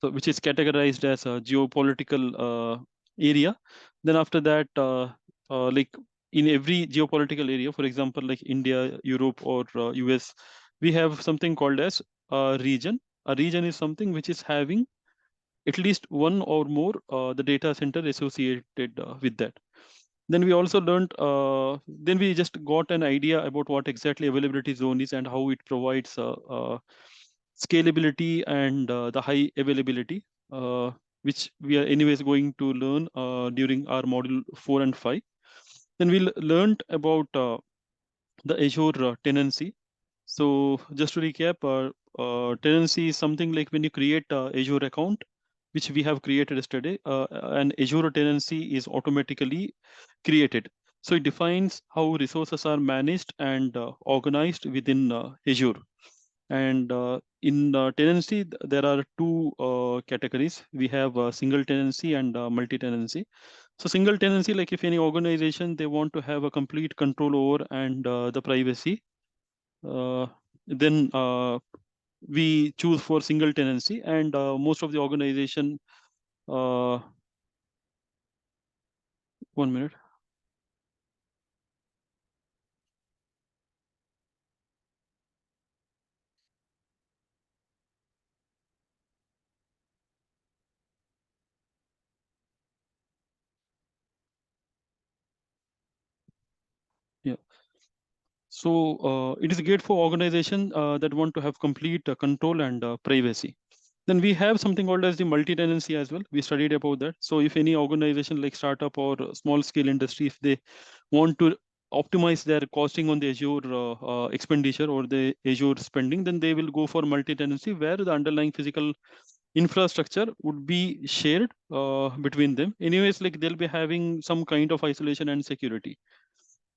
so which is categorized as a geopolitical area. Then after that, like in every geopolitical area, for example, like India, Europe, or US, we have something called as a region. A region is something which is having at least one or more the data center associated with that. Then we also learned, then we just got an idea about what exactly availability zone is and how it provides scalability and the high availability, which we are anyways going to learn during our module 4 and 5. Then we learned about the Azure tenancy. So just to recap, tenancy is something like when you create Azure account, which we have created yesterday, an Azure tenancy is automatically created. So it defines how resources are managed and organized within Azure. And in tenancy, there are two categories. We have single tenancy and multi-tenancy. So single tenancy, like if any organization, they want to have a complete control over and the privacy, uh, then we choose for single tenancy. And most of the organization, uh, 1 minute. Yeah. So it is great for organization that want to have complete control and privacy. Then we have something called as the multi-tenancy as well. We studied about that. So if any organization like startup or small scale industry, if they want to optimize their costing on the Azure expenditure or the Azure spending, then they will go for multi-tenancy where the underlying physical infrastructure would be shared between them. Anyways, like they'll be having some kind of isolation and security.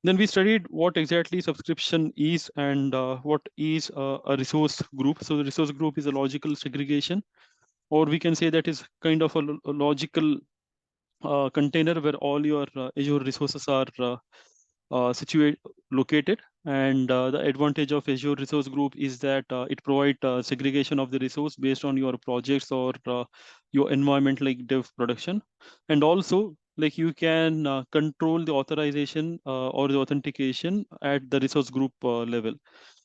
Then we studied what exactly subscription is and what is a resource group. So the resource group is a logical segregation, or we can say that is kind of a logical container where all your Azure resources are situated, located. And the advantage of Azure Resource Group is that it provides segregation of the resource based on your projects or your environment like dev production. And also, like you can control the authorization or the authentication at the resource group level.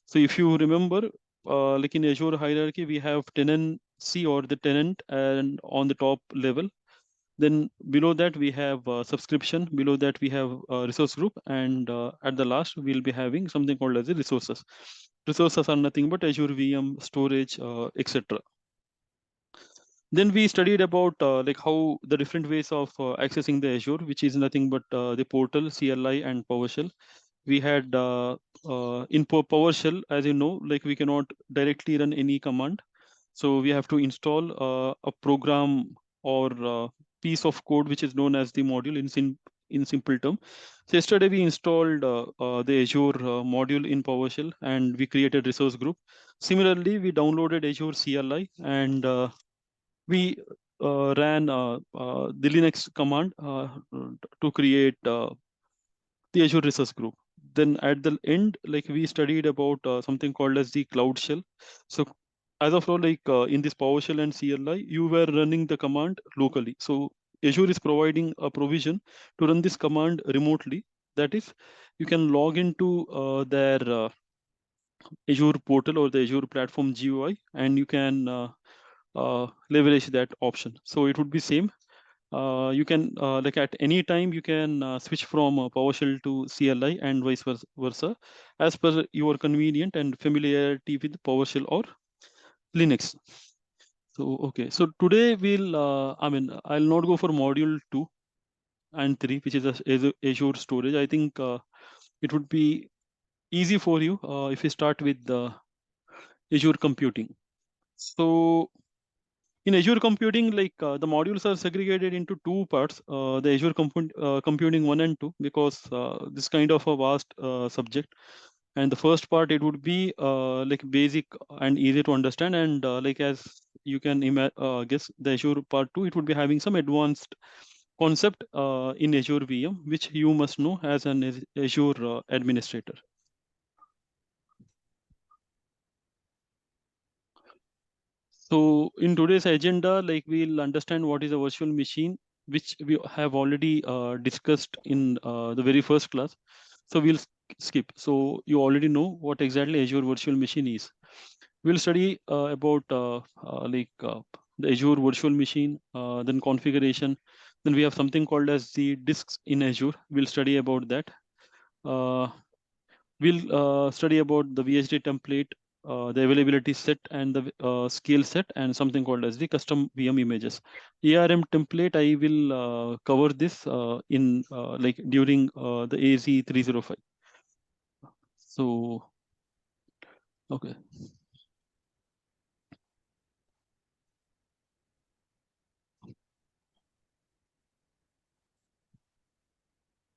So if you remember, like in Azure hierarchy, we have tenancy or the tenant and on the top level. Then below that we have subscription, below that we have resource group, and at the last we'll be having something called as the resources. Resources are nothing but Azure VM, storage, etc. Then we studied about like how the different ways of accessing the Azure, which is nothing but the portal, CLI, and PowerShell. We had in PowerShell, as you know, like we cannot directly run any command. So we have to install a program or piece of code which is known as the module in simple term. So yesterday we installed the Azure module in PowerShell and we created resource group. Similarly, we downloaded Azure CLI and we ran the Linux command to create the Azure resource group. Then at the end, like we studied about something called as the Cloud Shell. So as of now, like in this PowerShell and CLI, you were running the command locally. So Azure is providing a provision to run this command remotely. That is, you can log into their Azure portal or the Azure platform GUI, and you can leverage that option. So it would be same. You can like at any time you can switch from PowerShell to CLI and vice versa as per your convenient and familiarity with PowerShell or Linux. So okay, so today we'll I'll not go for module 2 and 3, which is Azure storage. I think it would be easy for you if you start with the Azure computing. So in Azure computing, like the modules are segregated into two parts, the Azure computing 1 and 2, because this kind of a vast subject. And the first part, it would be like basic and easy to understand. And like as you can guess, the Azure part 2, it would be having some advanced concept in Azure VM, which you must know as an Azure administrator. So So in today's agenda, like we'll understand what is a virtual machine, which we have already discussed in the very first class. So we'll skip. So you already know what exactly Azure Virtual Machine is. We'll study about the Azure Virtual Machine, then configuration. Then we have something called as the disks in Azure. We'll study about that. We'll study about the VHD template, the availability set and the scale set, and something called as the custom VM images. ARM template, I will cover this in like during the AZ305. So, okay.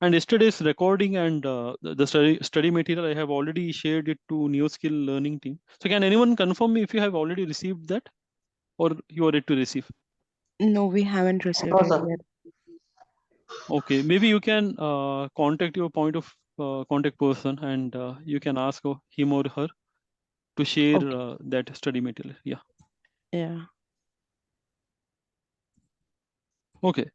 And yesterday's recording and the study material, I have already shared it to NeoSkill Learning team. So can anyone confirm me if you have already received that or you are ready to receive? No, we haven't received No, it sir. yet. Okay, maybe you can contact your point of contact person and you can ask him or her to share Okay. that study material. Yeah. Yeah. Okay.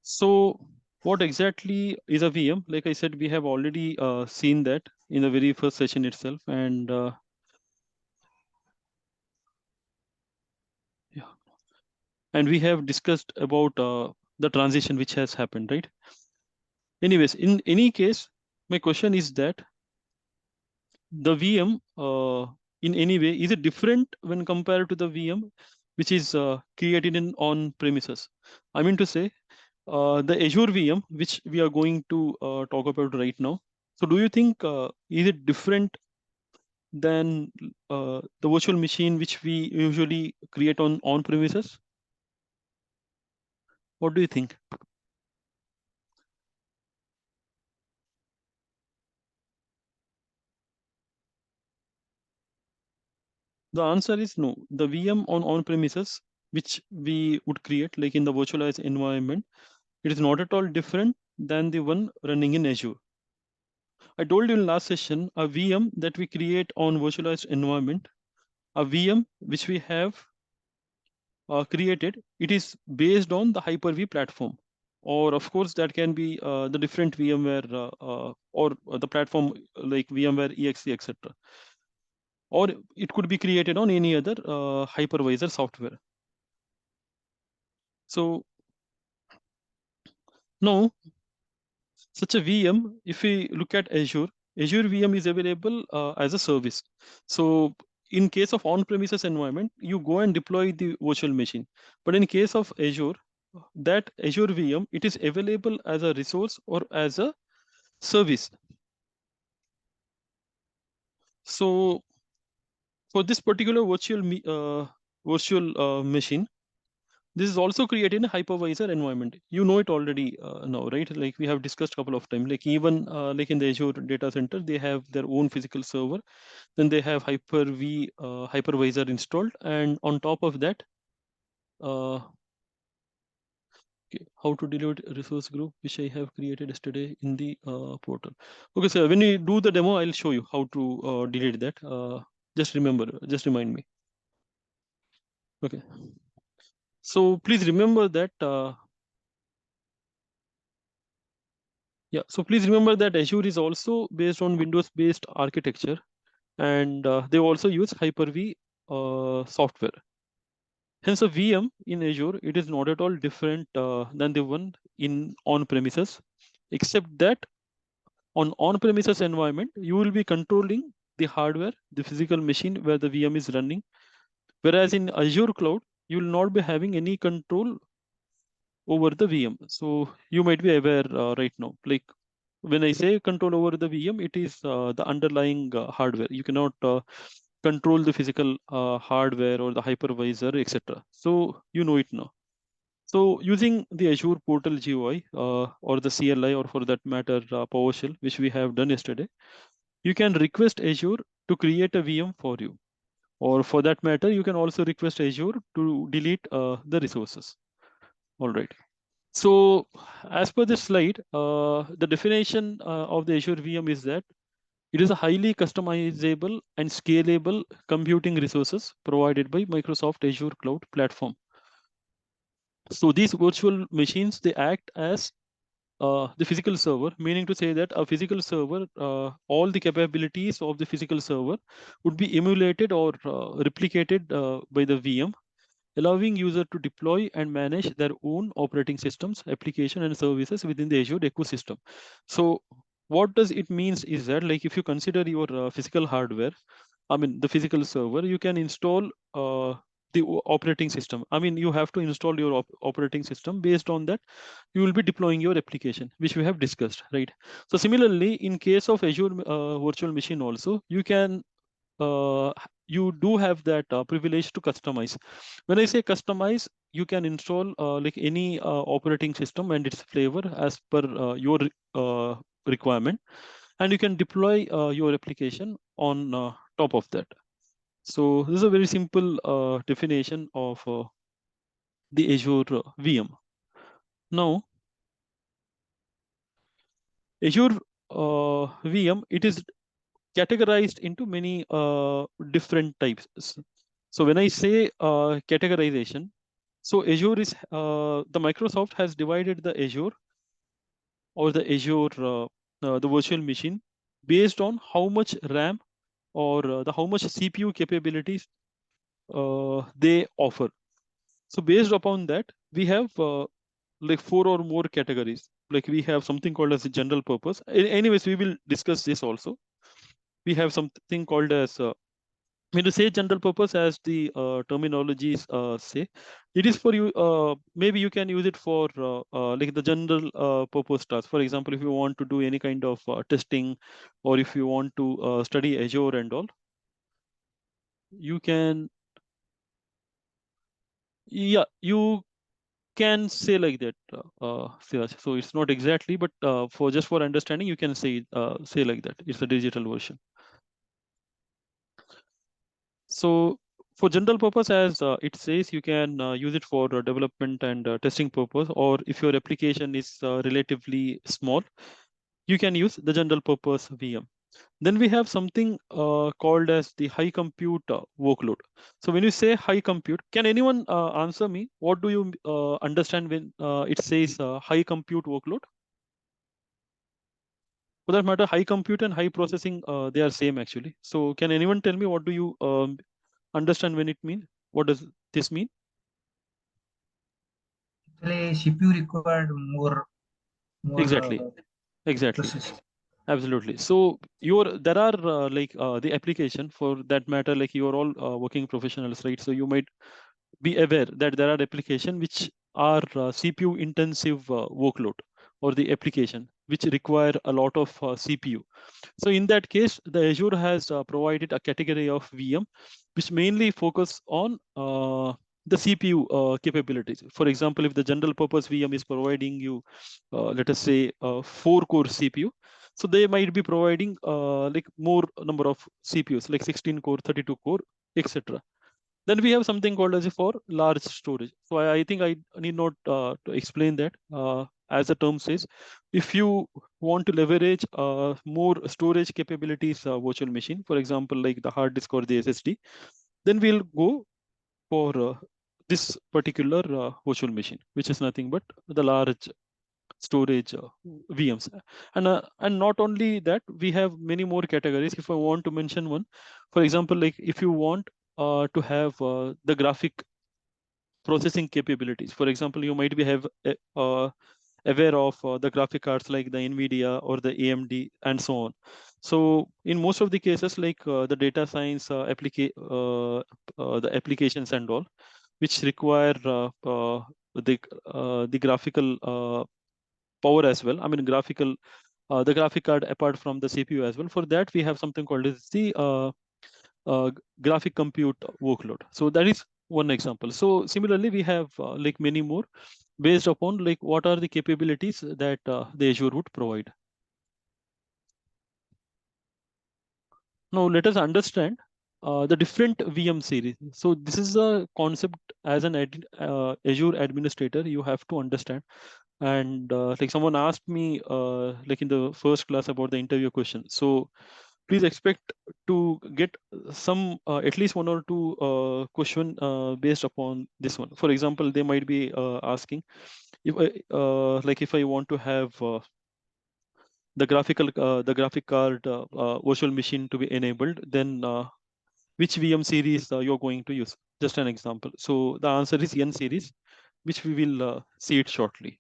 So what exactly is a VM? Like I said, we have already seen that in the very first session itself. And yeah, and we have discussed about the transition which has happened, right? Anyways, in any case, my question is that the VM in any way, is it different when compared to the VM which is created in on premises? I mean to say, the Azure VM, which we are going to talk about right now. So do you think is it different than the virtual machine which we usually create on premises? What do you think? The answer is no. The VM on premises, which we would create like in the virtualized environment, it is not at all different than the one running in Azure. I told you in last session, a VM that we create on virtualized environment, a VM which we have created, it is based on the Hyper-V platform. Or of course, that can be the different VMware or the platform like VMware EXE, etc. Or it could be created on any other hypervisor software. So now, such a VM, if we look at Azure, Azure VM is available as a service. So in case of on-premises environment, you go and deploy the virtual machine. But in case of Azure, that Azure VM, it is available as a resource or as a service. So for this particular virtual machine, this is also created in a hypervisor environment. You know it already now, right? Like we have discussed a couple of times. Like even like in the Azure data center, they have their own physical server. Then they have Hyper-V hypervisor installed, and on top of that, uh, okay, how to delete resource group, which I have created yesterday in the portal. Okay, so when you do the demo, I'll show you how to delete that. Just remind me. Okay. So please remember that. Yeah. So please remember that Azure is also based on Windows-based architecture, and they also use Hyper-V software. Hence, a VM in Azure, it is not at all different than the one in on-premises, except that on-premises environment, you will be controlling the hardware, the physical machine where the VM is running. Whereas in Azure Cloud, you will not be having any control over the VM. So you might be aware right now, like when I say control over the VM, it is the underlying hardware. You cannot control the physical hardware or the hypervisor, etc. So you know it now. So using the Azure Portal GUI or the CLI, or for that matter, PowerShell, which we have done yesterday, you can request Azure to create a VM for you. Or for that matter, you can also request Azure to delete the resources. All right. So as per this slide, the definition of the Azure VM is that It is a highly customizable and scalable computing resources provided by Microsoft Azure Cloud Platform. So these virtual machines, they act as the physical server, meaning to say that a physical server, all the capabilities of the physical server would be emulated or replicated by the VM, allowing user to deploy and manage their own operating systems, application, and services within the Azure ecosystem. So what does it means is that, like, if you consider your physical hardware, I mean the physical server, you can install the operating system. I mean, you have to install your operating system. Based on that, you will be deploying your application, which we have discussed, right? So similarly, in case of Azure virtual machine also, uh, you do have that privilege to customize. When I say customize, you can install like any operating system and its flavor as per your requirement, and you can deploy your application on top of that. So this is a very simple definition of the Azure VM. Now, Azure VM, it is categorized into many different types. So when I say categorization, so Azure is the Microsoft has divided the Azure or the Azure the virtual machine based on how much RAM or the how much CPU capabilities they offer. So based upon that, we have like 4 or more categories. Like we have something called as a general purpose. Anyways, we will discuss this also. We have something called as when you say general purpose, as the terminologies say, it is for you. Maybe you can use it for like the general purpose tasks. For example, if you want to do any kind of testing, or if you want to study Azure and all, you can, yeah, you can say like that. Siraj. So it's not exactly, but for just for understanding, you can say like that. It's a digital version. So for general purpose, as it says, you can use it for development and testing purpose, or if your application is relatively small, you can use the general purpose VM. Then we have something called as the high compute workload. So when you say high compute, can anyone answer me? What do you understand when it says high compute workload? For that matter, high compute and high processing, they are same actually. So can anyone tell me what do you understand when it means? What does this mean? Actually, CPU required more Exactly, exactly, process. absolutely. So there are like the application for that matter, like you're all working professionals, right? So you might be aware that there are applications which are CPU intensive workload, or the application which require a lot of CPU. So in that case, the Azure has provided a category of VM which mainly focus on the CPU capabilities. For example, if the general purpose VM is providing you, let us say, 4-core CPU, so they might be providing like more number of CPUs, like 16 core, 32 core, etc. Then we have something called as for large storage. So I think I need not to explain that. As the term says, if you want to leverage more storage capabilities virtual machine, for example, like the hard disk or the SSD, then we'll go for this particular virtual machine, which is nothing but the large storage VMs. And not only that, we have many more categories. If I want to mention one, for example, like if you want to have the graphic processing capabilities. For example, you might be aware of the graphic cards like the NVIDIA or the AMD and so on. So in most of the cases, like the data science the applications and all, which require the graphical power as well. I mean, the graphic card apart from the CPU as well. For that, we have something called as the graphic compute workload. So that is one example. So similarly, we have like many more based upon like what are the capabilities that the Azure would provide. Now let us understand the different VM series. So this is a concept as an Azure administrator you have to understand. And like someone asked me like in the first class about the interview question. So please expect to get some at least one or two question based upon this one. For example, they might be asking if if I want to have the graphic card virtual machine to be enabled, then which VM series you're going to use? Just an example. So the answer is N series, which we will see it shortly.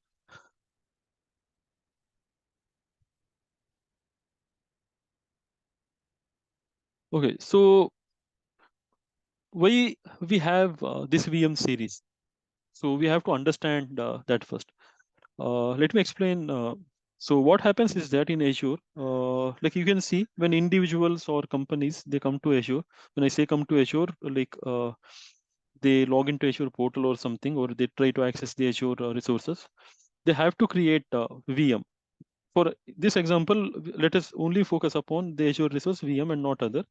Okay, so why we have this VM series? So we have to understand that first. Let me explain. So what happens is that in Azure, like you can see when individuals or companies, they come to Azure. When I say come to Azure, like they log into Azure portal or something, or they try to access the Azure resources, they have to create VM. For this example, let us only focus upon the Azure resource VM and not other.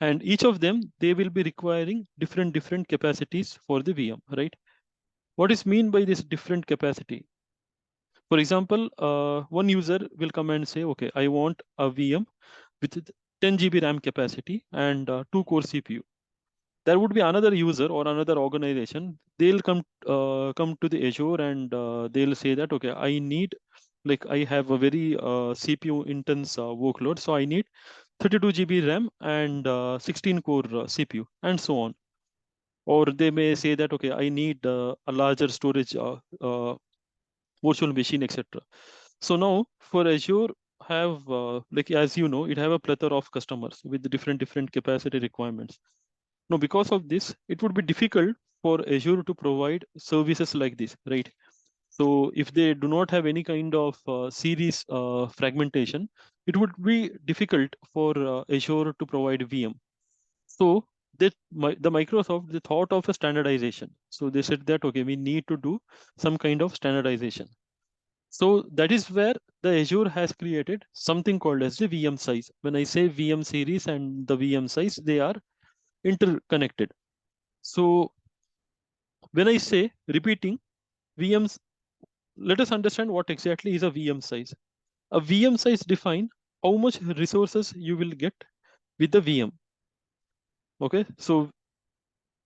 And each of them, they will be requiring different capacities for the VM, right? What is mean by this different capacity? For example, one user will come and say, okay, I want a VM with 10 GB RAM capacity and 2 core CPU. There would be another user or another organization. They'll come to the Azure and they'll say that, okay, I need, like I have a very CPU intense workload, so I need 32 GB RAM and 16 core CPU and so on. Or they may say that, okay, I need a larger storage virtual machine, etc. So now for Azure have like as you know, it have a plethora of customers with different capacity requirements. Now because of this, it would be difficult for Azure to provide services like this, right? So if they do not have any kind of series fragmentation, it would be difficult for Azure to provide VM. So the Microsoft, they thought of a standardization. So they said that, okay, we need to do some kind of standardization. So that is where the Azure has created something called as the VM size. When I say VM series and the VM size, they are interconnected. So when I say repeating VMs, let us understand what exactly is a VM size. A VM size define how much resources you will get with the VM. Okay, so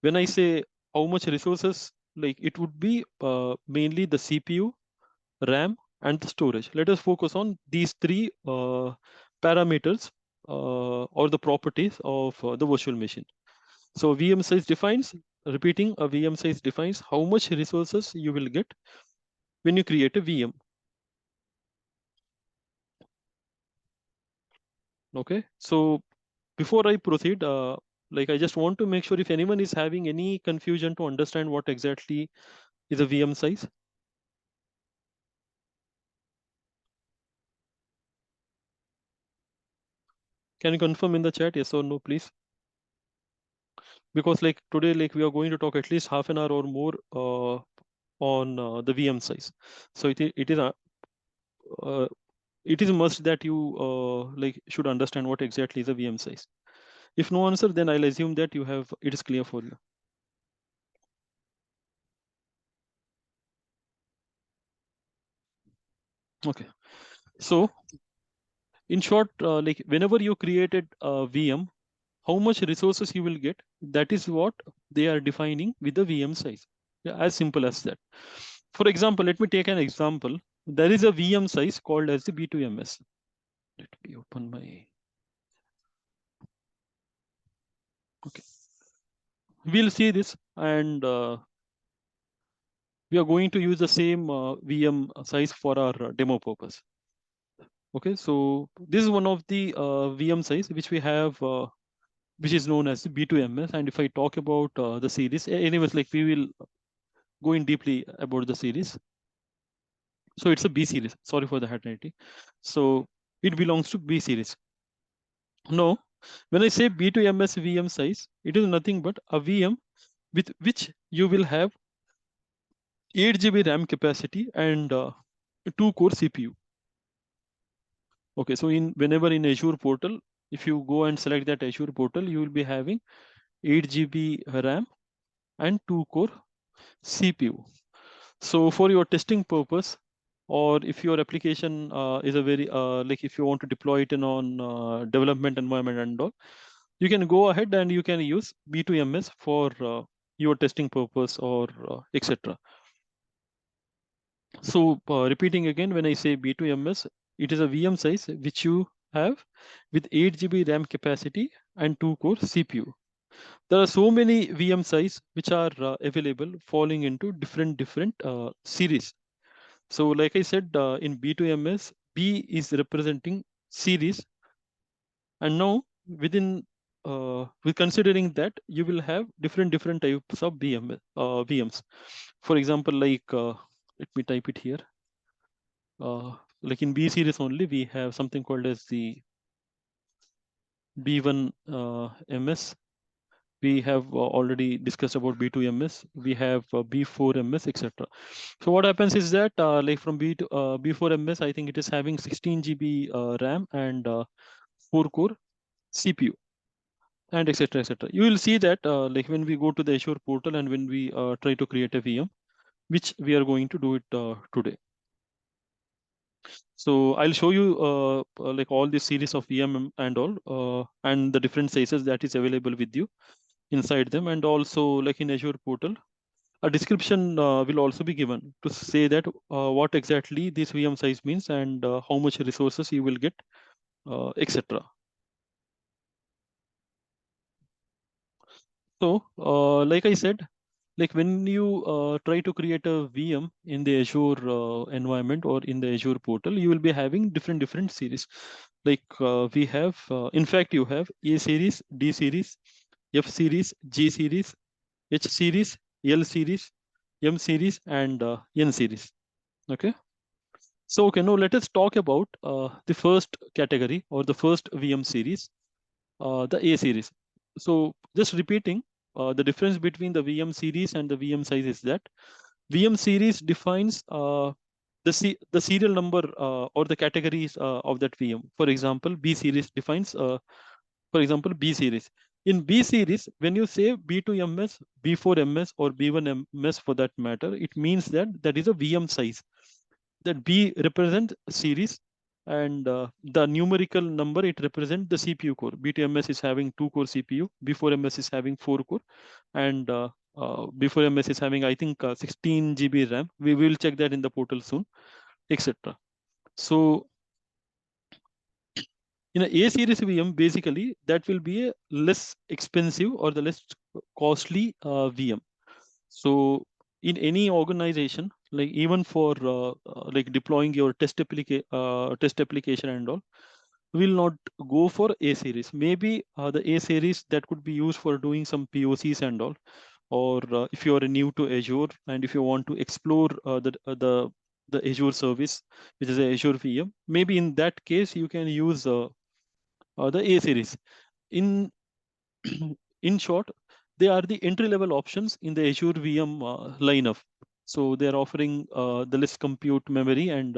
when I say how much resources, like it would be mainly the CPU, RAM, and the storage. Let us focus on these three parameters or the properties of the virtual machine. So VM size defines, repeating, a VM size defines how much resources you will get when you create a VM. Okay, so before I proceed, like I just want to make sure if anyone is having any confusion to understand what exactly is a VM size. Can you confirm in the chat, yes or no, please? Because like today, like we are going to talk at least half an hour or more on the VM size. So it is a must that you like should understand what exactly is a VM size. If no answer, then I'll assume that you have it is clear for you. Okay, so in short, like whenever you created a VM, how much resources you will get, that is what they are defining with the VM size. Yeah, as simple as that. For example, let me take an example. There is a VM size called as the B2MS. Let me open my, okay. We'll see this and we are going to use the same VM size for our demo purpose. Okay, so this is one of the VM size which we have, which is known as B2MS. And if I talk about the series, anyways, like we will go in deeply about the series. So it's a B series. Sorry for the heterogeneity. So it belongs to B series. Now, when I say B2MS VM size, it is nothing but a VM with which you will have 8 GB RAM capacity and 2 core CPU. Okay, so whenever in Azure portal, if you go and select that Azure portal, you will be having 8 GB RAM and 2 core CPU. So for your testing purpose, or if your application is a very like if you want to deploy it in on development environment and all, you can go ahead and you can use B2MS for your testing purpose or etc. So repeating again, when I say B2MS, it is a VM size which you have with 8 GB RAM capacity and 2-core CPU. There are so many VM size which are available falling into different series. So like I said, in B2MS, B is representing series. And now within with considering that, you will have different types of VMs. For example, like let me type it here. Like in B series only, we have something called as the B1 MS. We have already discussed about B2MS. We have B4MS, etc. So what happens is that like from B4MS, I think it is having 16 GB RAM and 4-core CPU and etc. etc. You will see that like when we go to the Azure portal and when we try to create a VM, which we are going to do it today. So I'll show you like all this series of VM and all and the different sizes that is available with you inside them. And also like in Azure portal, a description will also be given to say that what exactly this VM size means and how much resources you will get, etc. So like I said, like when you try to create a VM in the Azure environment or in the Azure portal, you will be having different series. Like we have, in fact, you have A series, D series, F series, G series, H series, L series, M series, and N series. Okay. So, okay, now let us talk about the first category or the first VM series, the A series. So just repeating, the difference between the VM series and the VM size is that VM series defines the serial number or the categories of that VM. For example, B series defines, for example, B series. In B series, when you say B2MS, B4MS, or B1MS for that matter, it means that that is a VM size. That B represent series and the numerical number, it represents the CPU core. B2MS is having 2-core CPU, B4MS is having 4-core, and B4MS is having, I think, 16 GB RAM. We will check that in the portal soon, etc. So in a A series VM, basically that will be a less expensive or the less costly VM. So in any organization, like even for like deploying your test application and all, will not go for A series. Maybe the A series that could be used for doing some POCs and all, or if you are new to Azure and if you want to explore the Azure service, which is a Azure VM, maybe in that case you can use the A series. In in short, they are the entry-level options in the Azure VM lineup. So they are offering the less compute memory and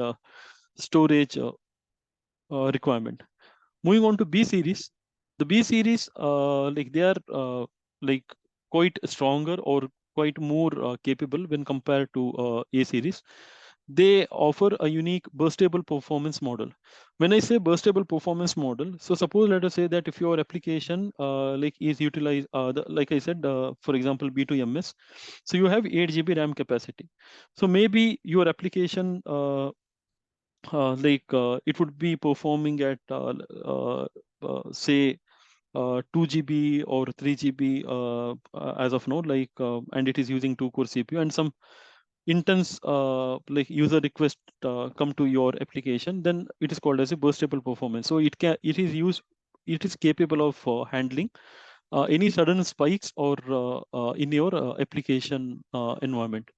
storage requirement. Moving on to B series, the B series, like they are like quite stronger or quite more capable when compared to A series. They offer a unique burstable performance model. When I say burstable performance model, so suppose let us say that if your application like is utilized, like I said, for example, B2MS, so you have 8 GB RAM capacity. So maybe your application like it would be performing at say 2 GB or 3 GB as of now, like and it is using 2-core CPU and some intense like user request come to your application, then it is called as a burstable performance. So it is capable of handling any sudden spikes or in your application environment.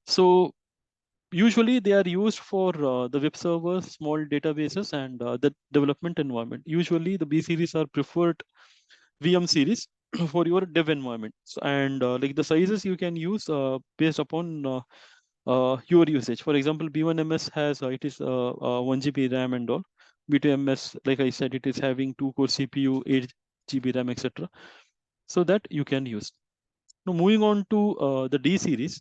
So usually they are used for the web servers, small databases, and the development environment. Usually the B series are preferred VM series for your dev environment. So, and like the sizes you can use based upon your usage. For example, B1MS has it is 1 GB RAM and all. B2MS, like I said, it is having 2-core CPU, 8 GB RAM, etc. So that you can use. Now moving on to the D series.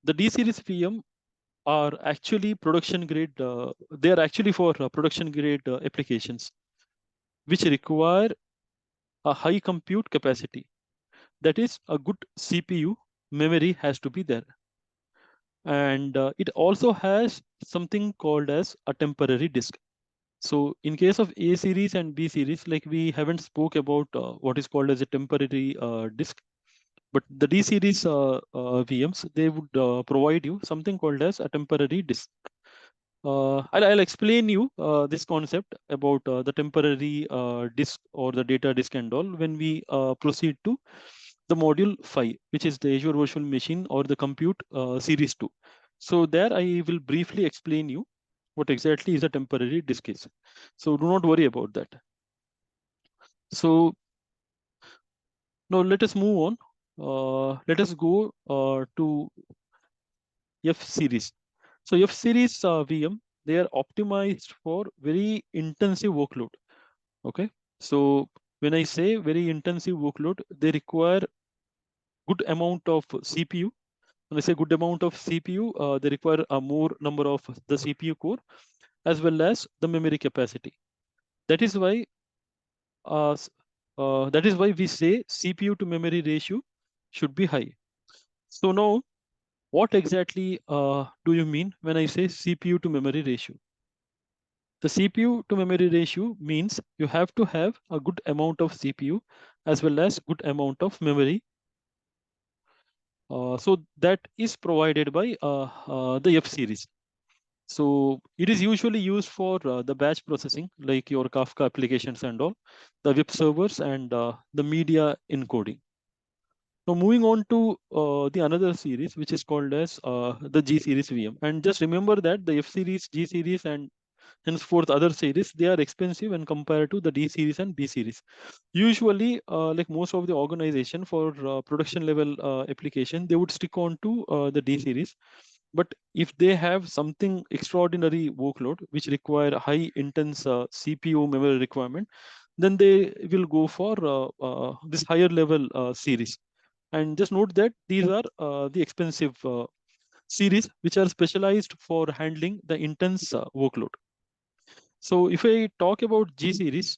The D series VM are actually production grade. They are actually for production grade applications, which require a high compute capacity. That is, a good CPU memory has to be there. And it also has something called as a temporary disk. So in case of A series and B series, like we haven't spoke about what is called as a temporary disk, but the D series VMs, they would provide you something called as a temporary disk. I'll explain you this concept about the temporary disk or the data disk and all when we proceed to the module 5, which is the Azure Virtual Machine or the Compute Series 2. So there I will briefly explain you what exactly is a temporary disk is. So do not worry about that. So now let us move on. Let us go to F series. So F series VM, they are optimized for very intensive workload. Okay. So when I say very intensive workload, they require good amount of CPU. When I say good amount of CPU, they require a more number of the CPU core as well as the memory capacity. That is why we say CPU to memory ratio should be high. So now, what exactly do you mean when I say CPU to memory ratio? The CPU to memory ratio means you have to have a good amount of CPU as well as good amount of memory. So that is provided by the F series. So it is usually used for the batch processing, like your Kafka applications and all, the web servers and the media encoding. Now moving on to the another series, which is called as the G series VM. And just remember that the F series, G series, and henceforth other series, they are expensive when compared to the D series and B series. Usually, like most of the organization for production level application, they would stick on to the D series. But if they have something extraordinary workload, which require high intense CPU memory requirement, then they will go for this higher level series. And just note that these are the expensive series which are specialized for handling the intense workload. So if I talk about G series,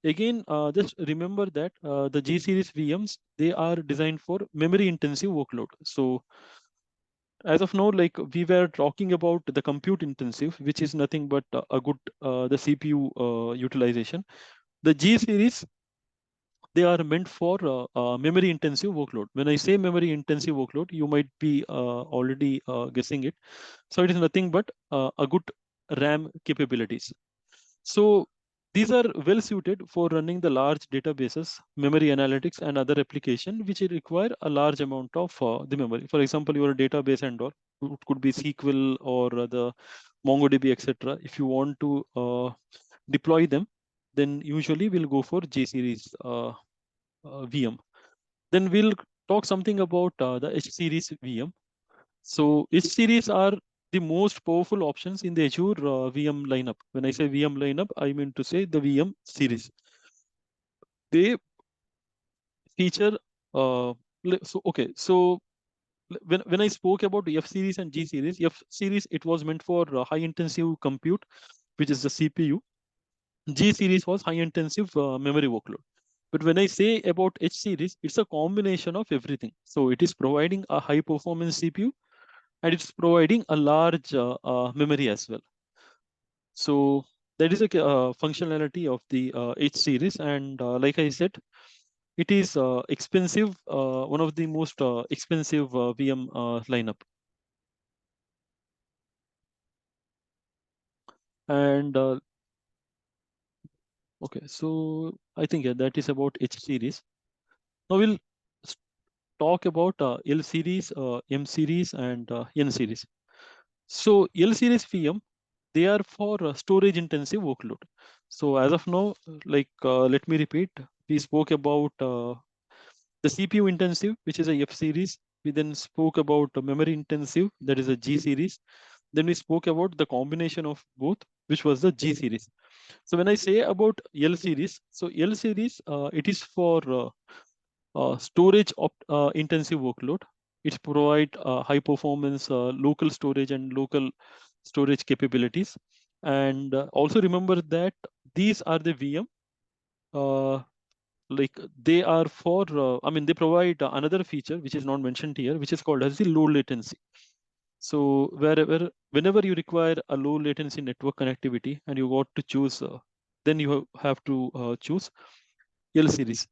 again, just remember that the G series VMs, they are designed for memory intensive workload. So as of now, like we were talking about the compute intensive, which is nothing but a good the CPU utilization. The G series, they are meant for memory intensive workload. When I say memory intensive workload, you might be already guessing it. So it is nothing but a good RAM capabilities. So these are well suited for running the large databases, memory analytics, and other application which require a large amount of the memory. For example, your database and all, it could be SQL or the MongoDB, etc. If you want to deploy them, then usually we'll go for J series VM. Then we'll talk something about the H series VM. So H series are the most powerful options in the Azure VM lineup. When I say VM lineup, I mean to say the VM series. They feature so when I spoke about F series and G series, F series, it was meant for high intensive compute, which is the CPU. G series was high intensive memory workload. But when I say about H series, it's a combination of everything. So it is providing a high performance CPU and it's providing a large memory as well. So that is a functionality of the H series. And like I said, it is expensive, one of the most expensive VM lineup. And okay, so I think that is about H series. Now we'll talk about L series, M series, and N series. So L series VM, they are for storage intensive workload. So as of now, like let me repeat, we spoke about the CPU intensive, which is a F series. We then spoke about memory intensive, that is a G series. Then we spoke about the combination of both, which was the G series. So when I say about L series, so L series, it is for storage intensive workload. It provide high performance local storage and local storage capabilities. And also remember that these are the VM. Like they are for, I mean, they provide another feature which is not mentioned here, which is called as the low latency. So whenever you require a low latency network connectivity and you got to choose, then you have to choose L series.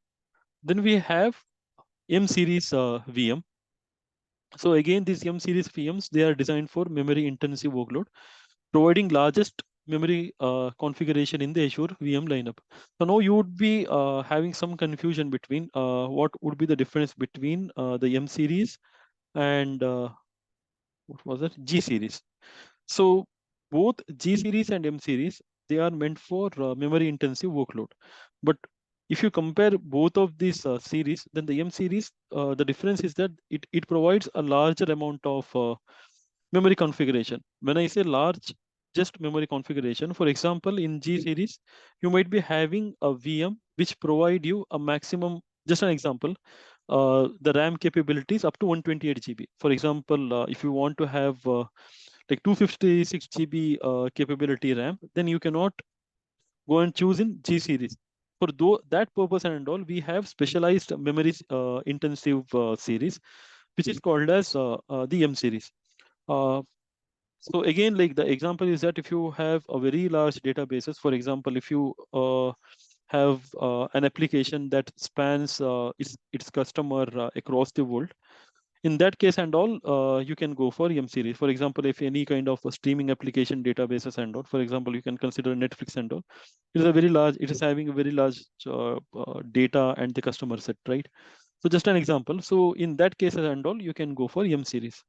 Then we have M series VM. So again, these M series VMs, they are designed for memory intensive workload, providing largest memory configuration in the Azure VM lineup. So now you would be having some confusion between what would be the difference between the M series and what was it? G series. So both G series and M series, they are meant for memory intensive workload. But if you compare both of these series, then the M series, the difference is that it provides a larger amount of memory configuration. When I say large, just memory configuration, for example, in G series, you might be having a VM which provide you a maximum, just an example, the RAM capabilities up to 128 GB. For example, if you want to have like 256 GB capability RAM, then you cannot go and choose in G series. For that purpose and all, we have specialized memory intensive series, which is called as the M series. So again, like the example is that if you have a very large databases, for example, if you have an application that spans its customer across the world, in that case and all, you can go for M series. For example, if any kind of a streaming application databases and all, for example, you can consider Netflix and all. It is a very large. It is having a very large data and the customer set, right? So just an example. So in that case and all, you can go for M series.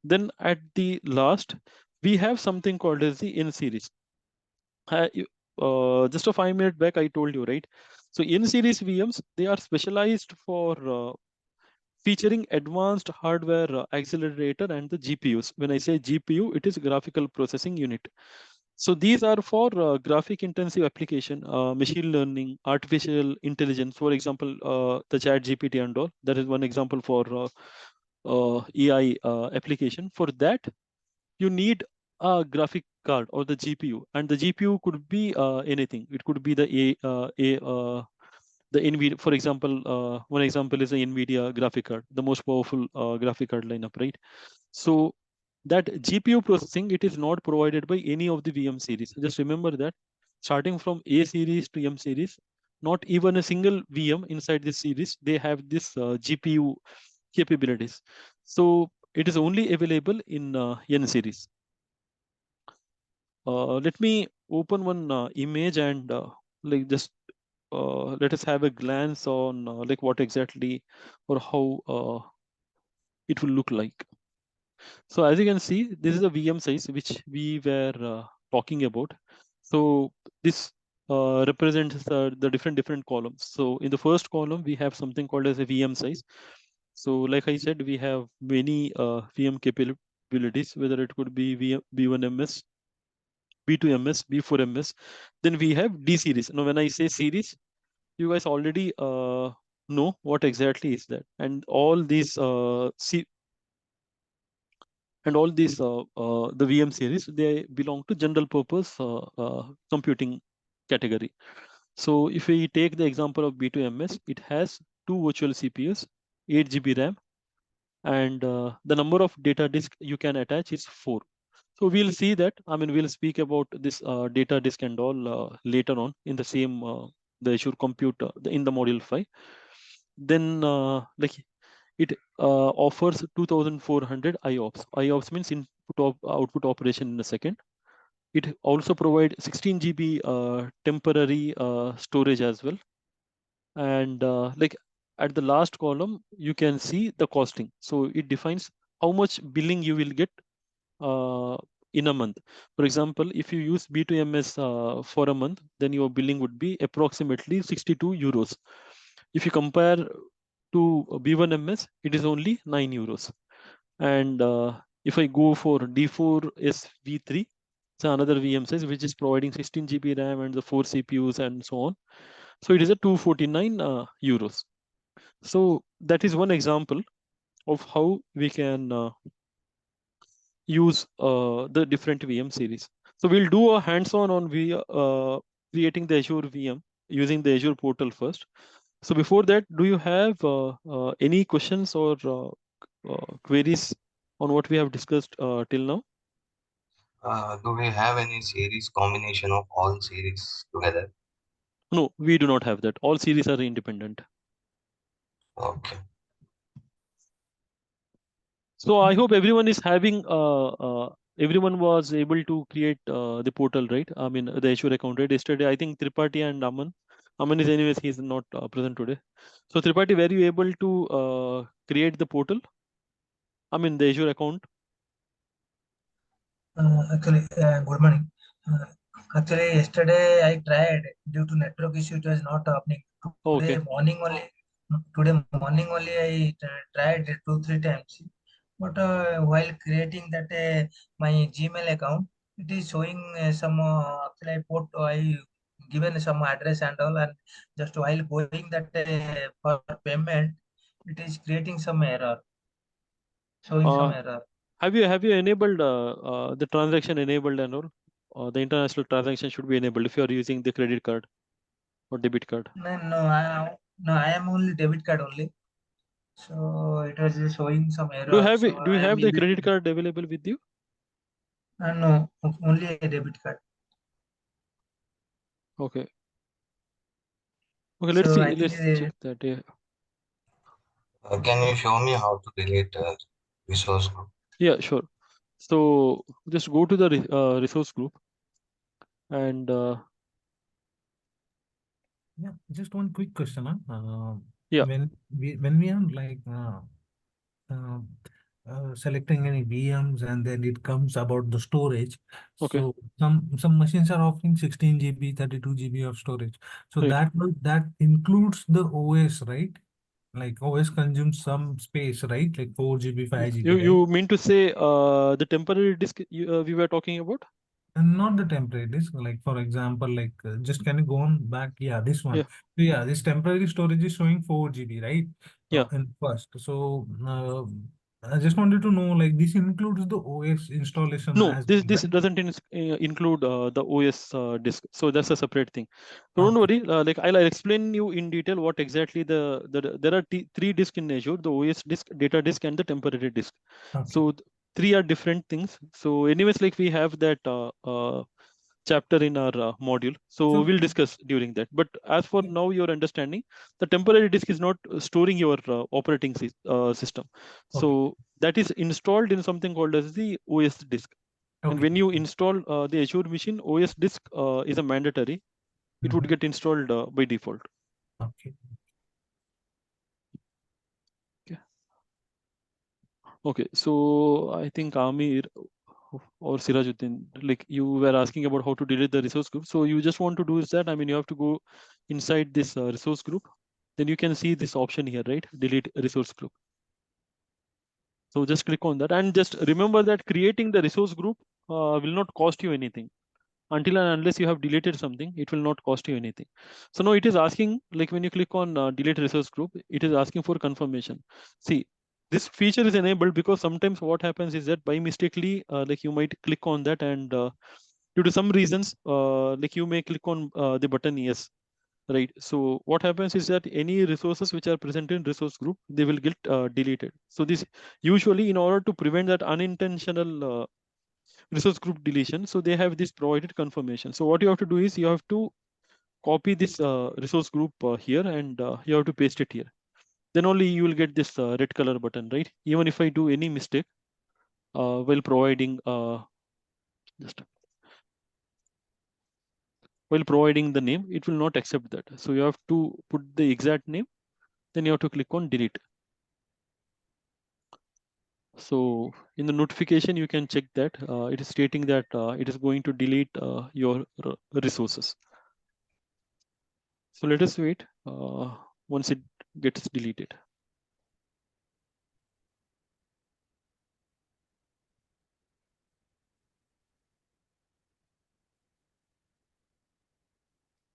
Then at the last, we have something called as the N series. Just a 5 minute back, I told you, right? So N series VMs, they are specialized for featuring advanced hardware accelerator and the GPUs. When I say GPU, it is graphical processing unit. So these are for graphic intensive application, machine learning, artificial intelligence. For example, the Chat GPT and all. That is one example for AI application. For that, you need a graphic card or the GPU, and the GPU could be anything. It could be the NVIDIA, for example, one example is the NVIDIA graphic card, the most powerful graphic card lineup, right? So that GPU processing, it is not provided by any of the VM series. Just remember that starting from A series to M series, not even a single VM inside this series, they have this GPU capabilities. So it is only available in N series. Let me open one image and like just let us have a glance on like what exactly or how it will look like. So as you can see, this is a VM size which we were talking about. So this represents the different columns. So in the first column, we have something called as a VM size. So like I said, we have many VM capabilities, whether it could be V1MS, B2MS, B4MS. Then we have D series. Now, when I say series, you guys already know what exactly is that. And all these the VM series, they belong to general purpose computing category. So if we take the example of B2MS, it has 2 virtual CPUs, 8 GB RAM, and the number of data disk you can attach is 4. So we'll see that. I mean, we'll speak about this data disk and all later on in the same the Azure Compute in the module 5. Then like it offers 2400 IOPS. IOPS means input output operation in a second. It also provides 16 GB temporary storage as well. And like at the last column, you can see the costing. So it defines how much billing you will get in a month. For example, if you use B2MS for a month, then your billing would be approximately 62 euros. If you compare to B1MS, it is only 9 euros. And if I go for D4SV3, it's another VM size, which is providing 16 GB RAM and the 4 CPUs and so on. So it is a 249 euros. So that is one example. of how we can use the different VM series. So we'll do a hands-on on creating the Azure VM using the Azure portal first. So before that, do you have any questions or queries on what we have discussed till now? Do we have any series combination of all series together? No, we do not have that. All series are independent. Okay. So I hope everyone is having everyone was able to create the portal, right? I mean the Azure account, right? Yesterday, I think Tripathi and Aman. Aman is anyways, he is not present today. So Tripathi, were you able to create the portal? I mean the Azure account. Actually, good morning. Actually, yesterday I tried due to network issue. It was not happening. Oh, Today okay. morning only. Today morning only I tried it 2-3 times. But while creating that my Gmail account, it is showing some actually I given some address and all, and just while going that for payment, it is creating some error, showing some error. Have you enabled the transaction enabled and all? The international transaction should be enabled if you are using the credit card or debit card. No, I am only debit card only. So it was just showing some Do you error. have So do you I am have the able credit to. card available with you? No, only a debit card. Okay. Okay, let's So see. I think Let's check that. Yeah. Can you show me how to delete resource group? Yeah, sure. So just go to the resource group and Yeah, just one quick question. yeah. When we are like uh, selecting any VMs and then it comes about the storage. Okay. So some machines are offering 16 GB, 32 GB of storage. So Right. that includes the OS, right? Like OS consumes some space, right? Like 4 GB, 5 GB, right? You mean to say the temporary disk we were talking about? And not the temporary disk, like for example, like just can you go on back? Yeah, this one. Yeah. So yeah, this temporary storage is showing 4 GB, right? Yeah. In first. So I just wanted to know, like this includes the OS installation No, as this well, this right? doesn't include the OS disk. So that's a separate thing. So don't Okay. worry. Like I'll explain you in detail what exactly there are three disks in Azure: the OS disk, data disk, and the temporary disk. Okay. So three are different things. So anyways, like we have that chapter in our module. So we'll discuss during that. But as for now, your understanding, the temporary disk is not storing your operating system. So that is installed in something called as the OS disk. And Okay. when you install the Azure machine, OS disk is a mandatory. It would get installed by default. Okay. Okay. So I think Amir or Sirajuddin, like you were asking about how to delete the resource group. So you just want to do is that, I mean, you have to go inside this resource group. Then you can see this option here, right? Delete resource group. So just click on that and just remember that creating the resource group will not cost you anything. Until and unless you have deleted something, it will not cost you anything. So now it is asking, like when you click on delete resource group, it is asking for confirmation. See, this feature is enabled because sometimes what happens is that by mistakenly, like you might click on that and due to some reasons, like you may click on the button yes, right? So what happens is that any resources which are present in resource group, they will get deleted. So this usually in order to prevent that unintentional resource group deletion, so they have this provided confirmation. So what you have to do is you have to copy this resource group here and you have to paste it here. Then only you will get this red color button, right? Even if I do any mistake while providing just while providing the name, it will not accept that. So you have to put the exact name, then you have to click on delete. So in the notification, you can check that it is stating that it is going to delete your resources. So let us wait once it gets deleted.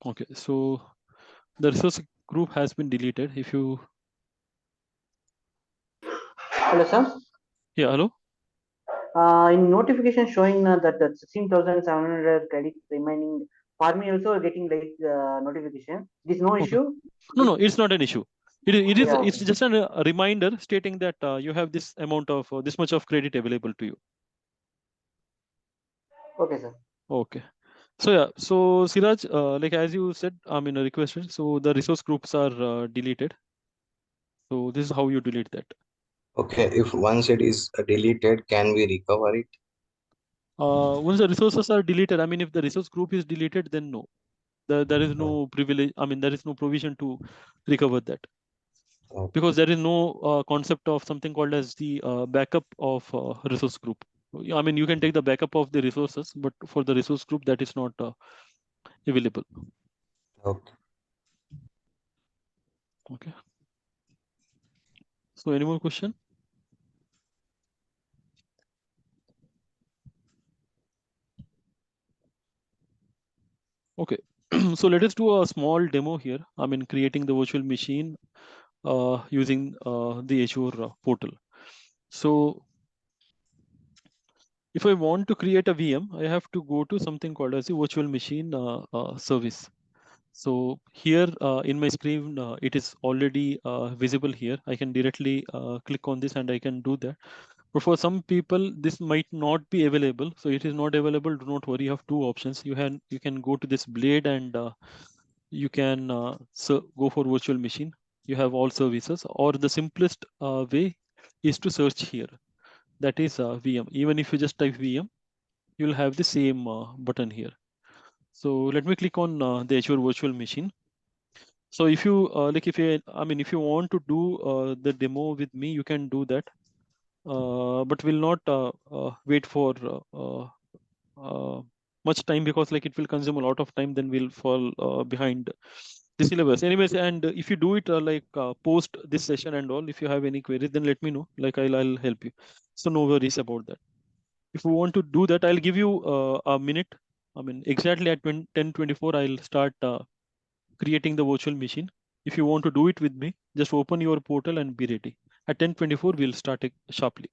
Okay, so the resource group has been deleted. If you Hello, sir. Yeah, hello. In notification showing that 16,700 credits remaining for me also getting like notification. It is no Okay. issue. No, it's not an issue. Yeah, It's just a reminder stating that you have this amount of this much of credit available to you. okay, sir. Okay. So yeah, so Siraj, like as you said, I mean requested. So the resource groups are deleted. So this is how you delete that. Okay, if once it is deleted, can we recover it? Once the resources are deleted, I mean, if the resource group is deleted, then no, there is no privilege. I mean, there is no provision to recover that Okay. because there is no concept of something called as the backup of resource group. I mean, you can take the backup of the resources, but for the resource group, that is not available. Okay. Okay. So, any more question? Okay. So let us do a small demo here. I mean, creating the virtual machine using the Azure portal. So if I want to create a VM, I have to go to something called as the virtual machine service. So here in my screen, it is already visible here. I can directly click on this and I can do that. But for some people, this might not be available. So it is not available. Do not worry. You have two options. You can go to this blade and you can go for virtual machine. You have all services, or the simplest way is to search here. That is VM. Even if you just type VM, you'll have the same button here. So let me click on the Azure virtual machine. So if you if you want to do the demo with me, you can do that. But will not wait for much time because like it will consume a lot of time. Then we'll fall behind the syllabus. Anyways, and if you do it post this session and all, if you have any queries, then let me know. Like I'll help you. So no worries about that. If you want to do that, I'll give you a minute. I mean, exactly at 10:24, I'll start creating the virtual machine. If you want to do it with me, just open your portal and be ready. At 10:24, we'll start it sharply.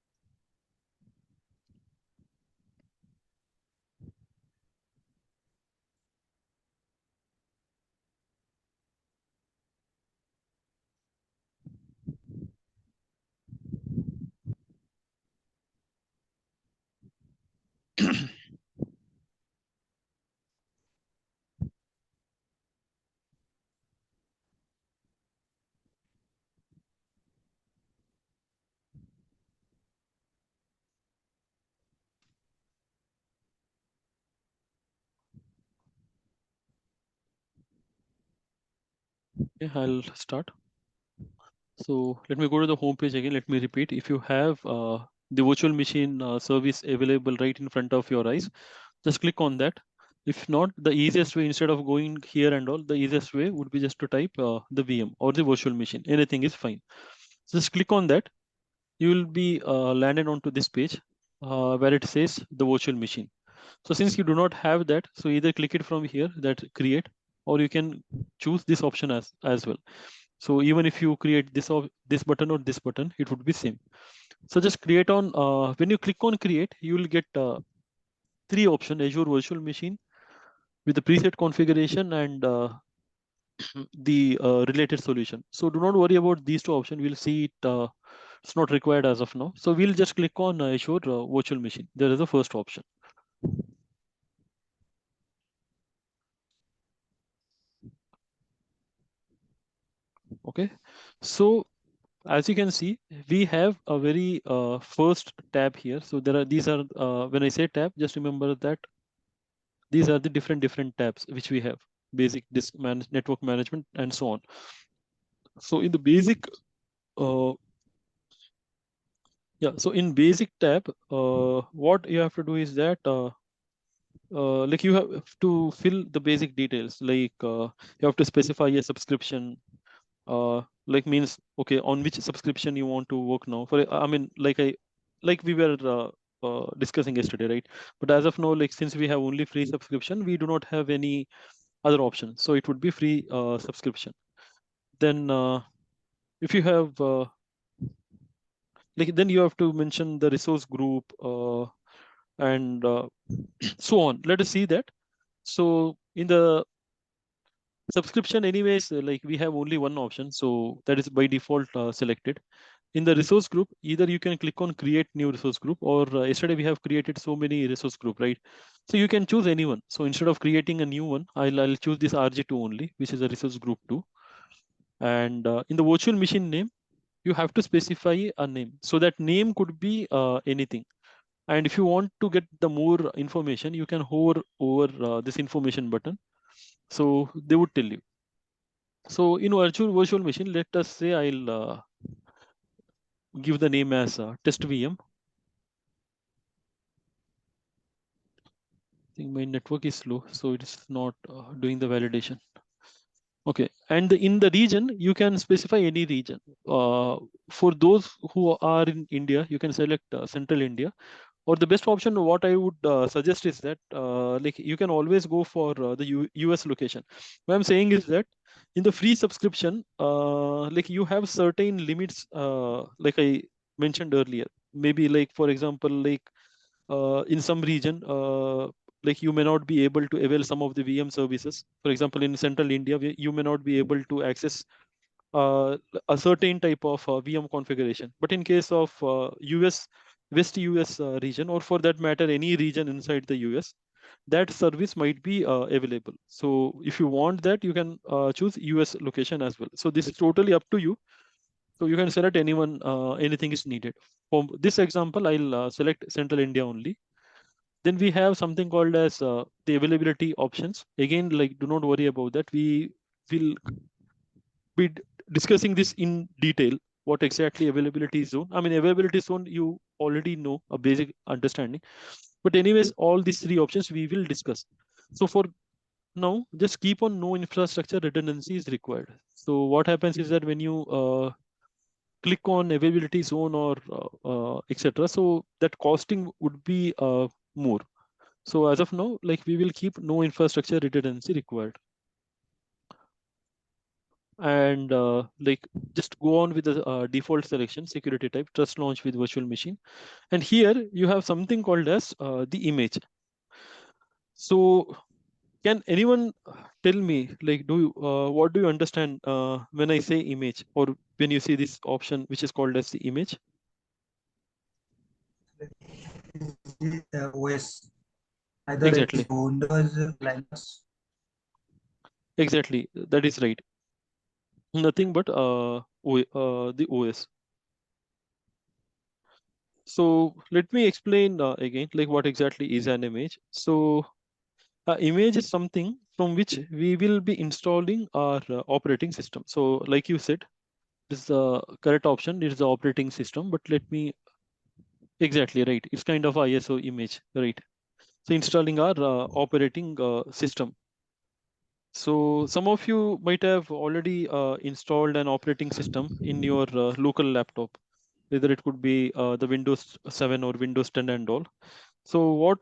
Okay, I'll start. So let me go to the home page again. Let me repeat. If you have the virtual machine service available right in front of your eyes, just click on that. If not, the easiest way, instead of going here and all, the easiest way would be just to type the VM or the virtual machine. Anything is fine. So just click on that. You will be landed onto this page where it says the virtual machine. So since you do not have that, so either click it from here, that create, or you can choose this option as well. So even if you create this button or this button, it would be same. So just create on, when you click on create, you will get three options: Azure Virtual Machine with the preset configuration and the related solution. So do not worry about these two options. We'll see it. It's not required as of now. So we'll just click on Azure Virtual Machine. There is the first option. Okay. So as you can see, we have a very first tab here. So these are when I say tab, just remember that these are the different tabs which we have: basic, disk network management, and so on. So in the basic so in basic tab, what you have to do is that like you have to fill the basic details, like you have to specify a subscription, like means, okay, on which subscription you want to work now. For I mean, like we were discussing yesterday, right? But as of now, like since we have only free subscription, we do not have any other option. So it would be free subscription. Then if you have like then you have to mention the resource group and so on. Let us see that. So in the subscription anyways, like we have only one option, so that is by default selected. In the resource group, either you can click on create new resource group, or yesterday we have created so many resource group, right? So you can choose anyone. So instead of creating a new one, I'll choose this RG2 only, which is a resource group 2. And in the virtual machine name, you have to specify a name. So that name could be anything. And if you want to get the more information, you can hover over this information button. So they would tell you. So in virtual machine, let us say I'll give the name as test VM. I think my network is slow, so it is not doing the validation. Okay, and in the region, you can specify any region. For those who are in India, you can select Central India. Or the best option, what I would suggest is that like you can always go for the US location. What I'm saying is that in the free subscription, like you have certain limits, like I mentioned earlier. Maybe like, for example, like in some region, like you may not be able to avail some of the VM services. For example, in Central India, you may not be able to access a certain type of VM configuration. But in case of US, West US region, or for that matter, any region inside the US, that service might be available. So if you want that, you can choose US location as well. So this is totally up to you. So you can select anyone, anything is needed. For this example, I'll select Central India only. Then we have something called as the availability options. Again, like do not worry about that. We will be discussing this in detail. What exactly availability zone? I mean, availability zone, you already know a basic understanding. But anyways, all these three options we will discuss. So for now, just keep on no infrastructure redundancy is required. So what happens is that when you click on availability zone or etc., so that costing would be more. So as of now, like we will keep no infrastructure redundancy required. And like just go on with the default selection, security type, trust launch with virtual machine. And here you have something called as the image. So can anyone tell me, like, what do you understand when I say image, or when you see this option, which is called as the image? OS, either Exactly. it is Windows, Linux. Exactly, that is right. Nothing but the OS. So let me explain again, like what exactly is an image. So an image is something from which we will be installing our operating system. So like you said, this is the correct option. It is the operating system, but let me, exactly right. It's kind of ISO image, right? So installing our operating system. So some of you might have already installed an operating system in your local laptop. Either it could be the Windows 7 or Windows 10 and all. So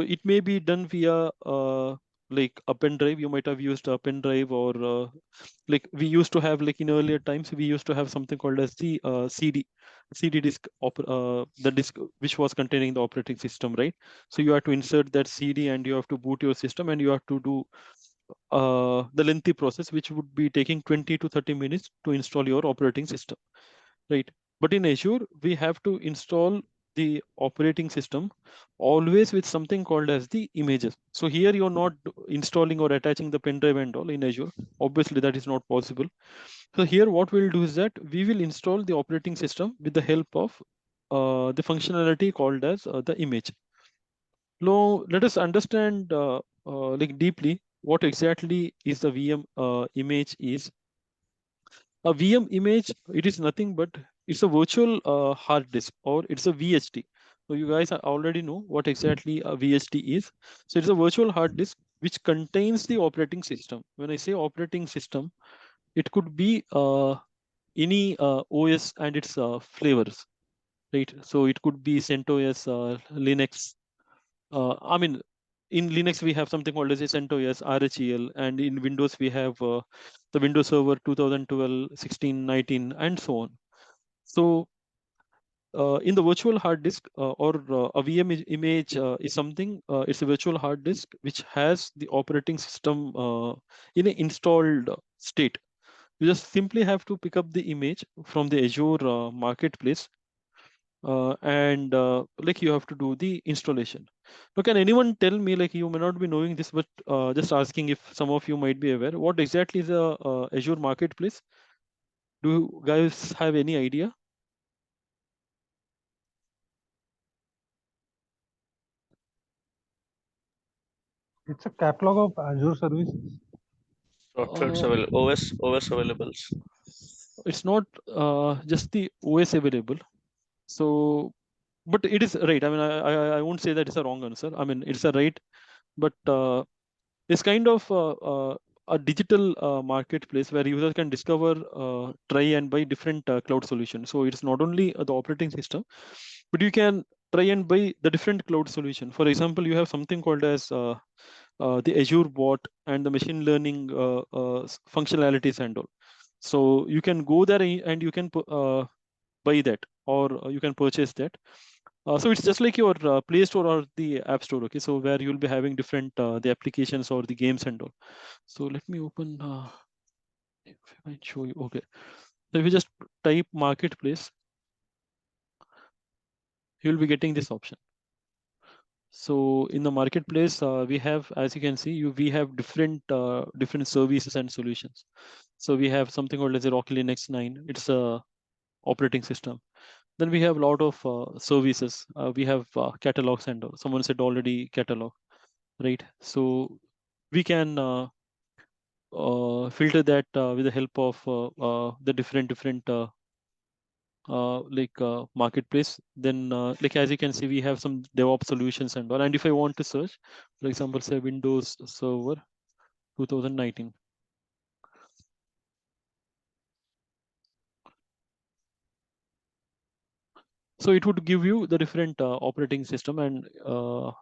it may be done via like a pen drive. You might have used a pen drive, or like we used to have, like in earlier times, we used to have something called as the CD disk, the disk which was containing the operating system, right? So you have to insert that CD and you have to boot your system, and you have to do the lengthy process, which would be taking 20 to 30 minutes to install your operating system, right? But in Azure, we have to install the operating system always with something called as the images. So here you're not installing or attaching the pen drive and all in Azure. Obviously, that is not possible. So here what we'll do is that we will install the operating system with the help of the functionality called as the image. Now, let us understand like deeply what exactly is the VM image is. A VM image, it is nothing but it's a virtual hard disk, or it's a VHD. So you guys already know what exactly a VHD is. So it's a virtual hard disk which contains the operating system. When I say operating system, it could be any OS and its flavors, right? So it could be CentOS, Linux. I mean, in Linux, we have something called as CentOS, RHEL, and in Windows, we have the Windows Server 2012, 16, 19, and so on. So in the virtual hard disk or a VM image is something, it's a virtual hard disk which has the operating system in an installed state. You just simply have to pick up the image from the Azure marketplace and like you have to do the installation. Now, can anyone tell me, like you may not be knowing this, but just asking if some of you might be aware, what exactly is a Azure marketplace? Do you guys have any idea? It's a catalog of Azure services. Software's Uh, OS availables. It's not just the OS available. So, but it is right. I mean, I won't say that it's a wrong answer. I mean, it's a right, but it's kind of a digital marketplace where users can discover, try and buy different cloud solutions. So it's not only the operating system, but you can try and buy the different cloud solution. For example, you have something called as the Azure bot and the machine learning functionalities and all. So you can go there and you can buy that, or you can purchase that. So it's just like your Play Store or the App Store. Okay, so where you'll be having different the applications or the games and all. So let me open. If I might show you. Okay, so if you just type marketplace, you'll be getting this option. So in the marketplace, we have, as you can see, we have different different services and solutions. So we have something called as a Rocky Linux 9. It's a operating system. Then we have a lot of services. We have catalogs and all. Someone said already catalog, right? So we can filter that with the help of the different marketplace. Then like as you can see, we have some DevOps solutions and all. And if I want to search, for example, say Windows Server 2019. So it would give you the different operating system and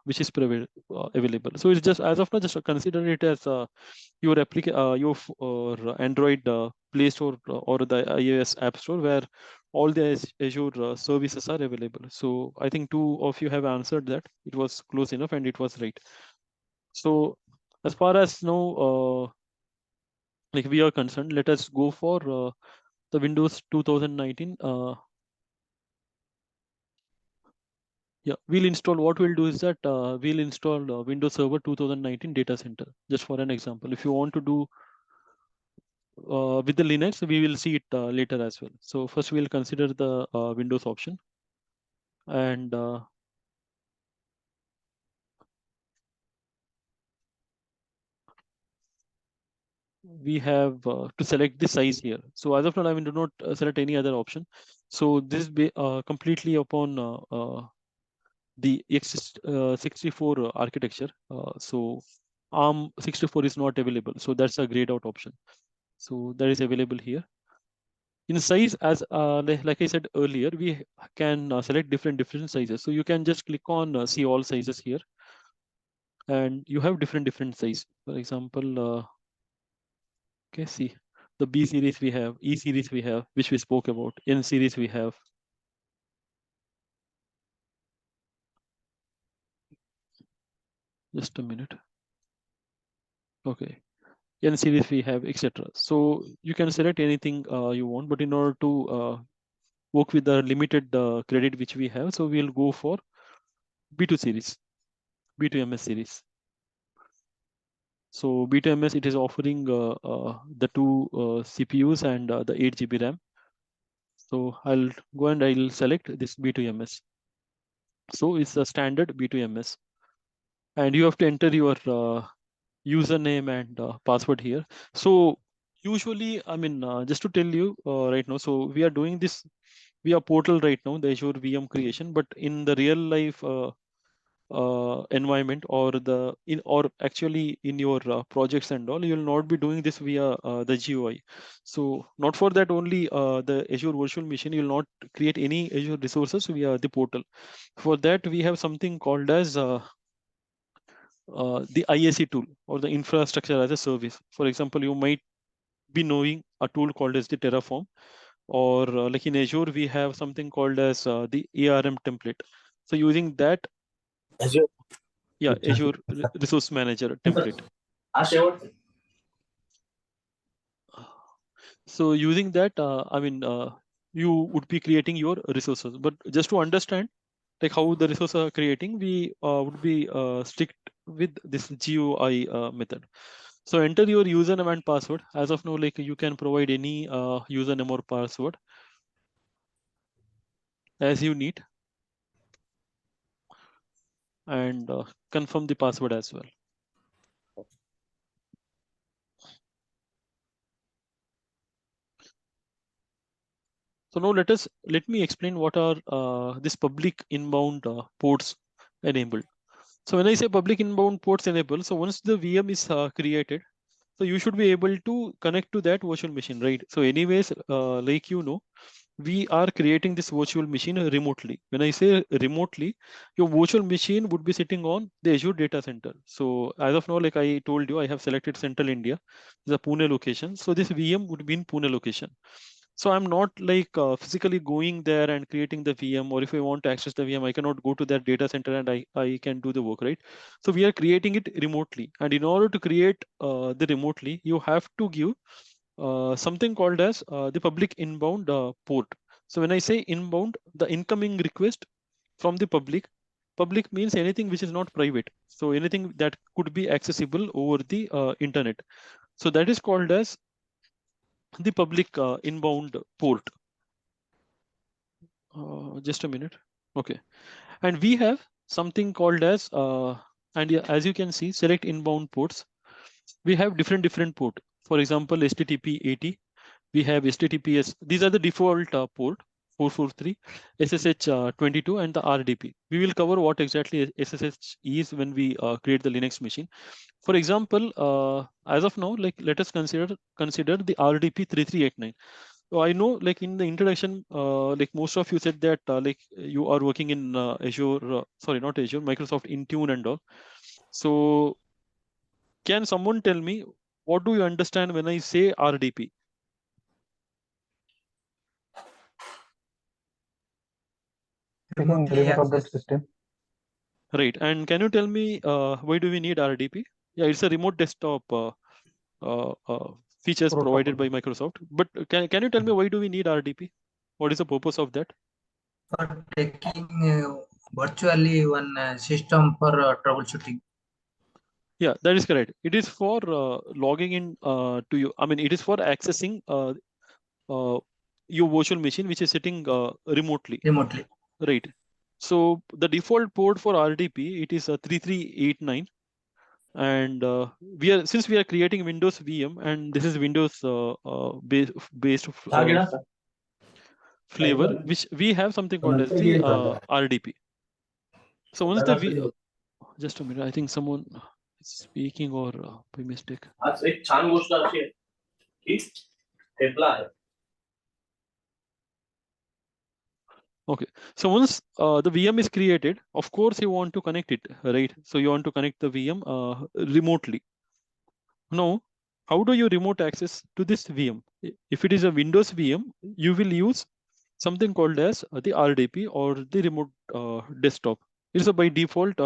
which is available. So it's just, as of now, just consider it as your your Android Play Store or the iOS App Store, where all the Azure services are available. So I think two of you have answered that. It was close enough and it was right. So as far as now, like we are concerned, let us go for the Windows 2019. Yeah, we'll install. What we'll do is that we'll install Windows Server 2019 Data Center, just for an example. If you want to do with the Linux, we will see it later as well. So first we'll consider the Windows option, and we have to select the size here. So as of now, I mean, do not select any other option. So this is completely upon the x64 architecture. So ARM 64 is not available. So that's a grayed out option. So that is available here. In size, as like I said earlier, we can select different sizes. So you can just click on see all sizes here, and you have different size. For example, okay, see the B series we have, E series we have, which we spoke about. N series we have. Just a minute. Okay, N series we have, etc. So you can select anything you want, but in order to work with the limited credit which we have, so we'll go for B2 series, B2MS series. So B2MS, it is offering the two CPUs and the 8 GB RAM. So I'll go and I'll select this B2MS. So it's a standard B2MS. And you have to enter your username and password here. So usually, I mean, just to tell you right now, so we are doing this via portal right now, the Azure VM creation, but in the real life environment or actually in your projects and all, you will not be doing this via the GUI. So not for that only the Azure virtual machine, you will not create any Azure resources via the portal. For that, we have something called as the IAC tool, or the infrastructure as a service. For example, you might be knowing a tool called as the Terraform. or like in Azure, we have something called as the ARM template. So using that, Azure. yeah, Azure Resource Manager template. So using that, you would be creating your resources. But just to understand, like how the resources are creating, we would be strict with this GUI method. So enter your username and password. As of now, like you can provide any username or password as you need, and confirm the password as well. So now let me explain what are this public inbound ports enabled. So when I say public inbound ports enabled, so once the VM is created, so you should be able to connect to that virtual machine, right? So anyways, like we are creating this virtual machine remotely. When I say remotely, your virtual machine would be sitting on the Azure data center. So as of now, like I told you, I have selected Central India, the Pune location. So this VM would be in Pune location. So I'm not like physically going there and creating the VM, or if I want to access the VM, I cannot go to that data center and I can do the work, right? So we are creating it remotely. And in order to create the remotely, you have to give something called as the public inbound port. So when I say inbound, the incoming request from the public means anything which is not private. So anything that could be accessible over the internet. So that is called as the public inbound port. Just a minute. Okay. And we have something called as, and yeah, as you can see, select inbound ports. We have different port. For example, HTTP 80. We have HTTPS. These are the default port 443, SSH 22, and the RDP. We will cover what exactly SSH is when we create the Linux machine. For example, as of now, like let us consider the RDP 3389. So I know, like in the introduction, like most of you said that like you are working in Azure, sorry, not Azure, Microsoft Intune and all. So can someone tell me what do you understand when I say RDP? Remotely access. system. Right. And can you tell me why do we need RDP? Yeah, it's a remote desktop features provided by Microsoft. But can you tell me why do we need RDP? What is the purpose of that? For taking virtually one system for troubleshooting. Yeah, that is correct. It is for logging in to you. I mean, it is for accessing your virtual machine, which is sitting remotely. Remotely. Right. So the default port for RDP, it is 3389. And since we are creating Windows VM, and this is Windows based flavor, which we have something called as the RDP. So once the just a minute, I think someone is speaking or by mistake. Okay, so once the VM is created, of course you want to connect it, right? So you want to connect the VM remotely. Now, how do you remote access to this VM? If it is a Windows VM, you will use something called as the RDP or the remote desktop. It's a by default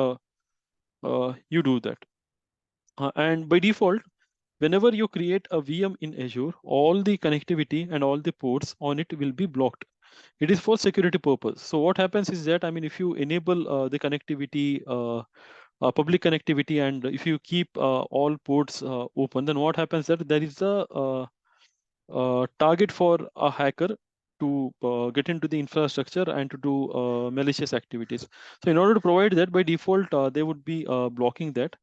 you do that. And by default, whenever you create a VM in Azure, all the connectivity and all the ports on it will be blocked. It is for security purpose. So what happens is that, I mean, if you enable the connectivity, public connectivity, and if you keep all ports open, then what happens that there is a target for a hacker to get into the infrastructure and to do malicious activities. So in order to provide that, by default, they would be blocking that.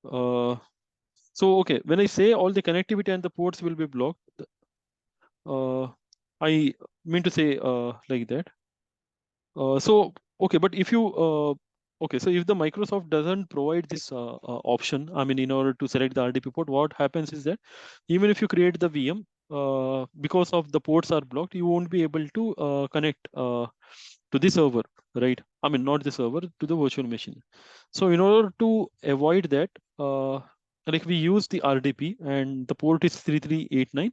So, okay, when I say all the connectivity and the ports will be blocked, I mean to say like that. So, okay, but if you, okay, so if the Microsoft doesn't provide this option, I mean, in order to select the RDP port, what happens is that even if you create the VM, because of the ports are blocked, you won't be able to connect to the server, right? I mean, not the server, to the virtual machine. So in order to avoid that, like we use the RDP and the port is 3389.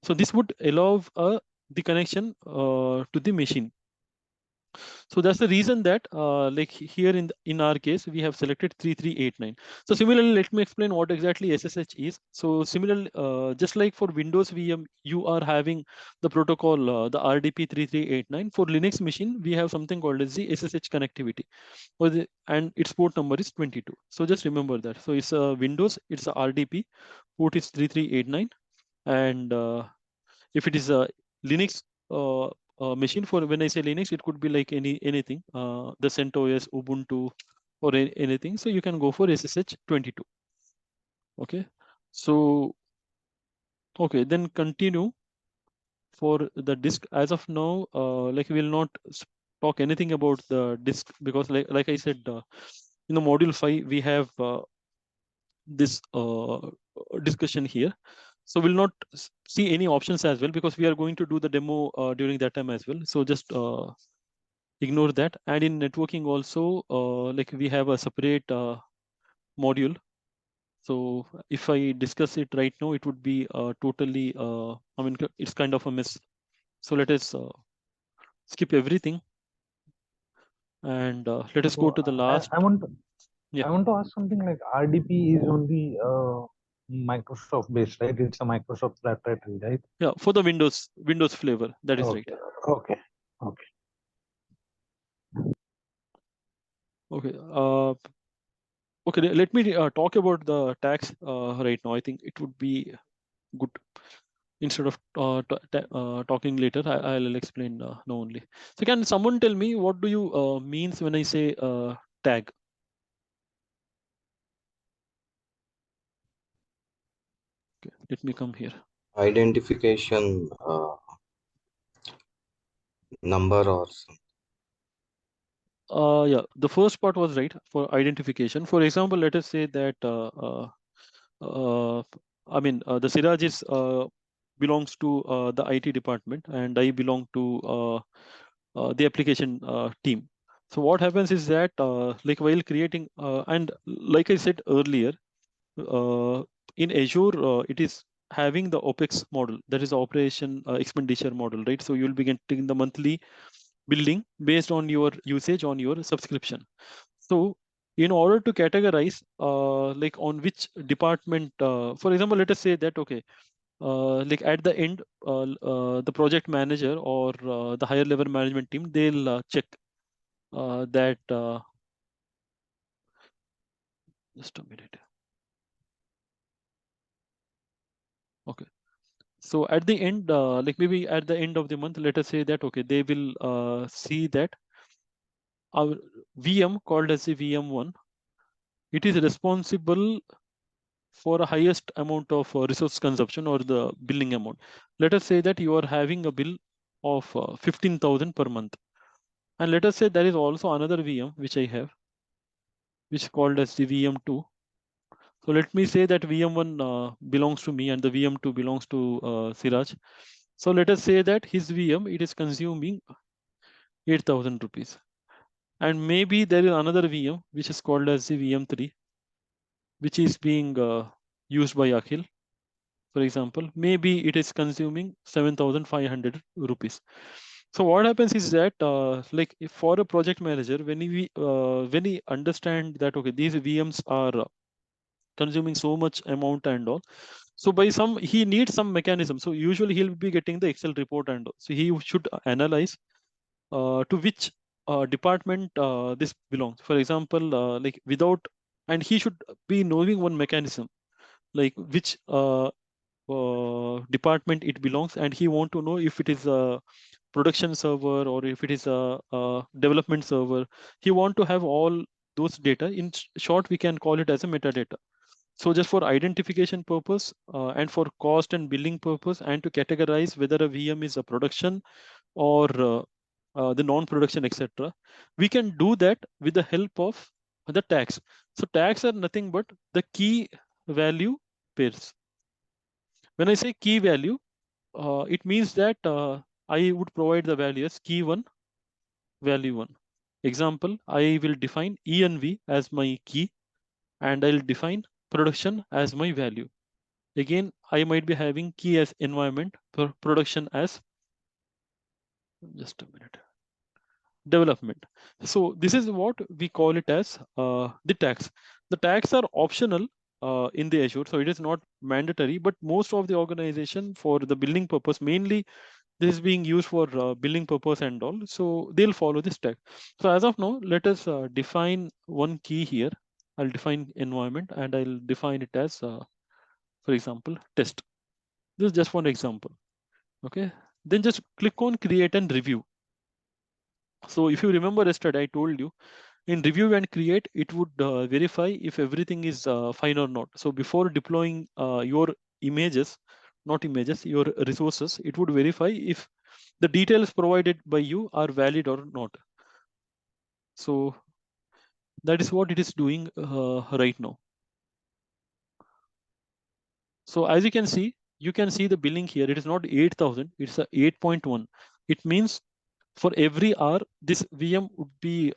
So this would allow a the connection to the machine. So that's the reason that like here in our case, we have selected 3389. So similarly, let me explain what exactly SSH is. So similarly, just like for Windows VM, you are having the protocol, the RDP 3389. For Linux machine, we have something called as the SSH connectivity, and its port number is 22. So just remember that. So it's a Windows, it's a RDP, port is 3389. And if it is a Linux machine, for when I say Linux, it could be like anything, the CentOS, Ubuntu, or anything. So you can go for SSH 22. Okay. So, okay, then continue for the disk. As of now, like we will not talk anything about the disk, because like I said, in the module 5, we have this discussion here. So we'll not see any options as well, because we are going to do the demo during that time as well. So just ignore that. And in networking also, like we have a separate module. So if I discuss it right now, it would be totally, I mean, it's kind of a mess. So let us skip everything. And let us go to the last. I want Yeah. I want to ask something like RDP is only Microsoft based, right? It's a Microsoft proprietary, right? Yeah, for the Windows flavor. That is Okay. right. Okay. Okay. Okay. Let me talk about the tags right now. I think it would be good, instead of talking later. I'll explain now only. So can someone tell me what do you means when I say tag? Okay, let me come here. Identification number or something. Yeah, the first part was right, for identification. For example, let us say that I mean the Siraj is belongs to the IT department, and I belong to the application team. So what happens is that like while creating and like I said earlier, in Azure, it is having the OPEX model, that is the operation expenditure model, right? So you'll be getting the monthly billing based on your usage on your subscription. So in order to categorize like on which department, for example, let us say that, okay, like at the end, the project manager or the higher level management team, they'll check that, just a minute. Okay. So at the end, like maybe at the end of the month, let us say that, okay, they will see that our VM called as the VM1, it is responsible for a highest amount of resource consumption or the billing amount. Let us say that you are having a bill of 15,000 per month. And let us say there is also another VM which I have, which is called as the VM2. So let me say that VM1 belongs to me and the VM2 belongs to Siraj. So let us say that his VM, it is consuming 8,000 rupees. And maybe there is another VM which is called as the VM3, which is being used by Akhil. For example, maybe it is consuming 7,500 rupees. So what happens is that like if for a project manager, when he understand that, okay, these VMs are consuming so much amount and all, so by some he needs some mechanism. So usually he'll be getting the Excel report and all. So he should analyze to which department this belongs. For example, like without, and he should be knowing one mechanism, like which department it belongs, and he want to know if it is a production server or if it is a development server. He want to have all those data. In short, we can call it as a metadata. So just for identification purpose and for cost and billing purpose, and to categorize whether a VM is a production or the non-production, etc., we can do that with the help of the tags. So tags are nothing but the key value pairs. When I say key value, it means that I would provide the value as key 1, value 1. Example, I will define ENV as my key, and I'll define production as my value. Again, I might be having key as environment, production as Just a minute. Development. So this is what we call it as the tags. The tags are optional in the Azure, so it is not mandatory. But most of the organization for the billing purpose, mainly this is being used for billing purpose and all. So they'll follow this tag. So as of now, let us define one key here. I'll define environment and I'll define it as, for example, test. This is just one example. Okay. Then just click on create and review. So if you remember yesterday, I told you in review and create, it would verify if everything is fine or not. So before deploying your images, not images, your resources, it would verify if the details provided by you are valid or not. So that is what it is doing right now. So as you can see the billing here. It is not 8,000, it's a 8.1. It means for every hour, this VM would be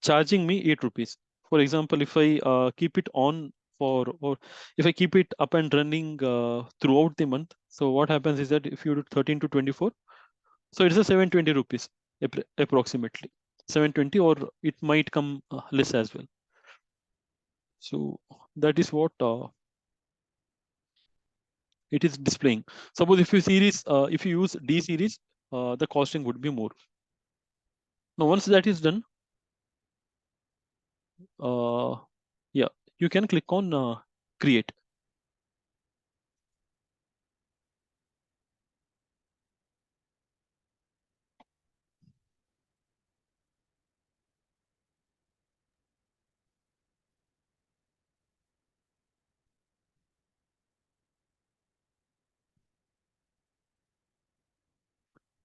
charging me 8 rupees. For example, if I keep it on or if I keep it up and running throughout the month, so what happens is that if you do 13 to 24, so it's a 720 rupees approximately 720, or it might come less as well. So that is what it is displaying. Suppose if you use D series, the costing would be more. Now once that is done, yeah, you can click on create.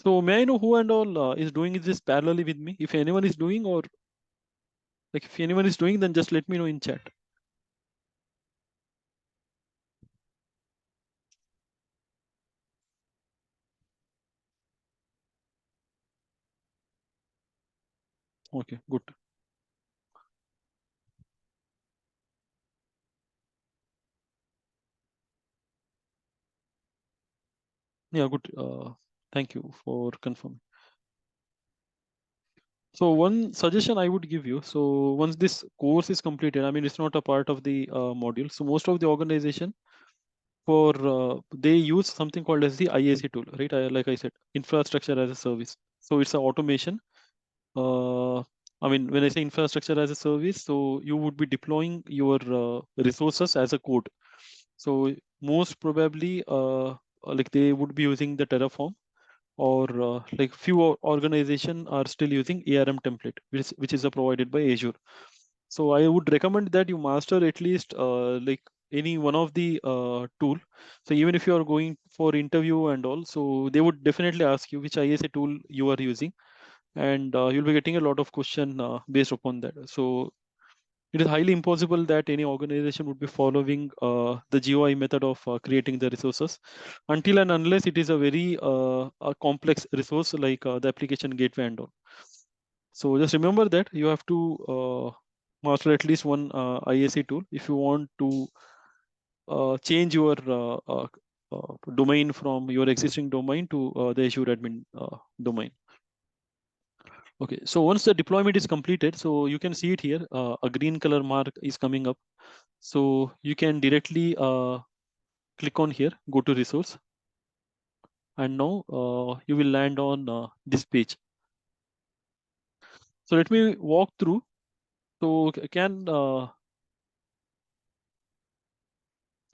So may I know who and all is doing this parallelly with me? If anyone is doing, or like if anyone is doing, then just let me know in chat. Okay, good. Yeah, good. Thank you for confirming. So one suggestion I would give you. So once this course is completed, I mean, it's not a part of the module. So most of the organization they use something called as the IAC tool, right? Like I said, infrastructure as a service. So it's an automation. I mean, when I say infrastructure as a service, so you would be deploying your resources as a code. So most probably, like they would be using the Terraform, or like few organization are still using ARM template, which is provided by Azure. So I would recommend that you master at least like any one of the tool. So even if you are going for interview and all, so they would definitely ask you which ISA tool you are using, and you'll be getting a lot of question based upon that. So it is highly impossible that any organization would be following the GUI method of creating the resources until and unless it is a very a complex resource like the application gateway and all. So just remember that you have to master at least one IAC tool if you want to change your domain from your existing domain to the Azure admin domain. Okay, so once the deployment is completed, so you can see it here, a green color mark is coming up. So you can directly click on here, go to resource, and now you will land on this page. So let me walk through. So can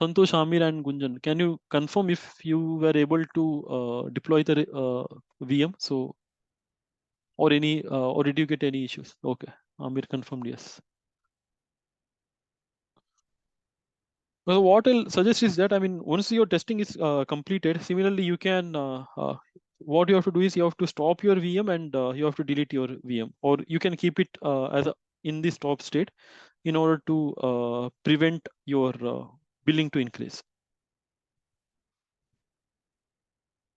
Santosh, Amir, and Gunjan, can you confirm if you were able to deploy the VM? So or any or did you get any issues? Okay, Amir confirmed yes. Well, what I'll suggest is that, I mean, once your testing is completed, similarly, you can, what you have to do is you have to stop your VM and you have to delete your VM, or you can keep it as in the stop state in order to prevent your billing to increase.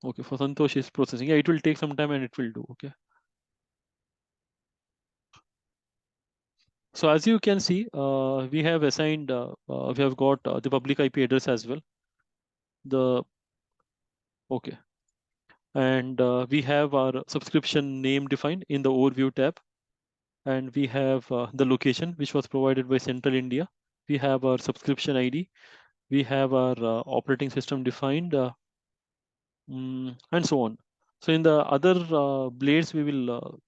Okay, for Santosh is processing. Yeah, it will take some time and it will do. Okay. So as you can see, we have assigned, we have got the public IP address as well. Okay. And we have our subscription name defined in the overview tab. And we have the location, which was provided by Central India. We have our subscription ID. We have our operating system defined, and so on. So in the other blades, we will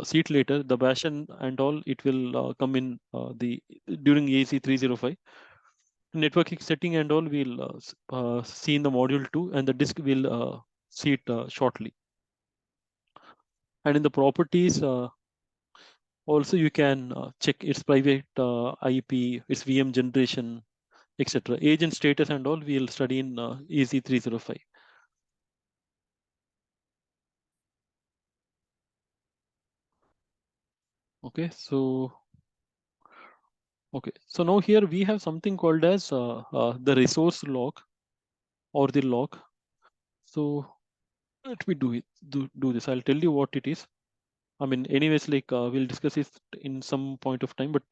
see it later. The bash and all, it will come in during AEC 305. Networking setting and all we'll see in the module 2, and the disk will see it shortly. And in the properties, also you can check its private IP, its VM generation, etc. Agent status and all we'll study in AEC 305. Okay, so now here we have something called as the resource log or the log. So let me do this. I'll tell you what it is. I mean, anyways, like we'll discuss it in some point of time, but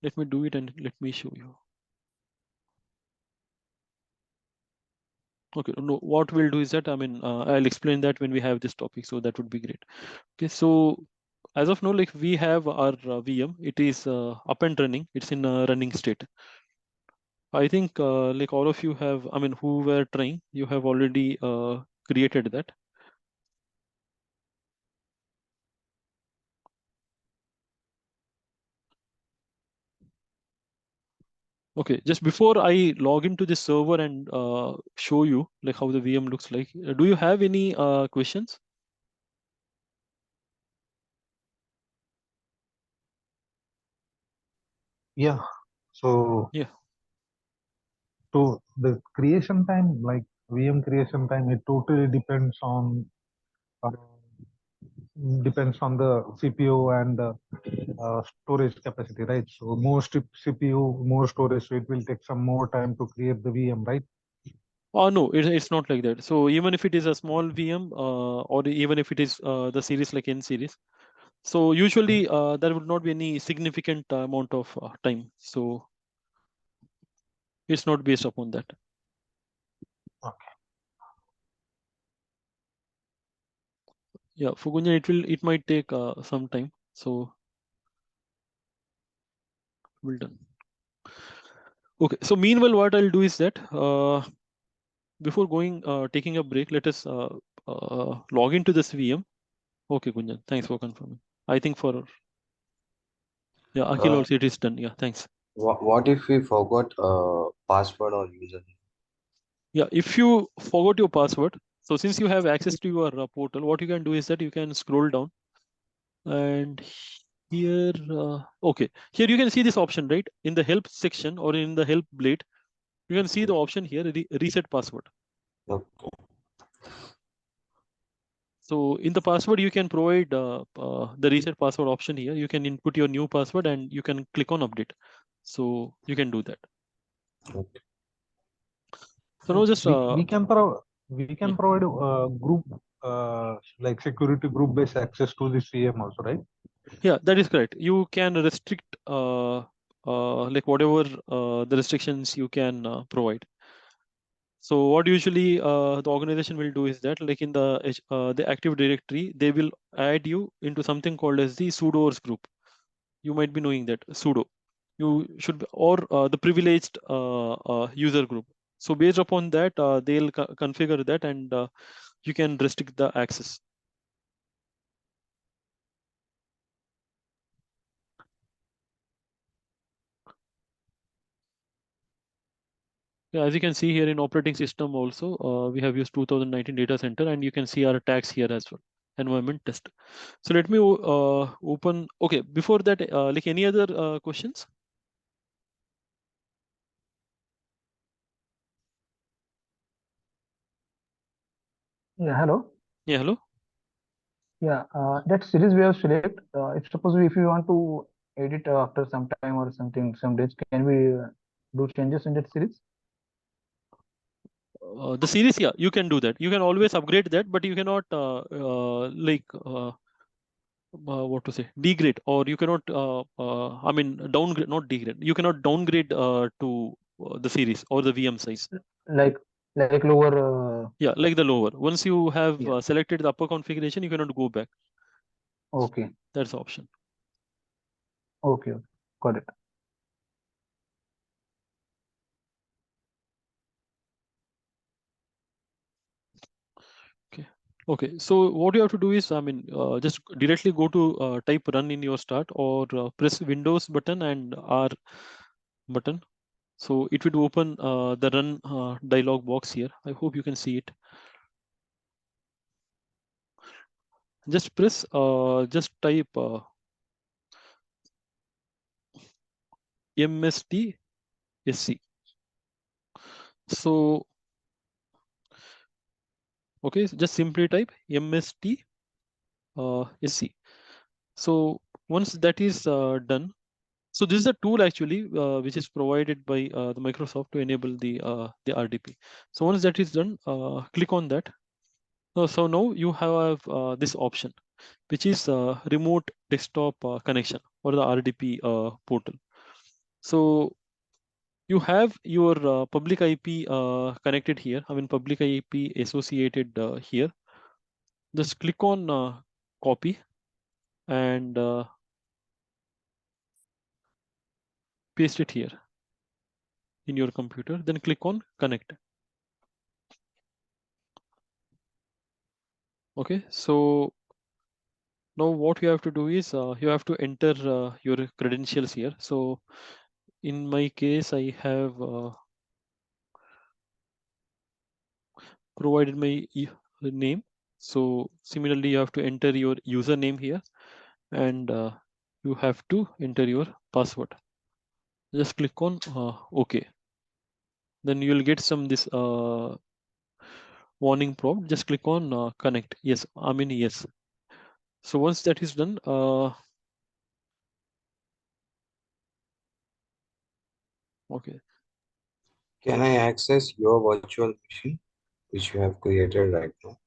let me do it and let me show you. Okay, no, what we'll do is that, I mean, I'll explain that when we have this topic, so that would be great. Okay, so as of now, like we have our VM, it is up and running, it's in a running state. I think like all of you have, I mean, who were trying, you have already created that. Okay, just before I log into this server and show you like how the VM looks like, do you have any questions? Yeah. So Yeah. So the creation time, like VM creation time, it totally depends on the CPU and the storage capacity, right? So more CPU, more storage, so it will take some more time to create the VM, right? Oh no, it's not like that. So even if it is a small VM, or even if it is the series like N series, so usually there would not be any significant amount of time. So it's not based upon that. Okay. Yeah, for Gunjan, it might take some time. So well done. Okay, so meanwhile, what I'll do is that before taking a break, let us log into this VM. Okay, Gunjan, thanks for confirming. I think Akhil also it is done. Yeah, thanks. What if we forgot password or username? Yeah, if you forgot your password, so since you have access to your portal, what you can do is that you can scroll down, and here, okay, here you can see this option, right? In the help section or in the help blade, you can see the option here, reset password. Okay. So in the password, you can provide the reset password option here. You can input your new password and you can click on update. So you can do that. Okay. So now just we can provide group like security group based access to this VM also, right? Yeah, that is correct. You can restrict like whatever the restrictions you can provide. So what usually the organization will do is that, like in the Active Directory, they will add you into something called as the sudoers group. You might be knowing that sudo. You should be, or the privileged user group. So based upon that, they'll configure that, and you can restrict the access. Yeah, as you can see here in operating system also, we have used 2019 data center, and you can see our tags here as well, environment test. So let me open. Okay, before that, like any other questions? Yeah, hello. Yeah, hello. Yeah, that series we have select. If suppose if you want to edit after some time or something, some days, can we do changes in that series? The series, yeah, you can do that. You can always upgrade that, but you cannot like what to say, degrade, or you cannot I mean downgrade, not degrade. You cannot downgrade to the series or the VM size. Like like lower. Yeah, like the lower. Once you have Yeah. selected the upper configuration, you cannot go back. Okay. That's the option. Okay. Got it. Okay, so what you have to do is, I mean, just directly go to type run in your start, or press Windows button and R button. So it would open the run dialog box here. I hope you can see it. Just press, just type MSTSC. So, okay, so just simply type MSTSC. So once that is done, so this is a tool actually which is provided by the Microsoft to enable the RDP. So once that is done, click on that. So now you have this option, which is remote desktop connection or the RDP portal. So you have your public IP connected here. I mean, public IP associated here. Just click on copy and paste it here in your computer. Then click on connect. Okay, so now what you have to do is you have to enter your credentials here. So in my case, I have provided my name. So similarly, you have to enter your username here, and you have to enter your password. Just click on OK. Then you will get some this warning prompt. Just click on connect. Yes, I mean yes. So once that is done, okay. Can I access your virtual machine, which you have created right now?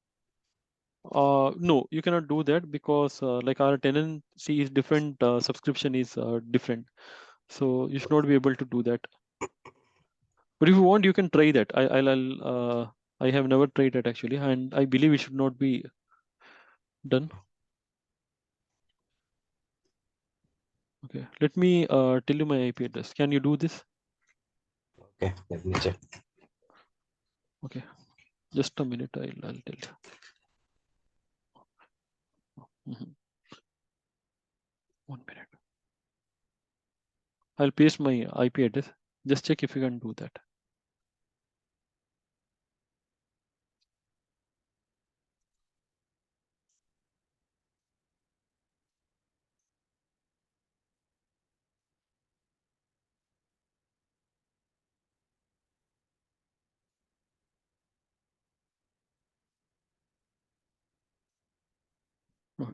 No, you cannot do that because like our tenancy is different, subscription is different. So you should not be able to do that. But if you want, you can try that. I have never tried that actually, and I believe it should not be done. Okay, let me tell you my IP address. Can you do this? Okay, let me check. Okay, just a minute. I'll tell you. Mhm. 1 minute. I'll paste my IP address. Just check if you can do that.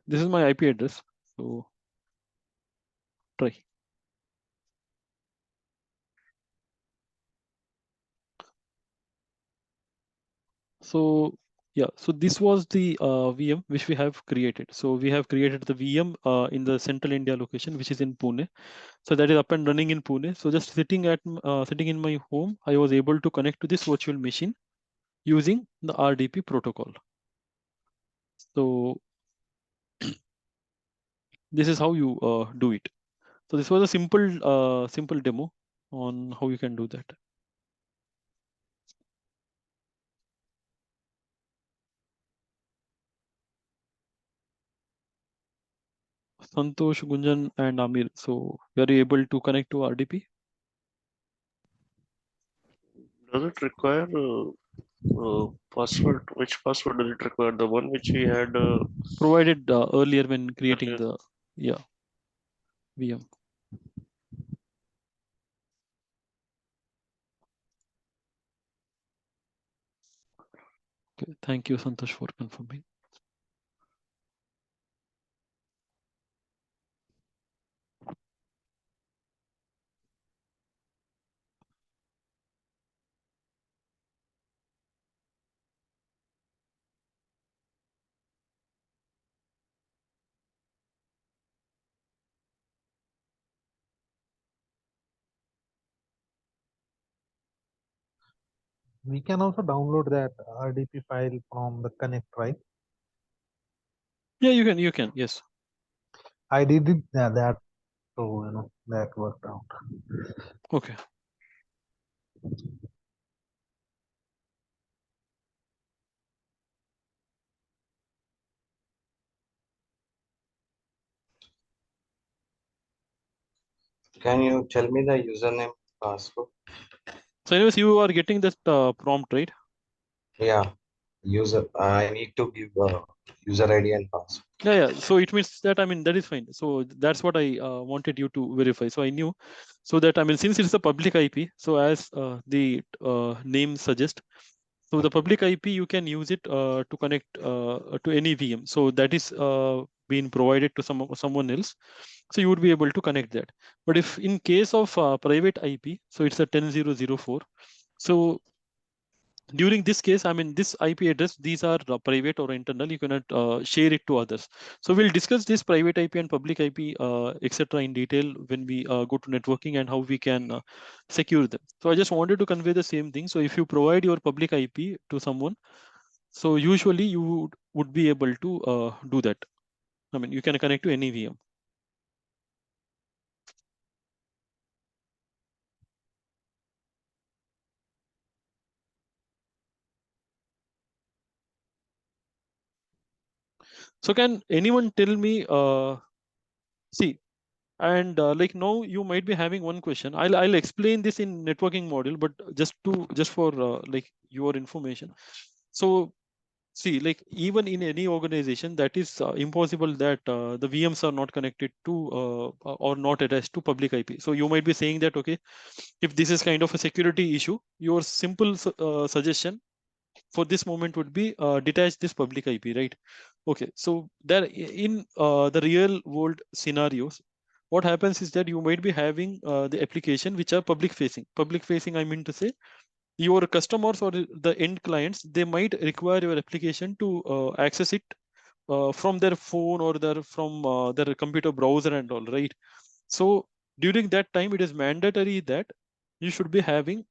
This is my IP address. So try. So yeah, so this was the VM which we have created. So we have created the VM in the Central India location, which is in Pune. So that is up and running in Pune. So just sitting in my home, I was able to connect to this virtual machine using the RDP protocol. So this is how you do it. So this was a simple demo on how you can do that. Santosh, Gunjan, and Amir. So were you able to connect to RDP? Does it require password? Which password does it require? The one which we had Provided earlier when creating earlier. the VM. Okay, thank you, Santosh, for confirming. We can also download that RDP file from the Connect, right? Yeah, you can, yes. I did it that, so that worked out. Okay. Can you tell me the username password? So anyways, you are getting that prompt, right? Yeah, user. I need to give user ID and password. Yeah. So it means that, I mean, that is fine. So that's what I wanted you to verify. So I knew, so that, I mean, since it's a public IP, so as the name suggests, so the public IP, you can use it to connect to any VM. So that is being provided to someone else. So you would be able to connect that. But if in case of private IP, so it's a 10.0.0.4. So during this case, I mean, this IP address, these are private or internal. You cannot share it to others. So we'll discuss this private IP and public IP, etc. in detail when we go to networking and how we can secure them. So I just wanted to convey the same thing. So if you provide your public IP to someone, so usually you would be able to do that. I mean, you can connect to any VM. So can anyone tell me, see, and like now you might be having one question. I'll explain this in networking module, but just for like your information. So see, like even in any organization, that is impossible that the VMs are not connected to or not attached to public IP. So you might be saying that, okay, if this is kind of a security issue, your simple suggestion for this moment would be detach this public IP, right? Okay, so there in the real world scenarios, what happens is that you might be having the application which are public facing. Public facing, I mean to say, your customers or the end clients, they might require your application to access it from their phone or from their computer browser and all, right? So during that time, it is mandatory that you should be having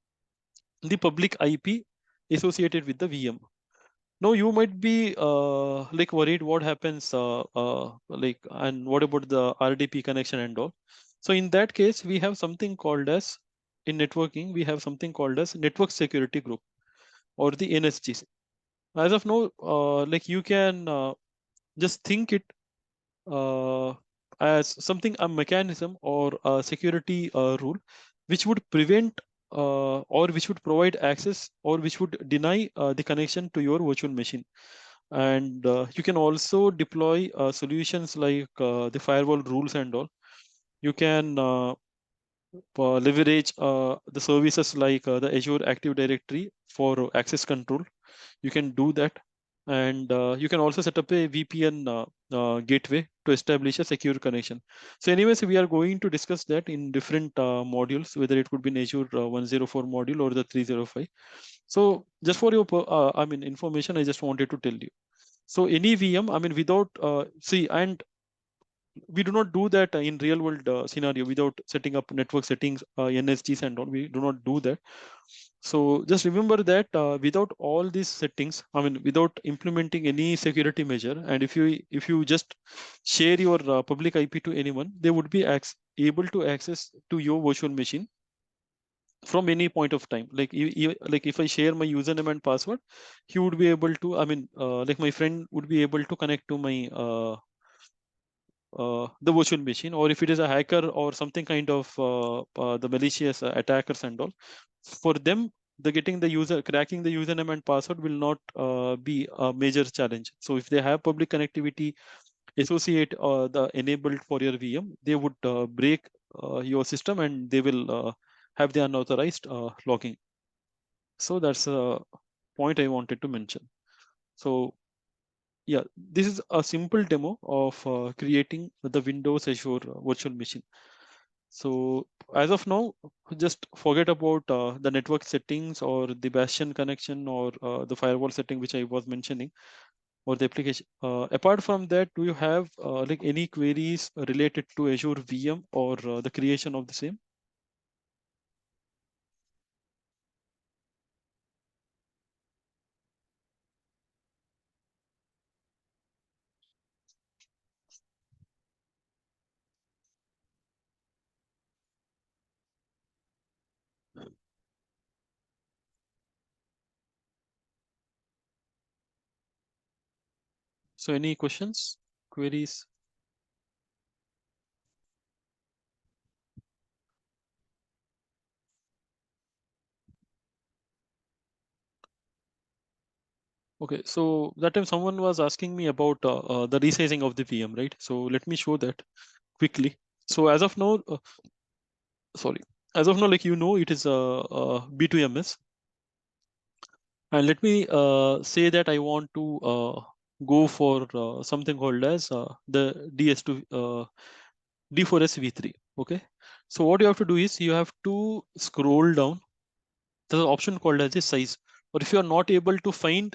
the public IP associated with the VM. Now you might be like worried what happens like, and what about the RDP connection and all. So in that case, we have something called as, in networking, we have something called as network security group, or the NSGs. As of now, like you can just think it uh, as something, a mechanism or a security rule which would prevent or which would provide access or which would deny the connection to your virtual machine. And you can also deploy solutions like the firewall rules and all. You can leverage the services like the Azure Active Directory for access control. You can do that. And you can also set up a VPN gateway to establish a secure connection. So anyways, we are going to discuss that in different modules, whether it could be in Azure 104 module or the 305. So just for your I mean information, I just wanted to tell you. So any VM, I mean, without see, and we do not do that in real world scenario without setting up network settings, NSGs and all. We do not do that. So just remember that without all these settings, I mean, without implementing any security measure, and if you just share your public IP to anyone, they would be able to access to your virtual machine from any point of time. Like like if I share my username and password, he would be able to, I mean, like my friend would be able to connect to my the virtual machine. Or if it is a hacker or something kind of the malicious attackers and all, for them, the cracking the username and password will not be a major challenge. So if they have public connectivity associate the enabled for your VM, they would break your system and they will have the unauthorized logging. So that's a point I wanted to mention. So yeah, this is a simple demo of creating the Windows Azure virtual machine. So as of now, just forget about the network settings or the bastion connection or the firewall setting, which I was mentioning, or the application. Apart from that, do you have like any queries related to Azure VM or the creation of the same? So any questions, queries? Okay, so that time someone was asking me about the resizing of the VM, right? So let me show that quickly. So as of now, sorry, as of now, like it is B2MS. And let me say that I want to go for something called as the DS2 D4S V3. Okay, so what you have to do is you have to scroll down. There's an option called as a size, or if you are not able to find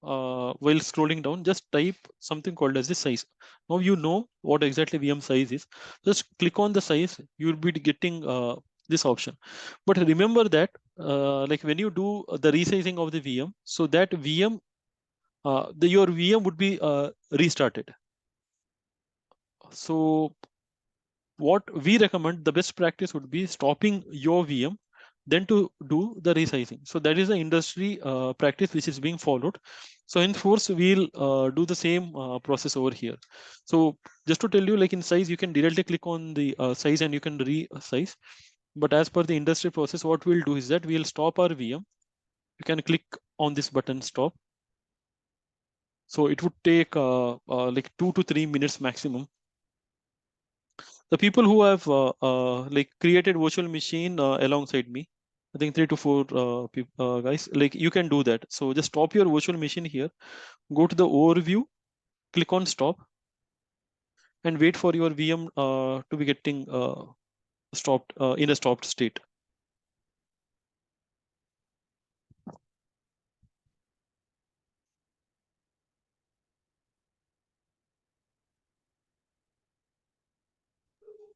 while scrolling down, just type something called as the size. Now you know what exactly VM size is. Just click on the size, you will be getting this option. But remember that like when you do the resizing of the VM, so that VM, your VM would be restarted. So what we recommend, the best practice would be stopping your VM, then to do the resizing. So that is the industry practice which is being followed. So in force, we'll do the same process over here. So just to tell you, like in size, you can directly click on the size and you can resize. But as per the industry process, what we'll do is that we'll stop our VM. You can click on this button, stop. So it would take like 2 to 3 minutes maximum. The people who have like created virtual machine alongside me, I think 3 to 4 guys, like you can do that. So just stop your virtual machine here, go to the overview, click on stop, and wait for your VM to be getting stopped in a stopped state.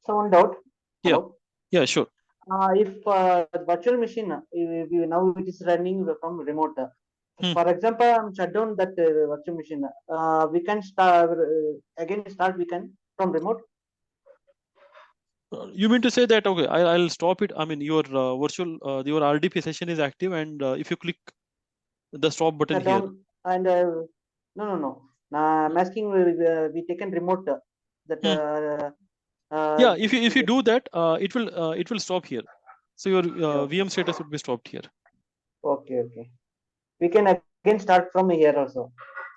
So one doubt. Yeah. Hello? Yeah, sure. If virtual machine, now it is running from remote. Hmm. For example, I'm shut down that virtual machine. We can start again. We can from remote. You mean to say that, okay, I'll stop it. I mean, your virtual, your RDP session is active, and if you click the stop button Shut here. down and no. I'm asking we taken remote that. Yeah, if you do that, it will stop here. So your VM status would be stopped here. Okay. We can again start from here also.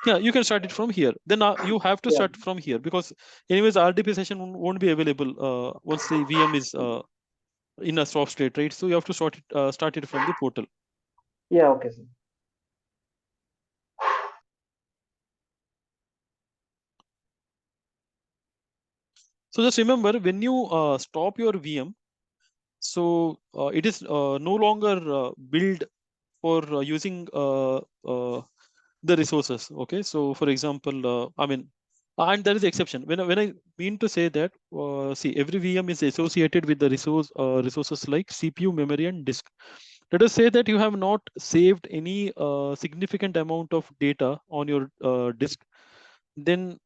Yeah, you can start it from here. Then you have to start from here, because anyways RDP session won't be available once the VM is in a stop state, right? So you have to start it from the portal. Yeah, okay, sir. So just remember, when you stop your VM, so it is no longer built for using the resources. Okay, so for example, I mean, and there is exception when I mean to say that see, every VM is associated with the resources like CPU, memory, and disk. Let us say that you have not saved any significant amount of data on your disk, then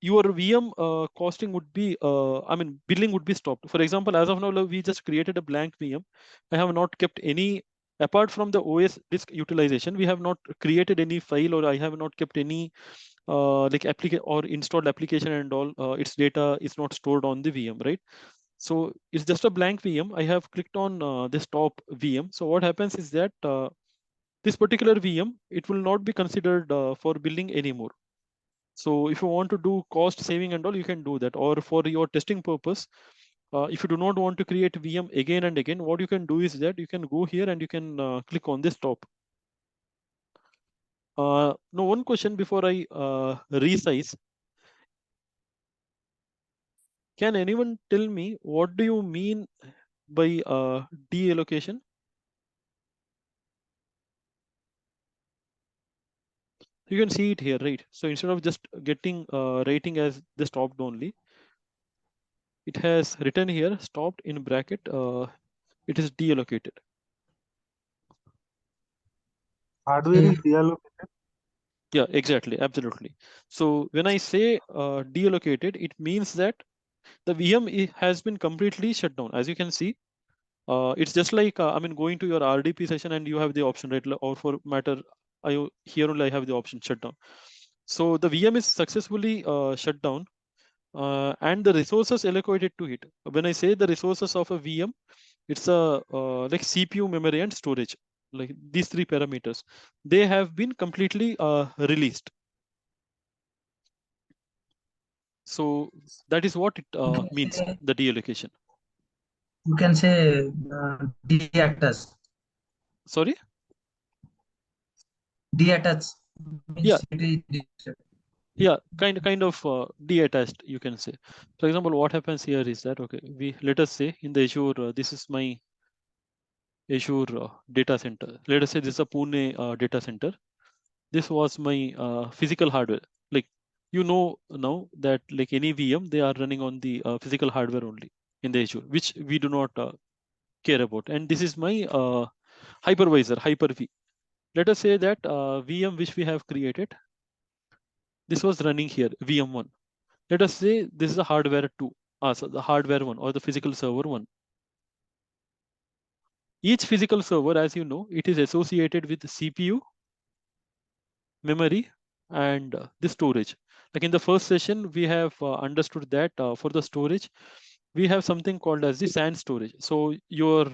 your VM costing would be, I mean, billing would be stopped. For example, as of now, we just created a blank VM. I have not kept any, apart from the OS disk utilization, we have not created any file, or I have not kept any like application or installed application and all. Its data is not stored on the VM, right? So it's just a blank VM. I have clicked on this top VM. So what happens is that this particular VM, it will not be considered for billing anymore. So if you want to do cost saving and all, you can do that. Or for your testing purpose, if you do not want to create VM again and again, what you can do is that you can go here and you can click on this top. Now, one question before I resize. Can anyone tell me what do you mean by deallocation? You can see it here, right? So instead of just getting rating as the stopped only, it has written here stopped in bracket. It is deallocated. Hardware is deallocated. Yeah, exactly, absolutely. So when I say deallocated, it means that the VM has been completely shut down. As you can see, it's just like I mean, going to your RDP session and you have the option, right? Or for matter, here only I have the option shut down. So the VM is successfully shut down, and the resources allocated to it. When I say the resources of a VM, it's a like CPU, memory, and storage. Like these three parameters, they have been completely released. So that is what it means, the deallocation. You can say deattach. Sorry? Deattach Yeah. means it is Yeah, kind of detached, you can say. For example, what happens here is that, okay, let us say in the Azure, this is my Azure data center. Let us say this is a Pune data center. This was my physical hardware. Like, you know now that like any VM, they are running on the physical hardware only in the Azure, which we do not care about. And this is my hypervisor, Hyper-V. Let us say that VM which we have created, this was running here, VM1. Let us say this is the hardware 2, so the hardware 1 or the physical server 1. Each physical server, as you know, it is associated with the CPU, memory, and the storage. Like in the first session, we have understood that for the storage, we have something called as the SAN storage. So your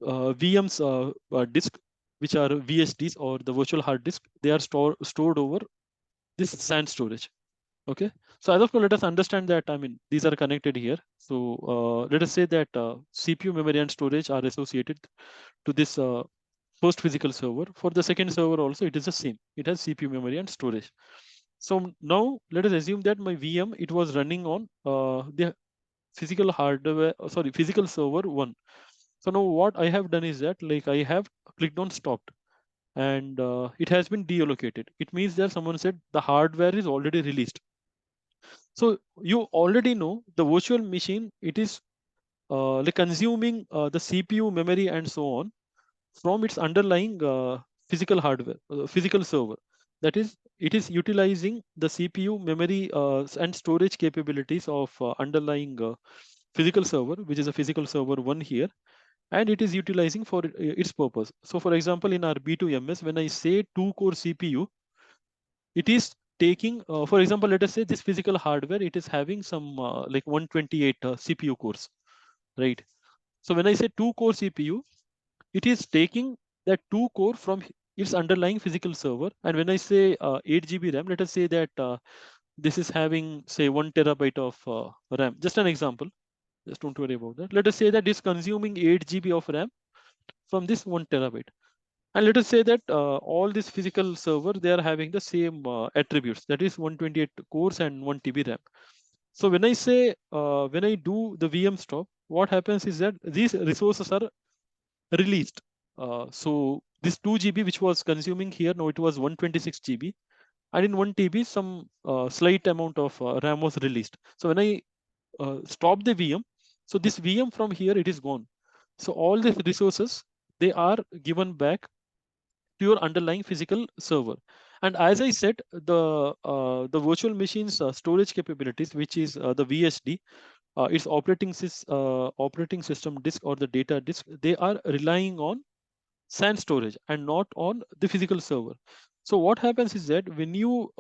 VM's disk, which are VHDs or the virtual hard disk, they are stored over this SAN storage. Okay, so as of now, let us understand that, I mean, these are connected here. So let us say that CPU, memory, and storage are associated to this first physical server. For the second server also, it is the same. It has CPU, memory, and storage. So now let us assume that my VM, it was running on the physical hardware, physical server 1. So now what I have done is that, like, I have clicked on stopped, and it has been deallocated. It means that someone said the hardware is already released. So you already know the virtual machine, it is like consuming the CPU, memory, and so on from its underlying physical hardware, physical server. That is, it is utilizing the CPU, memory, and storage capabilities of underlying physical server, which is a physical server 1 here, and it is utilizing for its purpose. So for example, in our B2MS, when I say 2-core CPU, it is taking, for example, let us say this physical hardware, it is having some like 128 CPU cores, right? So when I say 2-core CPU, it is taking that 2-core from its underlying physical server. And when I say 8 GB RAM, let us say that this is having, say, 1 terabyte of RAM. Just an example. Just don't worry about that. Let us say that it's consuming 8 GB of RAM from this 1 terabyte. And let us say that all this physical server, they are having the same attributes, that is 128 cores and 1 TB RAM. So when I say, when I do the VM stop, what happens is that these resources are released. So this 2 GB, which was consuming here, now it was 126 GB. And in 1 TB, some slight amount of RAM was released. So when I stop the VM, so this VM from here, it is gone. So all these resources, they are given back to your underlying physical server. And as I said, the virtual machine's storage capabilities, which is the VHD, its operating system disk or the data disk, they are relying on SAN storage and not on the physical server. So what happens is that when you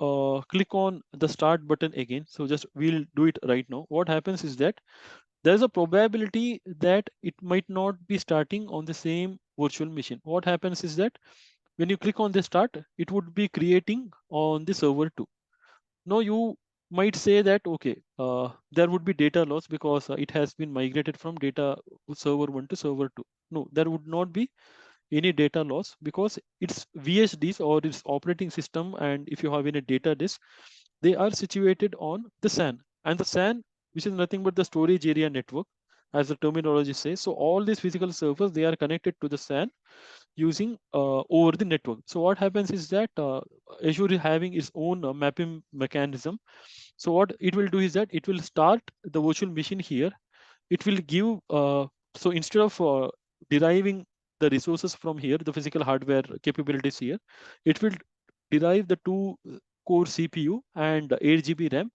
click on the start button again, so just we'll do it right now. What happens is that there's a probability that it might not be starting on the same virtual machine. What happens is that when you click on the start, it would be creating on the server 2. Now you might say that, okay, there would be data loss because it has been migrated from data server 1 to server 2. No, there would not be any data loss because it's VHDs or its operating system, and if you have any data disk, they are situated on the SAN, and the SAN, which is nothing but the storage area network, as the terminology says. So all these physical servers, they are connected to the SAN using over the network. So what happens is that Azure is having its own mapping mechanism. So what it will do is that it will start the virtual machine here. It will give, so instead of deriving the resources from here, the physical hardware capabilities here, it will derive the 2-core CPU and 8 GB RAM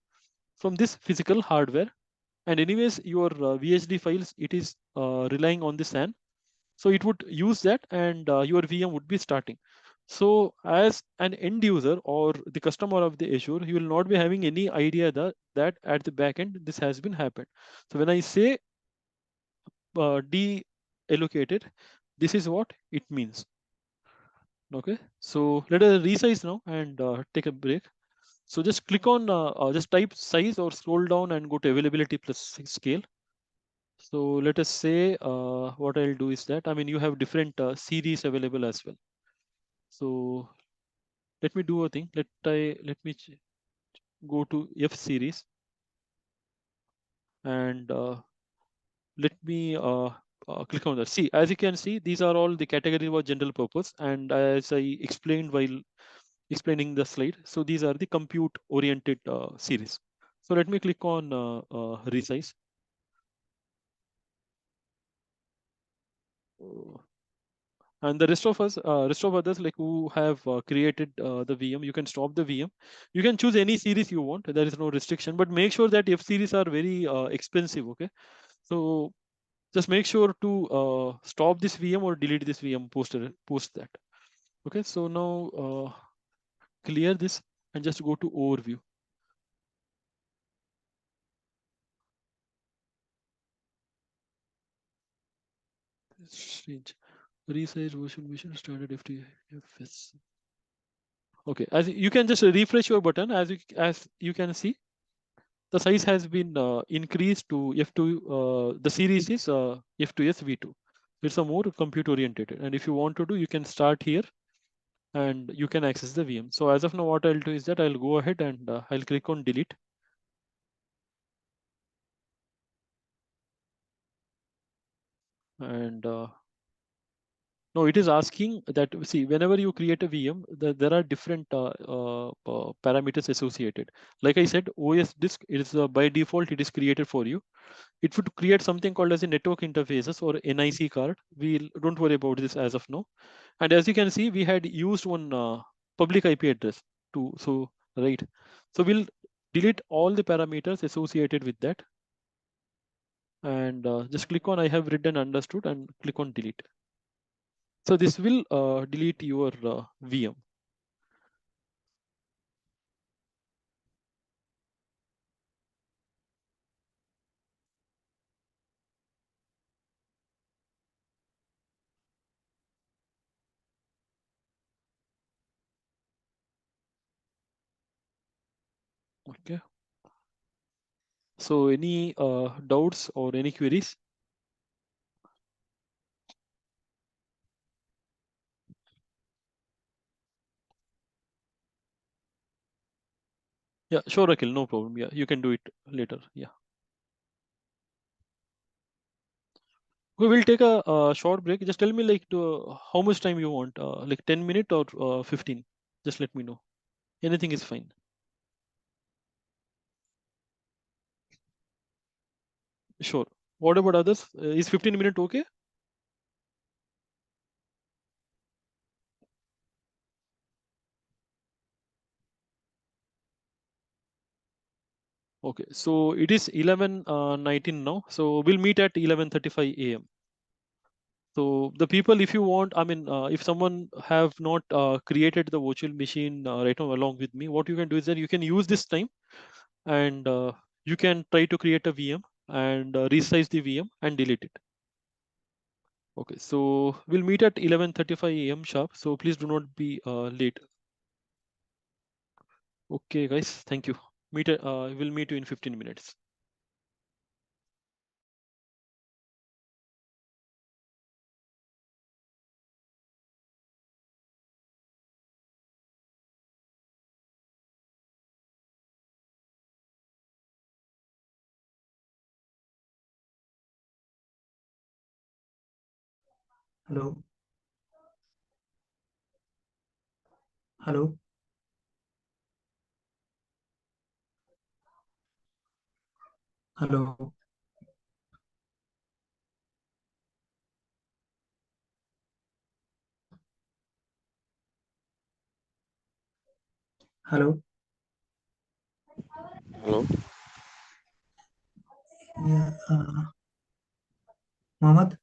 from this physical hardware. And anyways, your VHD files, it is relying on the SAN. So it would use that, and your VM would be starting. So as an end user or the customer of the Azure, you will not be having any idea that at the back end this has been happened. So when I say de-allocated, this is what it means. Okay, so let us resize now and take a break. So just click on just type size or scroll down and go to availability plus scale. So let us say what I'll do is that, I mean, you have different series available as well. So let me do a thing. Let me go to F series and let me click on that. See, as you can see, these are all the category of general purpose. And as I explained while explaining the slide, so these are the compute oriented series. So let me click on resize. And the rest of us, rest of others like who have created the VM, you can stop the VM. You can choose any series you want. There is no restriction, but make sure that F series are very expensive. Okay, so just make sure to stop this VM or delete this VM post that. Okay, so now clear this and just go to overview. Strange. Resize version mission standard FTFS. Okay, as you can just refresh your button as you can see, the size has been increased to F2. The series is F2S V2. It's a more compute oriented. And if you want to do, you can start here and you can access the VM. So as of now, what I'll do is that I'll go ahead and I'll click on delete. And no, it is asking that, see, whenever you create a VM, there are different parameters associated. Like I said, OS disk is by default, it is created for you. It would create something called as a network interfaces or NIC card. We don't worry about this as of now. And as you can see, we had used one public IP address too. So, right. So we'll delete all the parameters associated with that. And just click on I have read and understood and click on delete. So this will delete your VM. Okay. So any doubts or any queries? Yeah, sure, Akhil, no problem. Yeah, you can do it later. Yeah. We will take a short break. Just tell me like how much time you want, like 10 minutes or 15. Just let me know. Anything is fine. Sure. What about others? Is 15 minutes okay? Okay. So it is 11:19 now. So we'll meet at 11:35 a.m. So the people, if you want, I mean, if someone have not created the virtual machine right now along with me, what you can do is that you can use this time and you can try to create a VM and resize the VM and delete it. Okay, so we'll meet at 11:35 a.m. sharp. So please do not be late. Okay, guys, thank you. We'll meet you in 15 minutes. Hello. Hello. Hello. Hello. Hello. Yeah. Mohammed.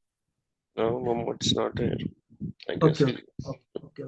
No, Mohammed's not here. I can Okay. see. Okay. Okay.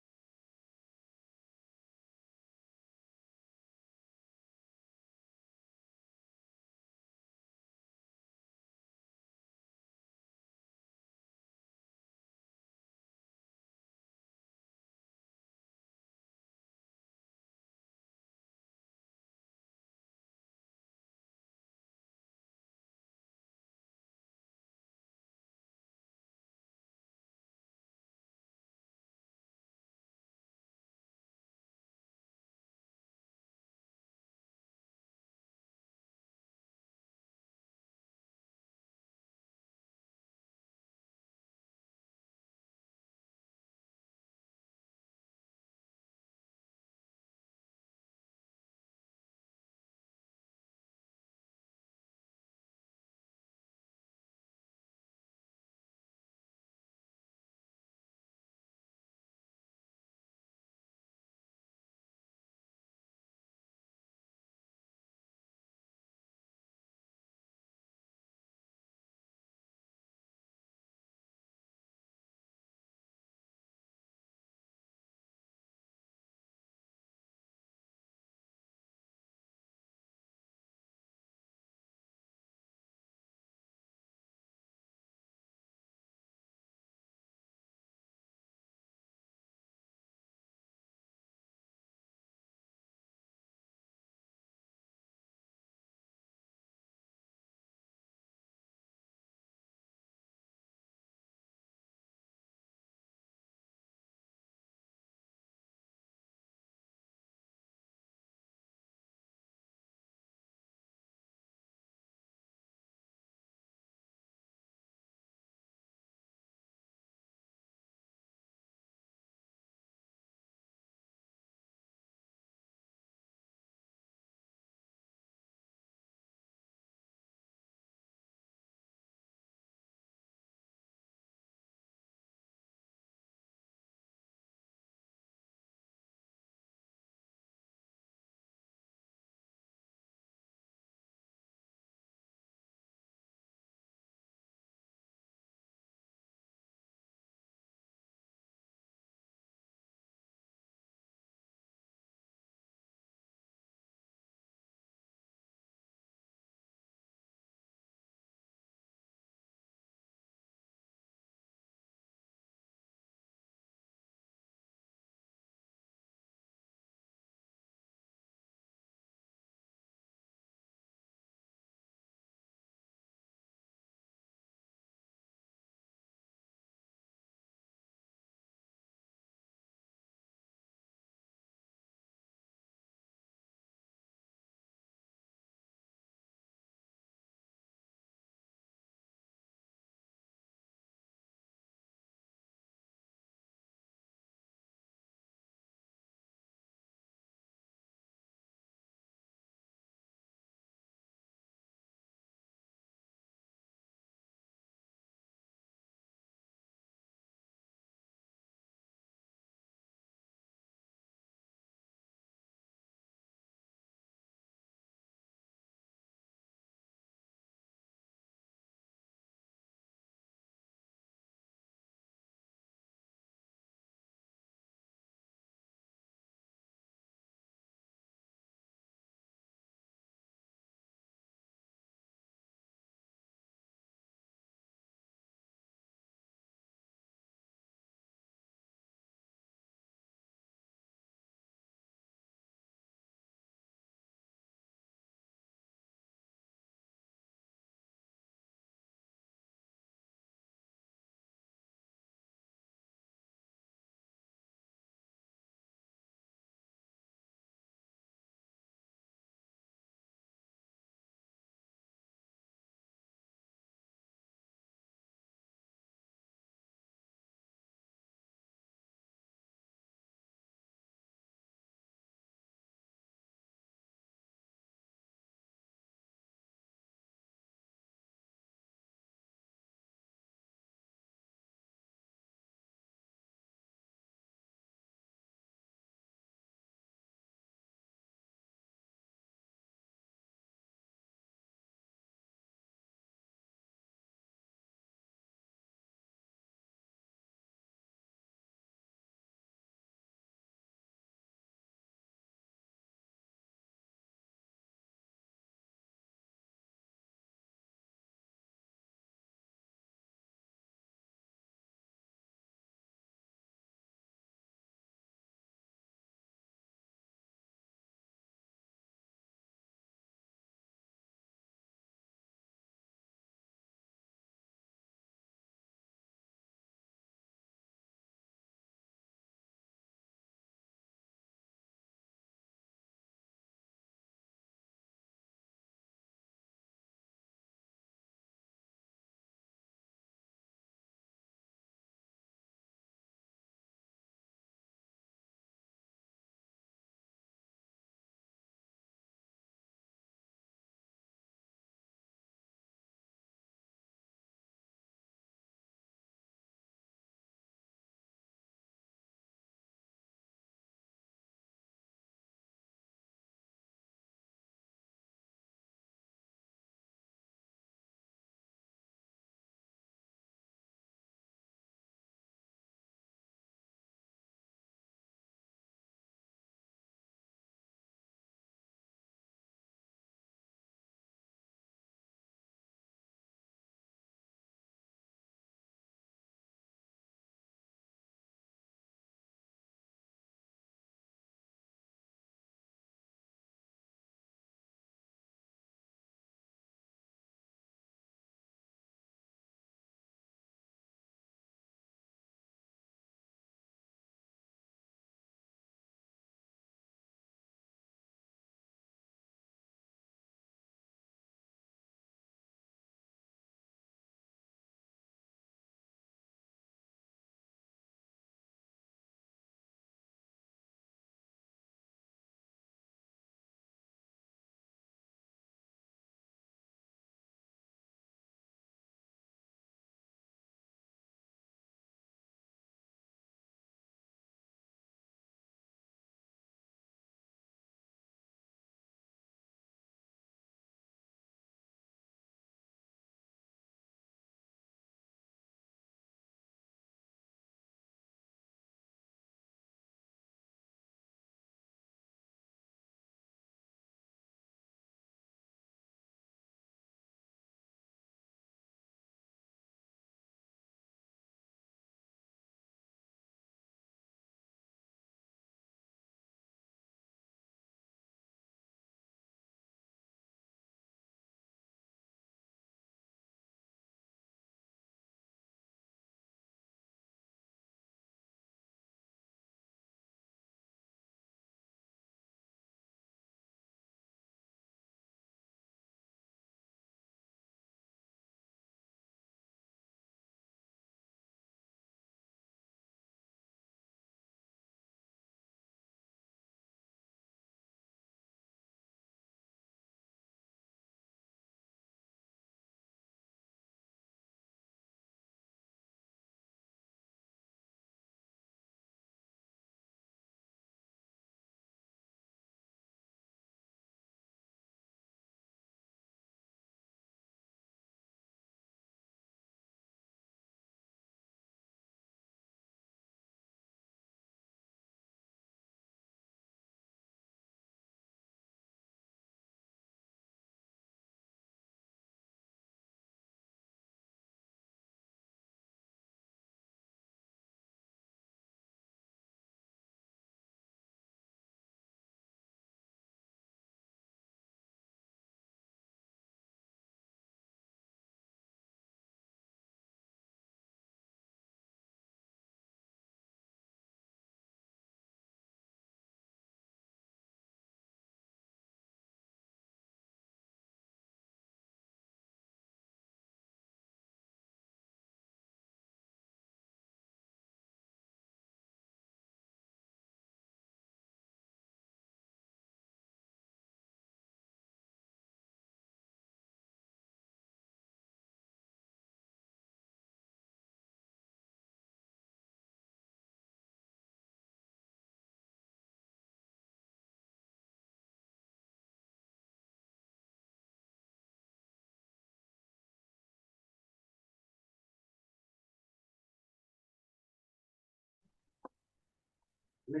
Hello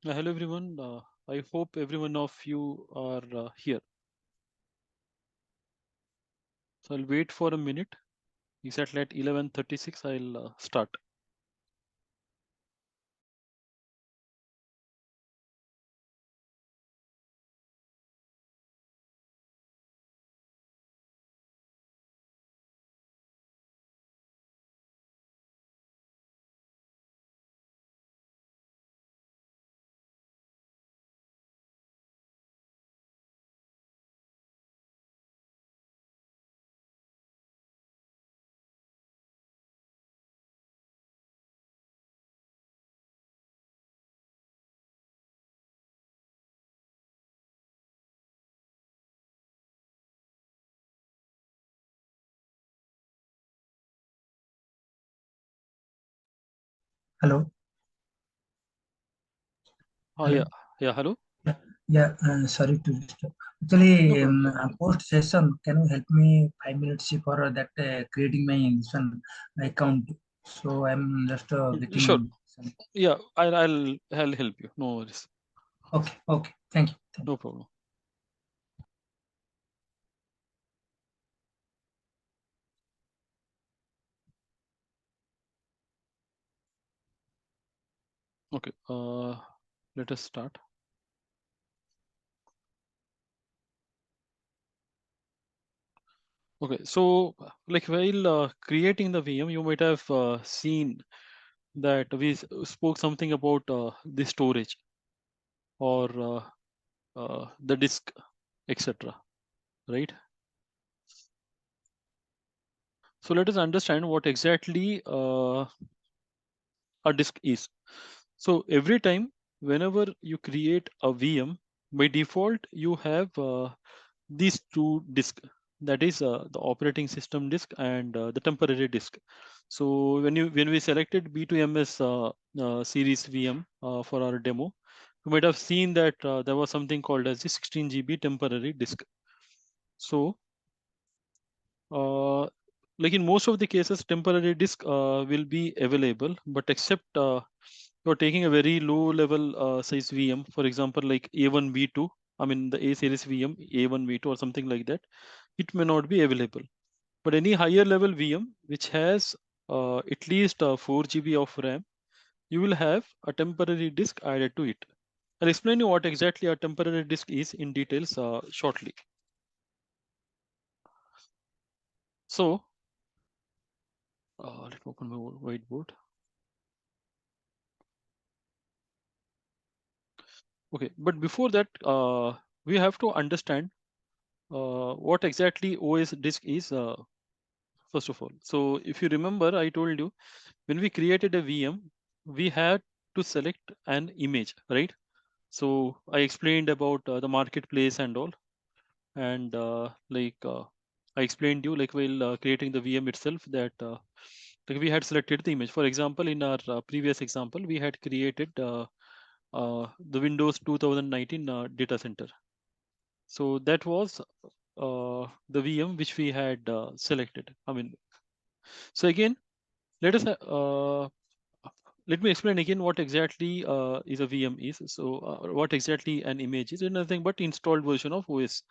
everyone. I hope every one of you are here. So I'll wait for a minute. Exactly at 11:36, I'll start. Hello. Yeah, hello. Yeah, sorry to disturb. Actually, No problem. post session, can you help me 5 minutes for that creating my this one account? So I'm just getting Sure. some. Yeah, I'll help you. No worries. Okay. Thank you. No problem. Okay. Let us start. Okay. So, like while creating the VM, you might have seen that we spoke something about the storage or the disk, etc. Right? So let us understand what exactly a disk is. So every time, whenever you create a VM, by default, you have these two disks. That is the operating system disk and the temporary disk. So when we selected B2MS series VM for our demo, you might have seen that there was something called as the 16 GB temporary disk. So like in most of the cases, temporary disk will be available, but except you're taking a very low level size VM, for example, like A1 V2, I mean the A series VM, A1 V2 or something like that, it may not be available. But any higher level VM which has at least 4 GB of RAM, you will have a temporary disk added to it. I'll explain you what exactly a temporary disk is in details shortly. So let me open my whiteboard. Okay, but before that, we have to understand what exactly OS disk is, first of all. So if you remember, I told you when we created a VM, we had to select an image, right? So I explained about the marketplace and all, and I explained you like while creating the VM itself that like we had selected the image. For example, in our previous example, we had created the Windows 2019 data center. So that was the VM which we had selected. I mean, so again, let us let me explain again what exactly is a VM is. So what exactly an image is nothing but installed version of OS,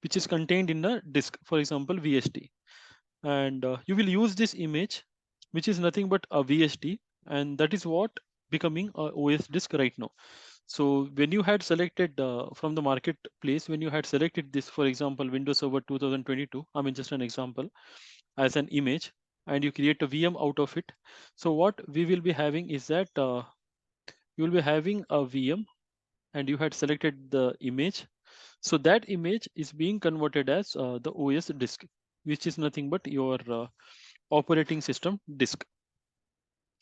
which is contained in a disk, for example, VST. And you will use this image, which is nothing but a VST, and that is what becoming a OS disk right now. So when you had selected from the marketplace, when you had selected this, for example, Windows Server 2022, I mean just an example, as an image, and you create a VM out of it. So what we will be having is that you will be having a VM and you had selected the image. So that image is being converted as the OS disk, which is nothing but your operating system disk.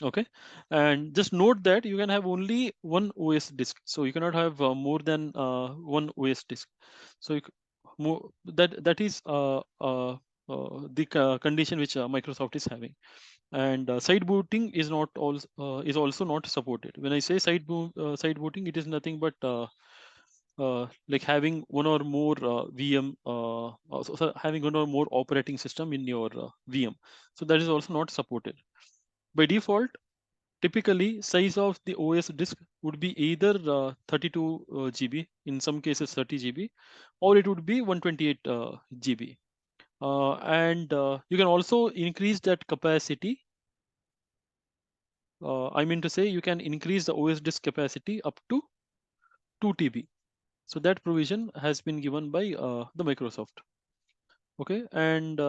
Okay, and just note that you can have only one OS disk, so you cannot have more than one OS disk. So that is condition which Microsoft is having. And side booting is not also not supported. When I say side booting, it is nothing but like having one or more VM, so having one or more operating system in your VM. So that is also not supported. By default, typically size of the OS disk would be either 32 GB, in some cases 30 GB, or it would be 128 GB. And you can also increase that capacity. I mean to say, you can increase the OS disk capacity up to 2 TB. So that provision has been given by the Microsoft. Okay, and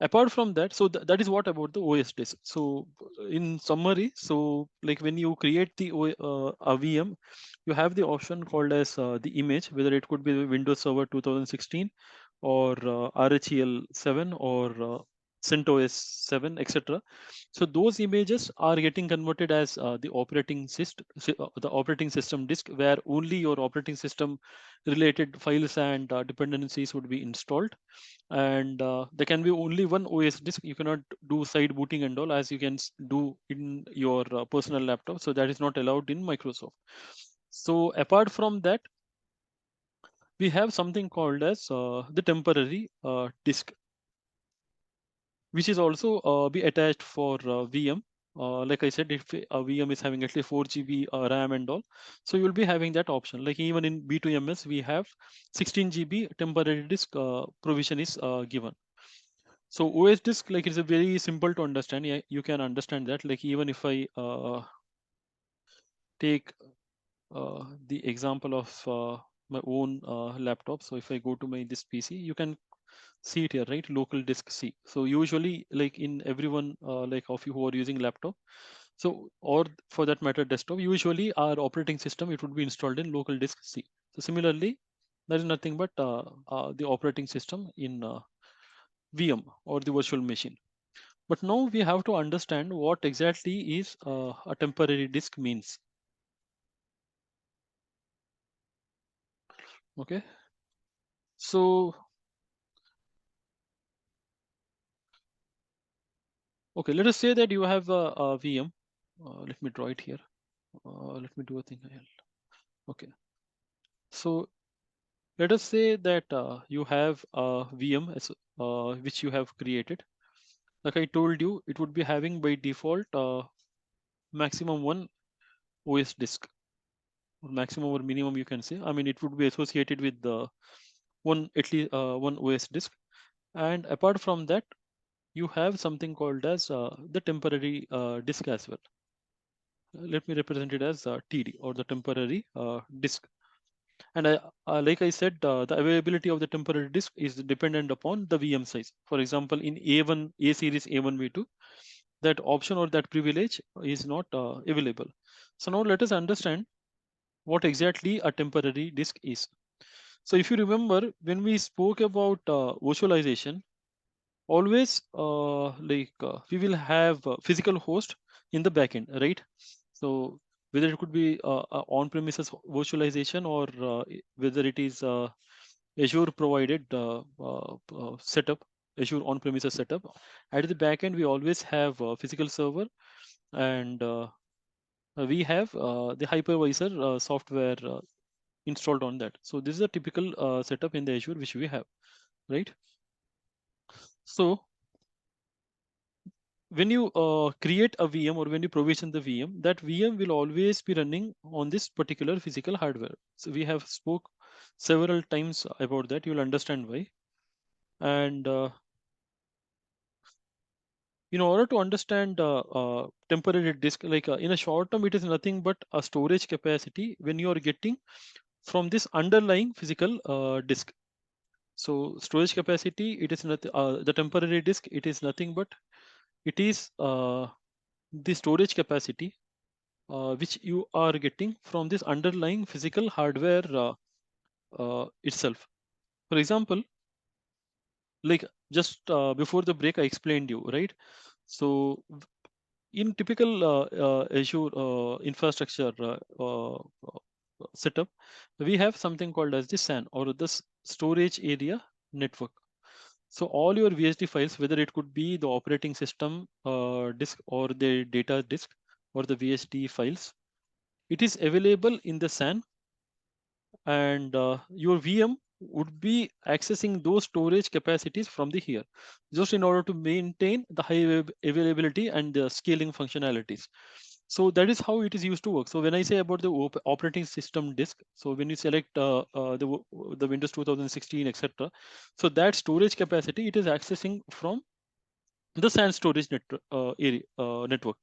apart from that, so that is what about the OS disk. So in summary, so like when you create the a VM, you have the option called as the image, whether it could be the Windows Server 2016 or RHEL 7 or CentOS 7, etc. So those images are getting converted as the operating system disk, where only your operating system related files and dependencies would be installed. And there can be only one OS disk. You cannot do side booting and all, as you can do in your personal laptop. So that is not allowed in Microsoft. So apart from that, we have something called as the temporary disk, which is also be attached for VM. Like I said, if a VM is having at least 4 GB RAM and all, so you'll be having that option. Like even in B2MS, we have 16 GB temporary disk provision is given. So OS disk, like, it's a very simple to understand. Yeah, you can understand that. Like even if I take the example of my own laptop. So if I go to my this PC, you can see it here, right? Local disk C. So usually, like in everyone like of you who are using laptop, so or for that matter desktop, usually our operating system, it would be installed in local disk C. So similarly, there is nothing but the operating system in VM or the virtual machine. But now we have to understand what exactly is a temporary disk means. Okay, so okay, let us say that you have a VM. Let me draw it here. Let me do a thing here. Okay, so let us say that you have a VM as, which you have created. Like I told you, it would be having by default maximum one OS disk, or maximum or minimum, you can say. I mean, it would be associated with the one, at least one OS disk. And apart from that, you have something called as the temporary disk as well. Let me represent it as TD, or the temporary disk. And like I said, the availability of the temporary disk is dependent upon the VM size. For example, in A series A1 V2, that option or that privilege is not available. So now let us understand what exactly a temporary disk is. So if you remember, when we spoke about virtualization, always we will have a physical host in the backend, right? So whether it could be on-premises virtualization, or whether it is Azure provided setup, Azure on-premises setup, at the backend we always have a physical server, and we have the hypervisor software installed on that. So this is a typical setup in the Azure which we have, right? So when you create a VM, or when you provision the VM, that VM will always be running on this particular physical hardware. So we have spoke several times about that. You'll understand why. And in order to understand temporary disk, like in a short term, it is nothing but a storage capacity when you are getting from this underlying physical disk. So storage capacity, it is not the temporary disk. It is nothing but it is the storage capacity which you are getting from this underlying physical hardware itself. For example, like just before the break, I explained you, right? So in typical Azure infrastructure setup, we have something called as the SAN, or the storage area network. So all your VSD files, whether it could be the operating system disk or the data disk or the VSD files, it is available in the SAN, and your VM would be accessing those storage capacities from the here, just in order to maintain the high availability and the scaling functionalities. So that is how it is used to work. So when I say about the operating system disk, so when you select the Windows 2016, etc., so that storage capacity, it is accessing from the SAN storage network,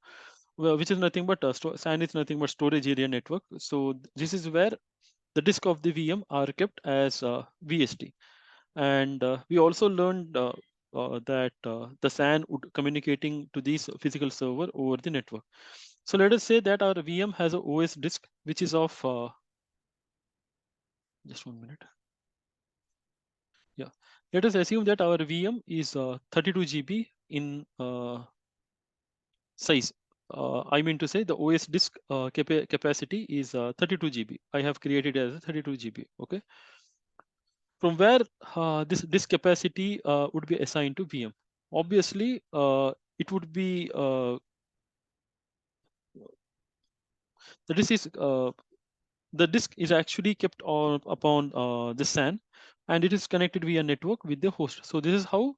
which is nothing but SAN is nothing but storage area network. So this is where the disk of the VM are kept as VSD. And we also learned that the SAN would communicating to this physical server over the network. So let us say that our VM has a OS disk, which is of, just 1 minute. Yeah, let us assume that our VM is 32 GB in size. I mean to say the OS disk capacity is 32 GB. I have created as 32 GB. Okay. From where this capacity would be assigned to VM. Obviously, it would be the disk is actually kept upon the SAN, and it is connected via network with the host. So this is how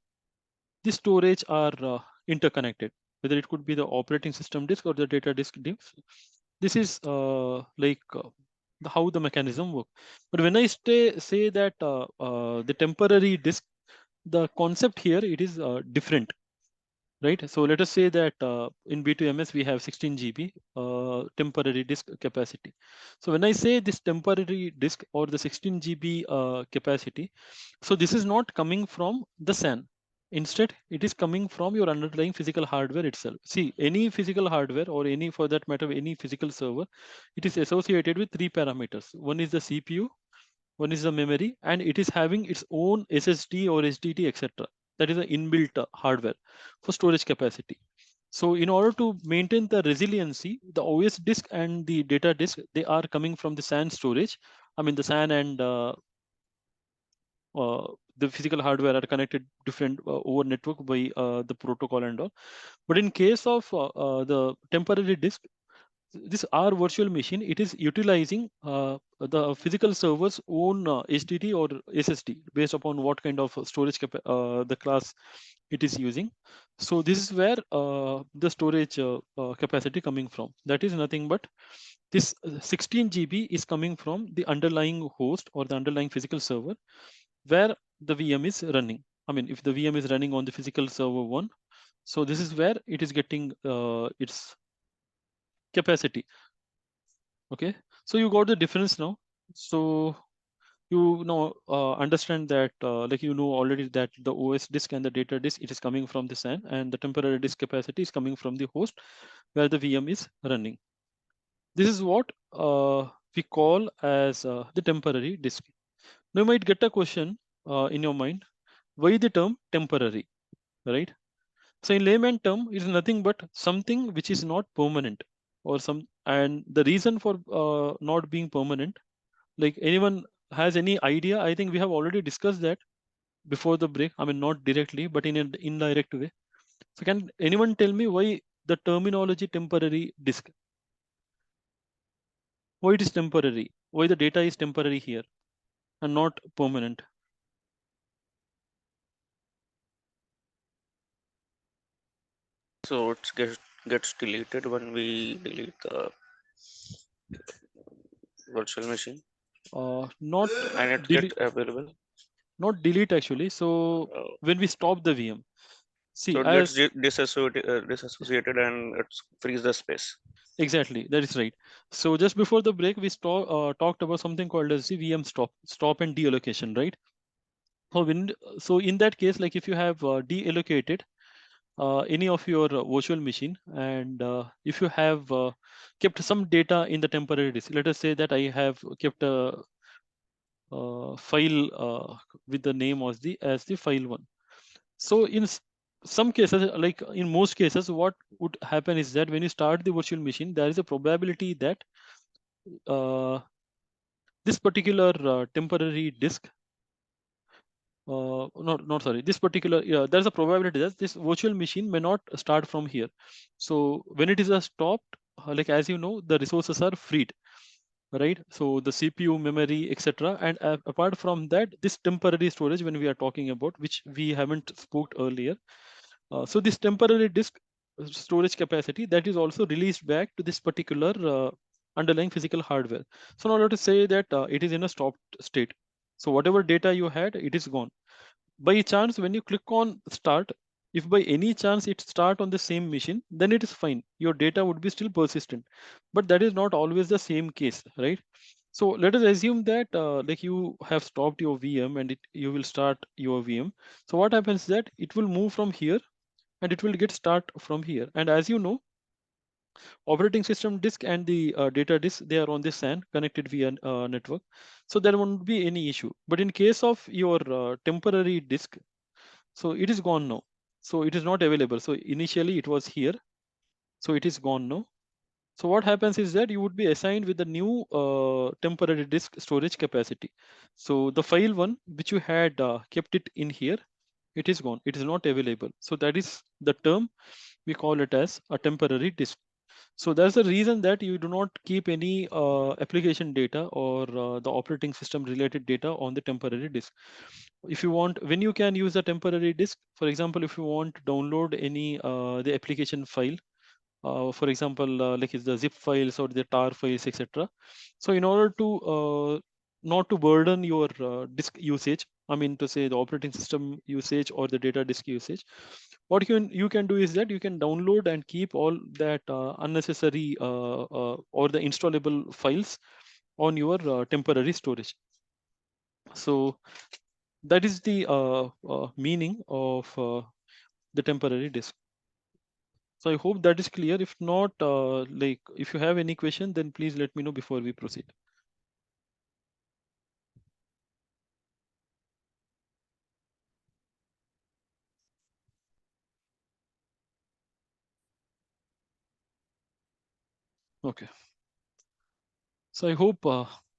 the storage are interconnected, whether it could be the operating system disk or the data disk disk. This is how the mechanism work. But when I say that the temporary disk, the concept here, it is different, right? So let us say that in B2MS we have 16 GB temporary disk capacity. So when I say this temporary disk or the 16 GB capacity, so this is not coming from the SAN. Instead, it is coming from your underlying physical hardware itself. See, any physical hardware, or any, for that matter, any physical server, it is associated with 3 parameters. One is the CPU, one is the memory, and it is having its own SSD or SDT, etc. That is an inbuilt hardware for storage capacity. So in order to maintain the resiliency, the OS disk and the data disk, they are coming from the SAN storage. I mean, the SAN and the physical hardware are connected different over network by the protocol and all. But in case of the temporary disk, this our virtual machine, it is utilizing the physical server's own HDD or SSD based upon what kind of storage the class it is using. So this is where the storage capacity coming from. That is nothing but this 16 GB is coming from the underlying host or the underlying physical server where the VM is running. I mean, if the VM is running on the physical server 1, so this is where it is getting its capacity. Okay, so you got the difference now. So you know understand that like you know already that the OS disk and the data disk, it is coming from the SAN, and the temporary disk capacity is coming from the host where the VM is running. This is what we call as the temporary disk. Now you might get a question in your mind, why the term temporary, right? So in layman term, it is nothing but something which is not permanent, or some, and the reason for not being permanent, like anyone has any idea? I think we have already discussed that before the break. I mean, not directly, but in an indirect way. So can anyone tell me why the terminology temporary disk? Why it is temporary? Why the data is temporary here and not permanent? So it gets deleted when we delete the virtual machine, Not and it delete, get available. not delete actually. So Uh, when we stop the VM, see, so it as gets disassociated and it frees the space. exactly, that is right. So just before the break, we talked about something called as the VM stop and deallocation, right? So so in that case, like if you have deallocated any of your virtual machine, and if you have kept some data in the temporary disk, let us say that I have kept a file with the name as the file one. So in some cases, like in most cases, what would happen is that when you start the virtual machine, there is a probability that this particular temporary disk not sorry, this particular, there's a probability that this virtual machine may not start from here. So when it is stopped, like as you know, the resources are freed, right? So the CPU, memory, etc. And apart from that, this temporary storage, when we are talking about, which we haven't spoke earlier. So this temporary disk storage capacity, that is also released back to this particular underlying physical hardware. So now let us say that it is in a stopped state. So whatever data you had, it is gone. By chance, when you click on start, if by any chance it start on the same machine, then it is fine. Your data would be still persistent, but that is not always the same case, right? So let us assume that like you have stopped your VM and you will start your VM. So what happens is that it will move from here and it will get start from here. And as you know, operating system disk and the data disk, they are on the SAN connected via network. So there won't be any issue. But in case of your temporary disk, so it is gone now. So it is not available. So initially it was here. So it is gone now. So what happens is that you would be assigned with the new temporary disk storage capacity. So the file one, which you had kept it in here, it is gone. It is not available. So that is the term we call it as a temporary disk. So that's the reason that you do not keep any application data or the operating system related data on the temporary disk. If you want, when you can use a temporary disk, for example, if you want to download any the application file, for example, like it's the zip files or the tar files, etc. So in order to not to burden your disk usage, I mean to say the operating system usage or the data disk usage, what you can do is that you can download and keep all that unnecessary or the installable files on your temporary storage. So that is the meaning of the temporary disk. So I hope that is clear. If not, like if you have any question, then please let me know before we proceed. Okay. So I hope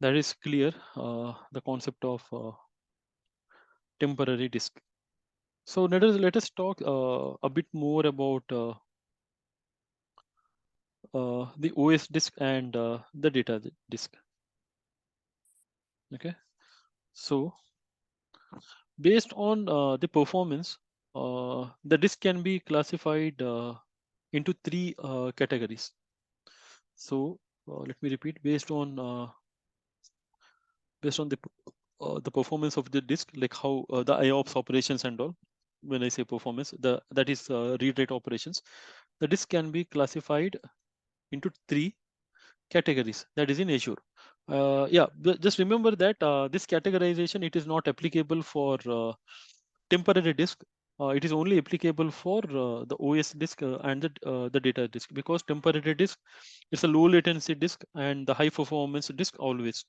that is clear, the concept of temporary disk. So let us talk a bit more about the OS disk and the data disk. Okay. So based on the performance, the disk can be classified into three categories. So let me repeat, based on the performance of the disk, like how the IOPS operations and all. When I say performance, that is read write operations. The disk can be classified into three categories. That is in Azure. Yeah, just remember that this categorization, it is not applicable for temporary disk. It is only applicable for the OS disk and the data disk, because temporary disk, it's a low latency disk and the high performance disk always.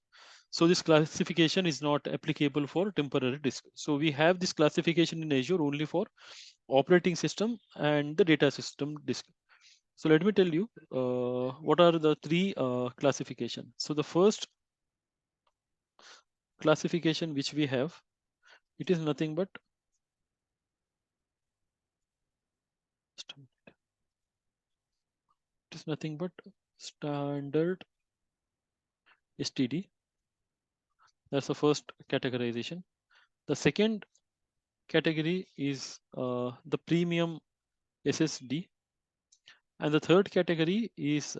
So this classification is not applicable for temporary disk. So we have this classification in Azure only for operating system and the data system disk. So let me tell you what are the three classification. So the first classification which we have, it is nothing but standard STD. That's the first categorization. The second category is the premium SSD, and the third category is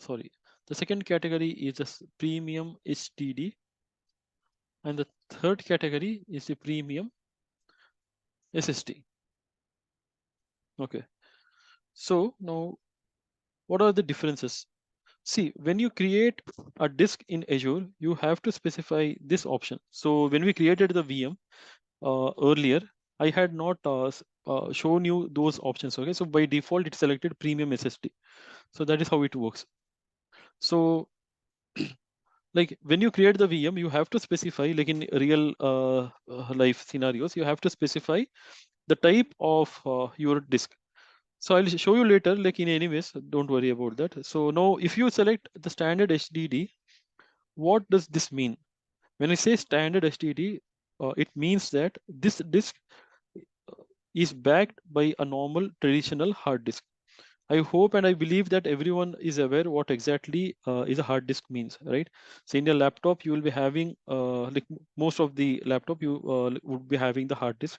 the second category is a premium HDD, and the third category is the premium SSD. Okay. So now, what are the differences? See, when you create a disk in Azure, you have to specify this option. So when we created the VM earlier, I had not shown you those options. Okay, so by default, it selected premium SSD. So that is how it works. So like when you create the VM, you have to specify, like in real life scenarios, you have to specify the type of your disk. So I'll show you later, like in anyways, don't worry about that. So now if you select the standard HDD, what does this mean? When I say standard HDD, it means that this disk is backed by a normal traditional hard disk. I hope and I believe that everyone is aware what exactly is a hard disk means, right? So in your laptop, you will be having like most of the laptop you would be having the hard disk,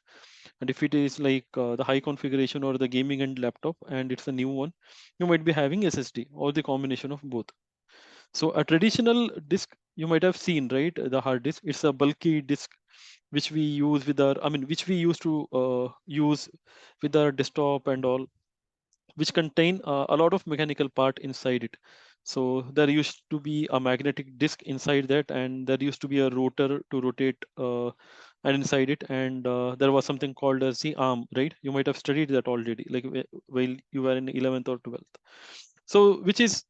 and if it is like the high configuration or the gaming end laptop and it's a new one, you might be having SSD or the combination of both. So a traditional disk you might have seen, right? The hard disk, it's a bulky disk which we use with our, I mean, which we used to use with our desktop and all, which contain a lot of mechanical part inside it. So there used to be a magnetic disk inside that, and there used to be a rotor to rotate and inside it, and there was something called as the arm, right? You might have studied that already, like while you were in 11th or 12th. So which is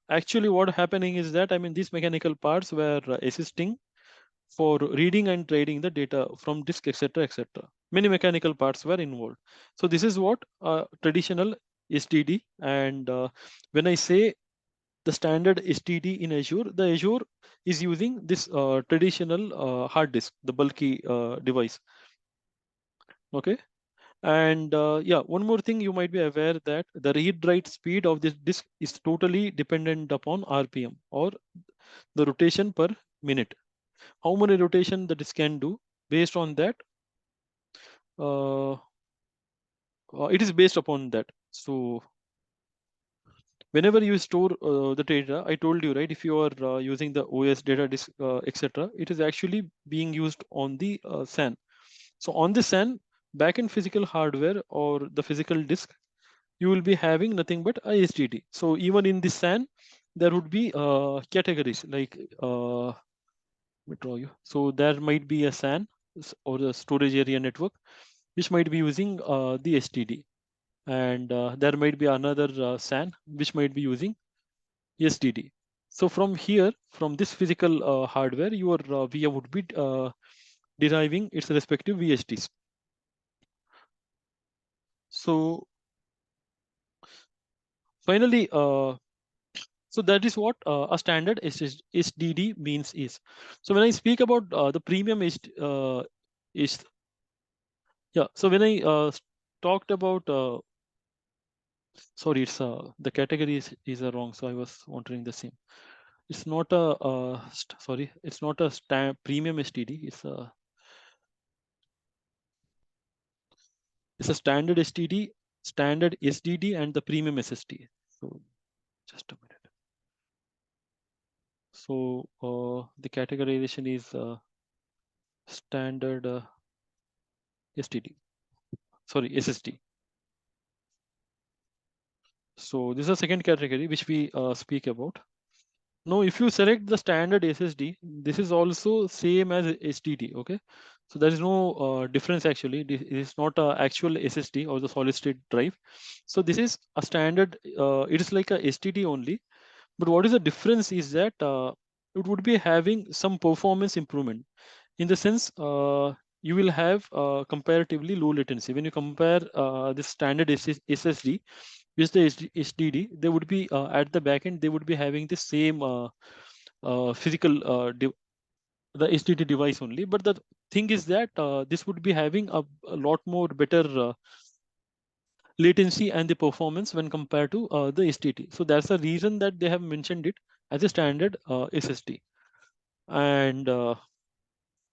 actually what happening is that, I mean, these mechanical parts were assisting for reading and trading the data from disk, etc., etc. Many mechanical parts were involved. So this is what traditional STD. And when I say the standard STD in Azure, the Azure is using this traditional hard disk, the bulky device. Okay. And yeah, one more thing you might be aware that the read-write speed of this disk is totally dependent upon RPM, or the rotation per minute. How many rotation the disk can do. Based on that, it is based upon that. So whenever you store the data, I told you, right, if you are using the OS data disk, etc., it is actually being used on the SAN. So on the SAN, backend physical hardware or the physical disk, you will be having nothing but a STD. So even in the SAN, there would be categories like let me draw you. So there might be a SAN or the storage area network, which might be using the STD, and there might be another SAN which might be using STD. So from here, from this physical hardware, your VM would be deriving its respective VSTs. So finally, so that is what a standard SDD means is. So when I speak about the premium is yeah. So when I talked about sorry, it's the category is wrong. So I was wondering the same. It's not a sorry, it's not a premium STD. It's a standard STD, standard SDD, and the premium SSD. So just a minute. So the categorization is standard STD. Sorry, SSD. So this is a second category which we speak about. Now, if you select the standard SSD, this is also same as STD. Okay, so there is no difference actually. This is not a actual SSD or the solid state drive. So this is a standard. It is like a STD only. But what is the difference is that it would be having some performance improvement, in the sense you will have comparatively low latency when you compare the standard SSD with the SDD. They would be at the back end. They would be having the same physical the SDD device only. But the thing is that this would be having a lot more better latency and the performance when compared to the STT. So that's the reason that they have mentioned it as a standard SSD. And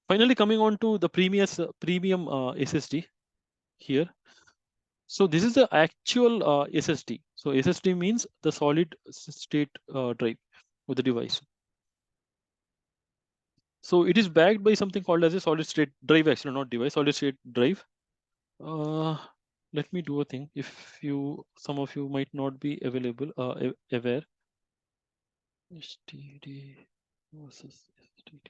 finally, coming on to the premium SSD here. So this is the actual SSD. So SSD means the solid state drive of the device. So it is backed by something called as a solid state drive, actually not device, solid state drive. Let me do a thing. If some of you might not be aware. STD versus STD.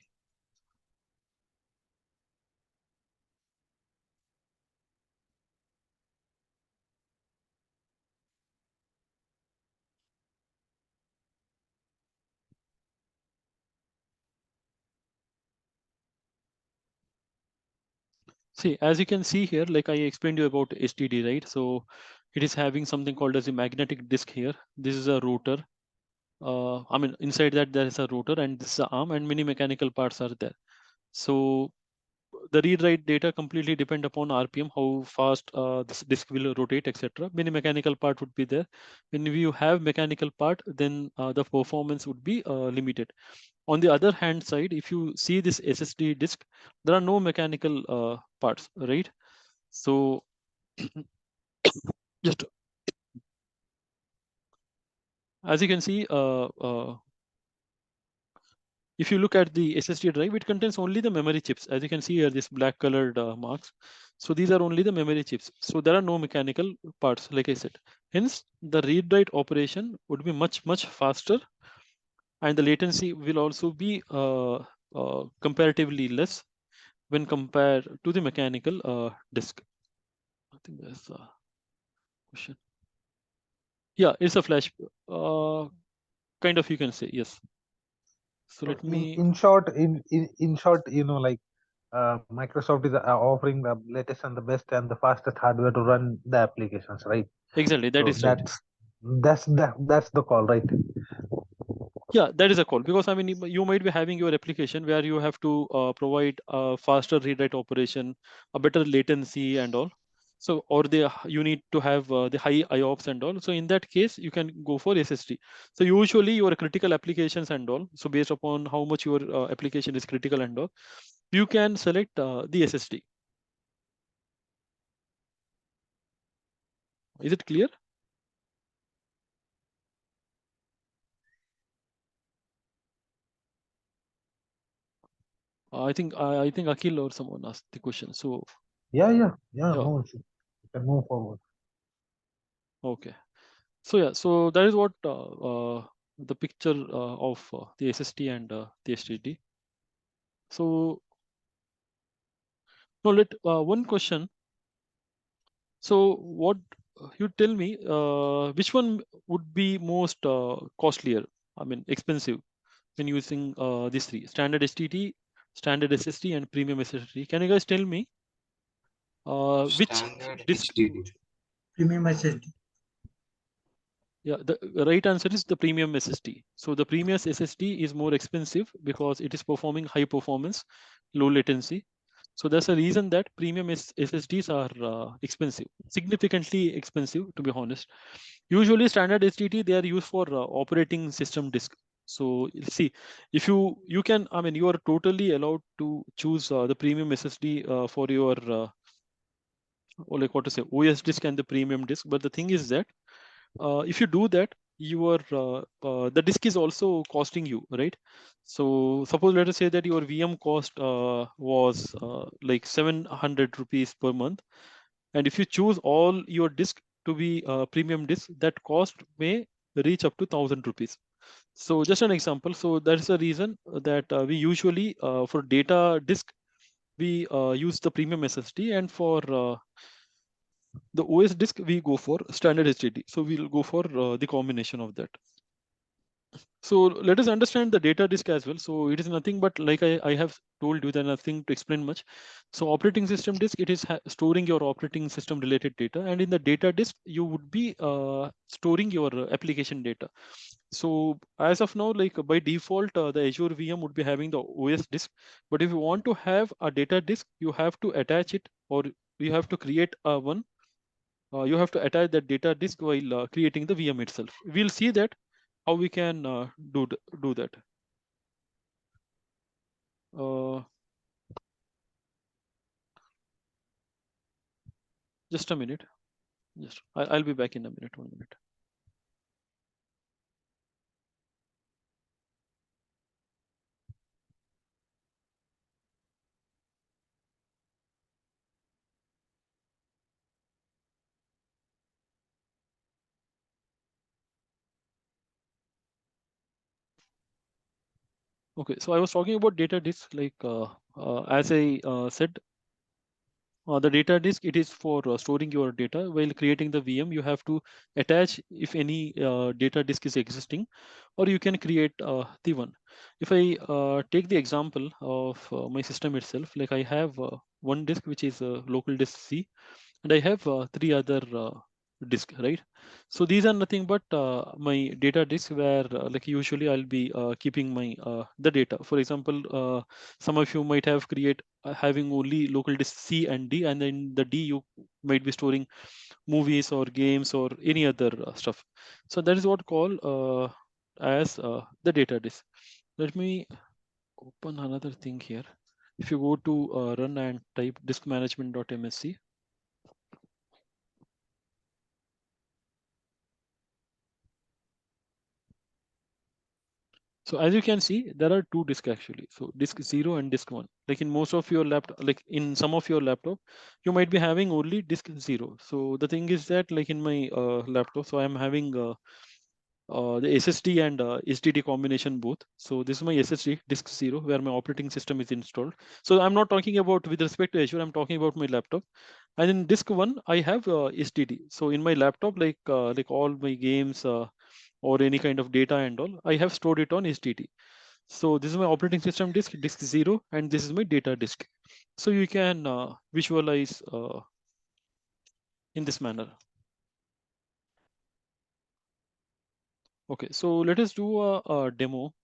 See, as you can see here, like I explained you about STD, right? So it is having something called as a magnetic disk here. This is a rotor. I mean, inside that there is a rotor, and this is an arm, and many mechanical parts are there. So the read-write data completely depend upon RPM, how fast this disk will rotate, etc. Many mechanical part would be there. When you have mechanical part, then the performance would be limited. On the other hand side, if you see this SSD disk, there are no mechanical parts, right? So just as you can see, if you look at the SSD drive, it contains only the memory chips. As you can see here, this black colored marks. So these are only the memory chips. So there are no mechanical parts, like I said. Hence, the read-write operation would be much, much faster. And the latency will also be comparatively less when compared to the mechanical disk. I think that's a question. Yeah, it's a flash. Kind of, you can say, yes. So let me. In short, in short, like Microsoft is offering the latest and the best and the fastest hardware to run the applications, right? Exactly, that So is right. that's the call, right? Yeah, that is a call, because I mean, you might be having your application where you have to provide a faster read-write operation, a better latency and all. So, or you need to have the high IOPS and all. So in that case, you can go for SSD. So usually your critical applications and all. So based upon how much your application is critical and all, you can select the SSD. Is it clear? I think Akhil or someone asked the question. So Yeah. yeah. No, you can move forward. Okay. So yeah, so that is what the picture of the SSD and the HDD. So now let one question. So what you tell me, which one would be most costlier? I mean, expensive when using these three: standard HDD, standard SSD, and premium SSD. Can you guys tell me which Standard disk? HDD. Premium SSD. Yeah, the right answer is the premium SSD. So the premium SSD is more expensive because it is performing high performance, low latency. So that's a reason that premium SSDs are expensive, significantly expensive, to be honest. Usually standard HDD, they are used for operating system disk. So see, if you can, I mean, you are totally allowed to choose the premium SSD for your, or like what to say, OS disk and the premium disk. But the thing is that if you do that, your the disk is also costing you, right? So suppose let us say that your VM cost was like 700 rupees per month, and if you choose all your disk to be premium disk, that cost may reach up to 1,000 rupees. So just an example. So that's the reason that we usually for data disk we use the premium SSD, and for the OS disk we go for standard HDD. So we'll go for the combination of that. So let us understand the data disk as well. So it is nothing but, like I have told you, that nothing to explain much. So operating system disk, it is storing your operating system related data, and in the data disk you would be storing your application data. So as of now, like by default, the Azure VM would be having the OS disk. But if you want to have a data disk, you have to attach it, or you have to create a one. You have to attach that data disk while creating the VM itself. We'll see that how we can do that. Just a minute. Just I'll be back in a minute. 1 minute. Okay, so I was talking about data disk. Like as I said, the data disk, it is for storing your data. While creating the VM, you have to attach if any data disk is existing, or you can create the one. If I take the example of my system itself, like I have one disk which is local disk C, and I have three other disk, right? So these are nothing but my data disk where like usually I'll be keeping my the data. For example, some of you might have create having only local disk C and D, and then the D you might be storing movies or games or any other stuff. So that is what call as the data disk. Let me open another thing here. If you go to run and type disk management.msc, so as you can see, there are two disks actually. So disk 0 and disk 1. Like in most of your laptop, like in some of your laptop, you might be having only disk 0. So the thing is that like in my laptop, so I'm having the SSD and HDD combination both. So this is my SSD disk 0 where my operating system is installed. So I'm not talking about with respect to Azure, I'm talking about my laptop. And in disk 1, I have HDD. So in my laptop, like all my games or any kind of data and all, I have stored it on HDD. So this is my operating system disk 0, and this is my data disk. So you can visualize in this manner. Okay, so let us do a demo.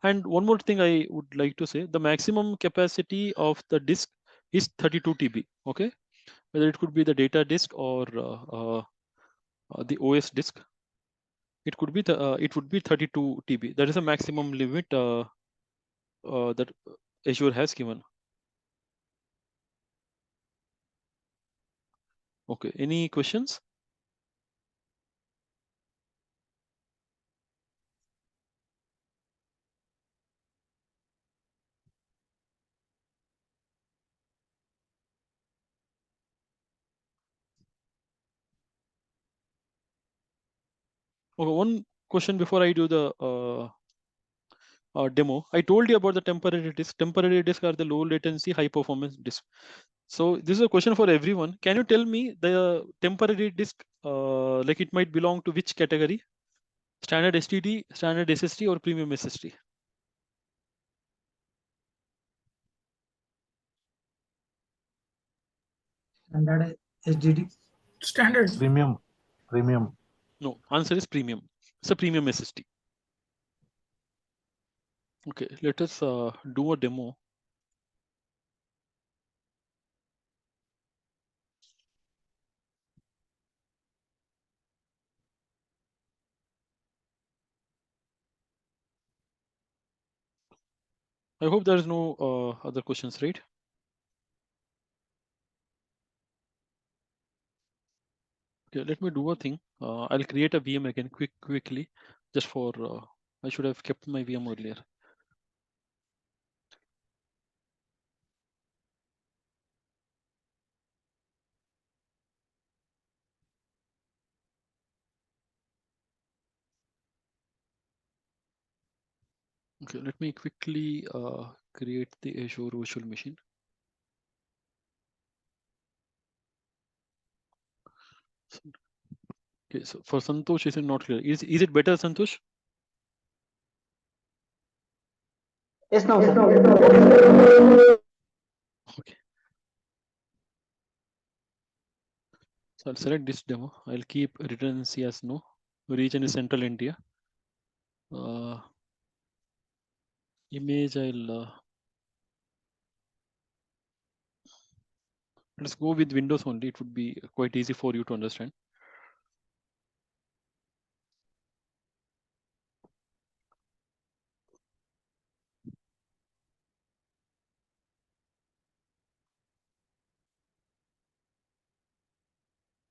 And one more thing I would like to say, the maximum capacity of the disk is 32 TB. Okay, whether it could be the data disk or the OS disk, it could be it would be 32 TB. That is a maximum limit that Azure has given. Okay, any questions? Okay, one question before I do the demo. I told you about the temporary disk. Temporary disk are the low latency, high performance disk. So this is a question for everyone. Can you tell me the temporary disk, like it might belong to which category? Standard STD, standard SSD, or premium SSD? Standard HDD. Standard. Premium. No, answer is premium. It's a premium SSD. Okay, let us do a demo. I hope there is no other questions, right? Okay, let me do a thing. I'll create a VM again quickly, just for I should have kept my VM earlier. Okay, let me quickly create the Azure virtual machine. Okay, so for Santosh, is it not clear? Is it better, Santosh? Yes, no, sir. Okay. So I'll select this demo. I'll keep redundancy as no. Region is Central India. Image, let's go with Windows only. It would be quite easy for you to understand.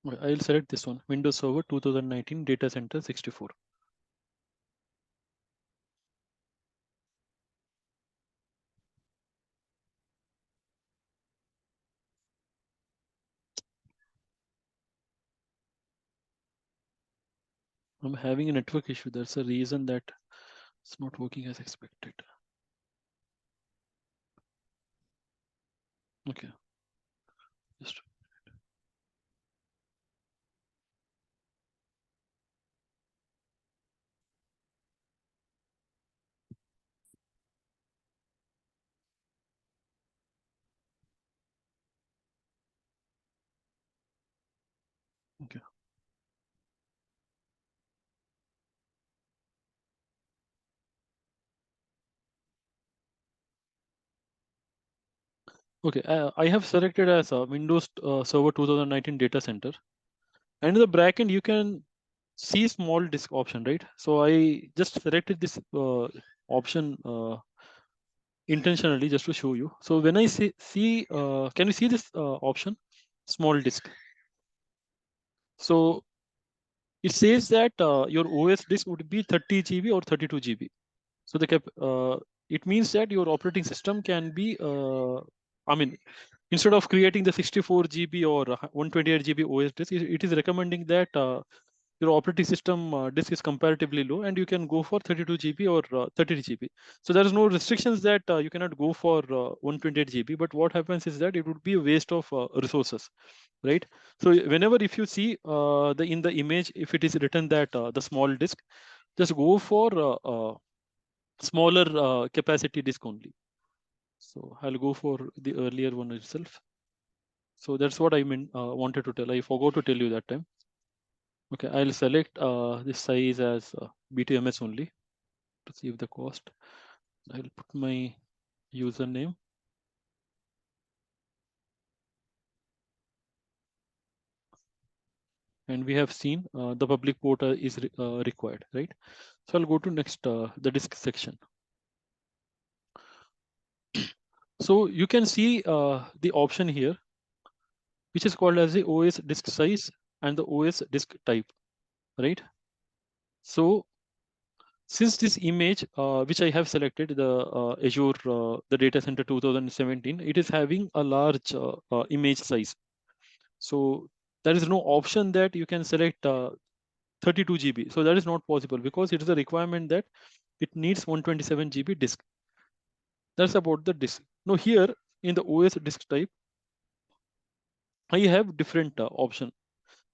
Okay, I'll select this one, Windows Server 2019 Data Center 64. I'm having a network issue. That's a reason that it's not working as expected. Okay. Just Okay, I have selected as a Windows Server 2019 data center, and in the bracket you can see small disk option, right? So I just selected this option intentionally just to show you. So when I see can you see this option, small disk? So it says that your OS disk would be 30 GB or 32 GB. So it means that your operating system can be, I mean, instead of creating the 64 GB or 128 GB OS disk, it is recommending that your operating system disk is comparatively low and you can go for 32 GB or 30 GB. So there is no restrictions that you cannot go for 128 GB, but what happens is that it would be a waste of resources, right? So whenever if you see in the image, if it is written that the small disk, just go for smaller capacity disk only. So I'll go for the earlier one itself. So that's what I meant, wanted to tell. I forgot to tell you that time. Okay, I'll select this size as BTMS only to save the cost. I'll put my username. And we have seen the public port is required, right? So I'll go to next, the disk section. So you can see the option here, which is called as the OS disk size and the OS disk type, right? So since this image, which I have selected, the Azure, the data center 2017, it is having a large image size. So there is no option that you can select 32 GB. So that is not possible because it is a requirement that it needs 127 GB disk. That's about the disk. Now here in the OS disk type, I have different option.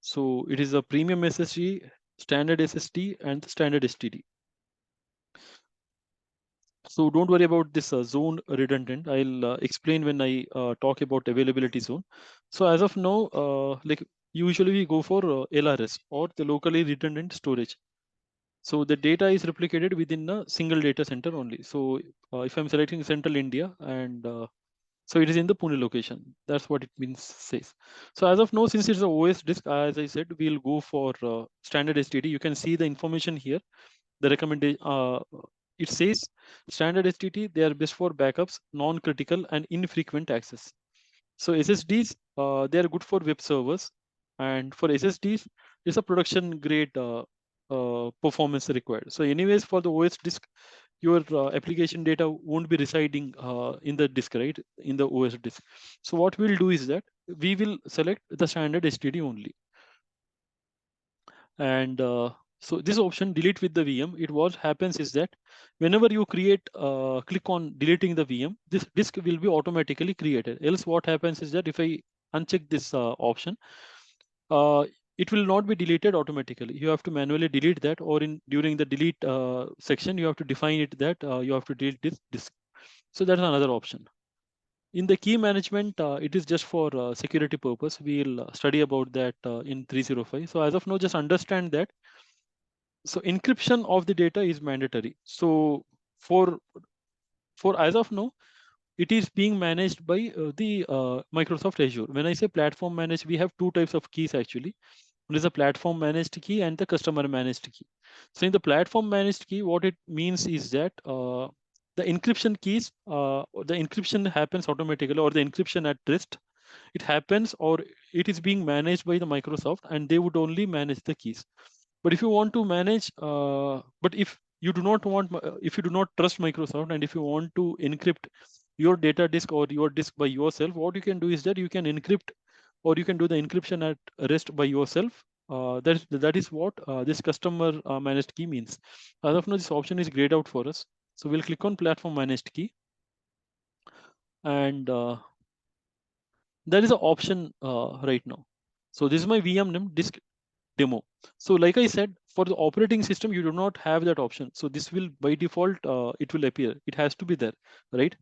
So it is a premium SSD, standard SSD, and standard STD. So don't worry about this zone redundant. I'll explain when I talk about availability zone. So as of now, like usually we go for LRS or the locally redundant storage. So the data is replicated within a single data center only. So if I'm selecting Central India and so it is in the Pune location. That's what it means says. So as of now, since it's a OS disk, as I said, we'll go for standard STD. You can see the information here. The recommendation, it says standard STD, they are best for backups, non-critical and infrequent access. So SSDs, they are good for web servers. And for SSDs, it's a production grade performance required. So anyways, for the OS disk, your application data won't be residing in the disk, right? In the OS disk. So what we'll do is that we will select the standard STD only. And so this option, delete with the VM, what happens is that whenever you click on deleting the VM, this disk will be automatically created. Else what happens is that if I uncheck this option, it will not be deleted automatically. You have to manually delete that, or during the delete section, you have to define it that you have to delete this disk. So that's another option. In the key management, it is just for security purpose. We'll study about that in 305. So as of now, just understand that. So encryption of the data is mandatory. So for as of now, it is being managed by the Microsoft Azure. When I say platform managed, we have two types of keys actually. One is the platform managed key and the customer managed key. So in the platform managed key, what it means is that the encryption keys, the encryption happens automatically, or the encryption at rest, it happens, or it is being managed by the Microsoft, and they would only manage the keys. But if you want to manage, but if you do not want, if you do not trust Microsoft, and if you want to encrypt your data disk or your disk by yourself, what you can do is that you can encrypt, or you can do the encryption at rest by yourself. That is what this customer managed key means. As of now, this option is grayed out for us. So we'll click on platform managed key, and there is an option right now. So this is my VM name disk demo. So like I said, for the operating system, you do not have that option. So this will by default, it will appear. It has to be there, right?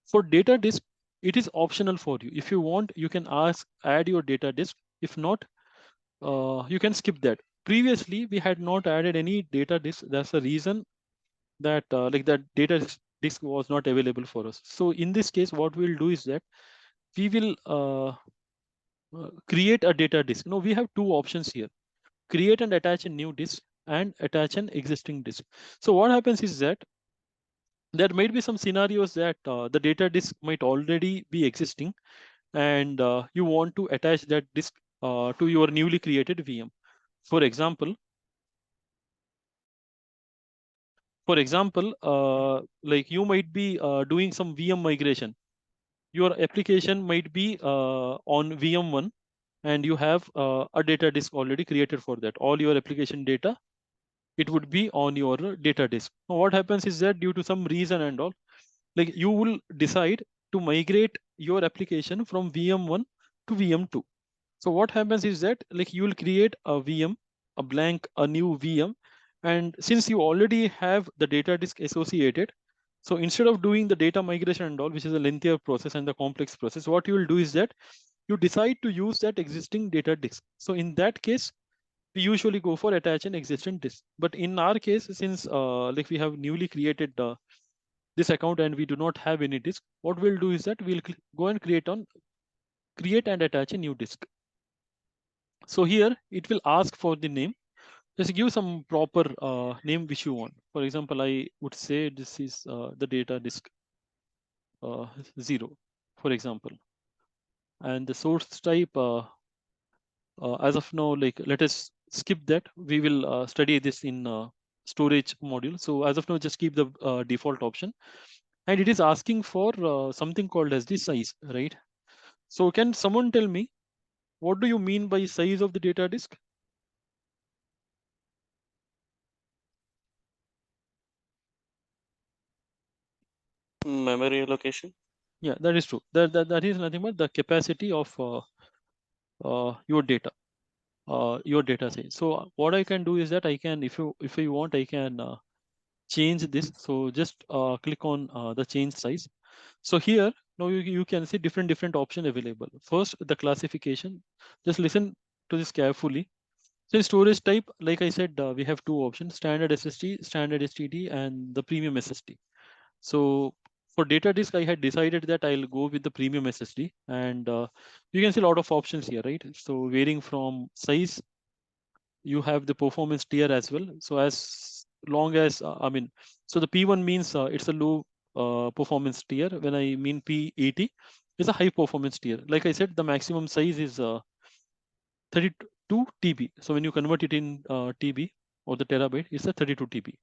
For data disk, it is optional for you. If you want, you can add your data disk. If not, you can skip that. Previously, we had not added any data disk. That's the reason that like that data disk was not available for us. So in this case, what we'll do is that we will create a data disk. Now we have two options here: create and attach a new disk and attach an existing disk. So what happens is that there might be some scenarios that the data disk might already be existing, and you want to attach that disk to your newly created VM. For example, like you might be doing some VM migration. Your application might be on VM1, and you have a data disk already created for that. All your application data, it would be on your data disk. Now, what happens is that due to some reason and all, like you will decide to migrate your application from VM1 to VM2. So what happens is that like you will create a VM, a new VM, and since you already have the data disk associated, so instead of doing the data migration and all, which is a lengthier process and the complex process, what you will do is that you decide to use that existing data disk. So in that case, we usually go for attach an existing disk. But in our case, since like we have newly created this account and we do not have any disk, what we'll do is that we'll go and create and attach a new disk. So here it will ask for the name. Just give some proper name which you want. For example, I would say this is the data disk 0, for example. And the source type, as of now, like let us skip that. We will study this in storage module. So as of now, just keep the default option. And it is asking for something called as the size, right? So can someone tell me, what do you mean by size of the data disk? Memory allocation. Yeah, that is true. That is nothing but the capacity of your data size. So what I can do is that I can, if you want, I can change this. So just click on the change size. So here now you can see different option available. First, the classification. Just listen to this carefully. So in storage type, like I said, we have two options: standard SSD, standard STD, and the premium SSD. So for data disk, I had decided that I'll go with the premium SSD, and you can see a lot of options here, right? So varying from size, you have the performance tier as well. So as long as so the P1 means it's a low performance tier. When I mean P80, it's a high performance tier. Like I said, the maximum size is 32 TB. So when you convert it in TB or the terabyte, it's a 32 TB.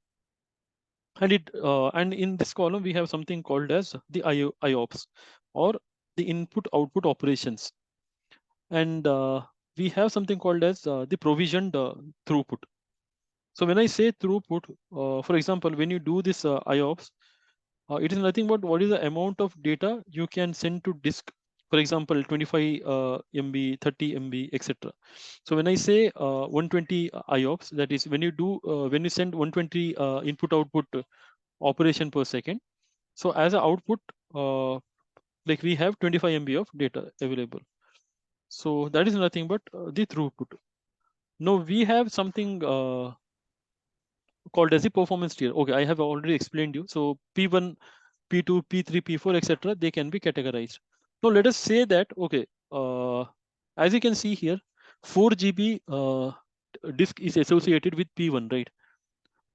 And in this column we have something called as the IOPS, or the input output operations, and we have something called as the provisioned throughput. So when I say throughput, for example, when you do this IOPS, it is nothing but what is the amount of data you can send to disk. For example, 25 MB, 30 MB, etc. So when I say 120 IOPS, that is when you send 120 input output operation per second. So as an output, like we have 25 MB of data available. So that is nothing but the throughput. Now we have something called as the performance tier. Okay, I have already explained you. So P1, P2, P3, P4, etc. They can be categorized. Now let us say that, okay, as you can see here, 4 GB disk is associated with P1, right?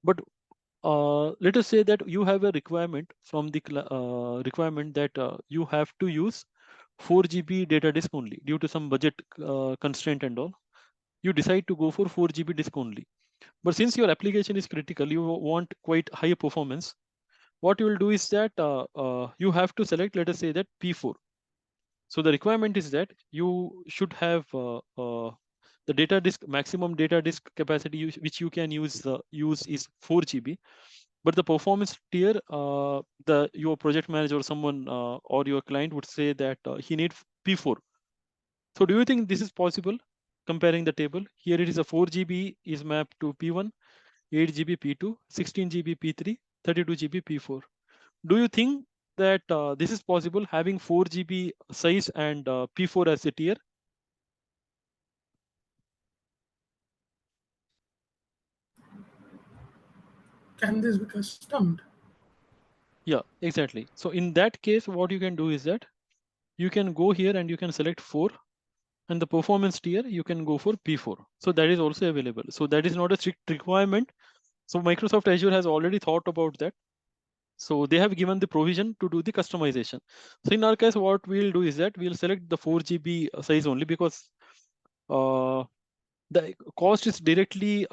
But let us say that you have a requirement from the requirement that you have to use 4 GB data disk only due to some budget constraint and all. You decide to go for 4 GB disk only. But since your application is critical, you want quite high performance. What you will do is that you have to select, let us say that P4. So the requirement is that you should have the data disk, maximum data disk capacity which you can use is 4 GB. But the performance tier, your project manager or someone or your client would say that he needs P4. So do you think this is possible? Comparing the table, here it is a 4 GB is mapped to P1, 8 GB P2, 16 GB P3, 32 GB P4. Do you think that this is possible, having 4 GB size and P4 as a tier? Can this be customed? Yeah, exactly. So in that case, what you can do is that you can go here and you can select 4, and the performance tier you can go for P4. So that is also available. So that is not a strict requirement. So Microsoft Azure has already thought about that. So they have given the provision to do the customization. So in our case, what we'll do is that we'll select the 4 GB size only, because the cost is directly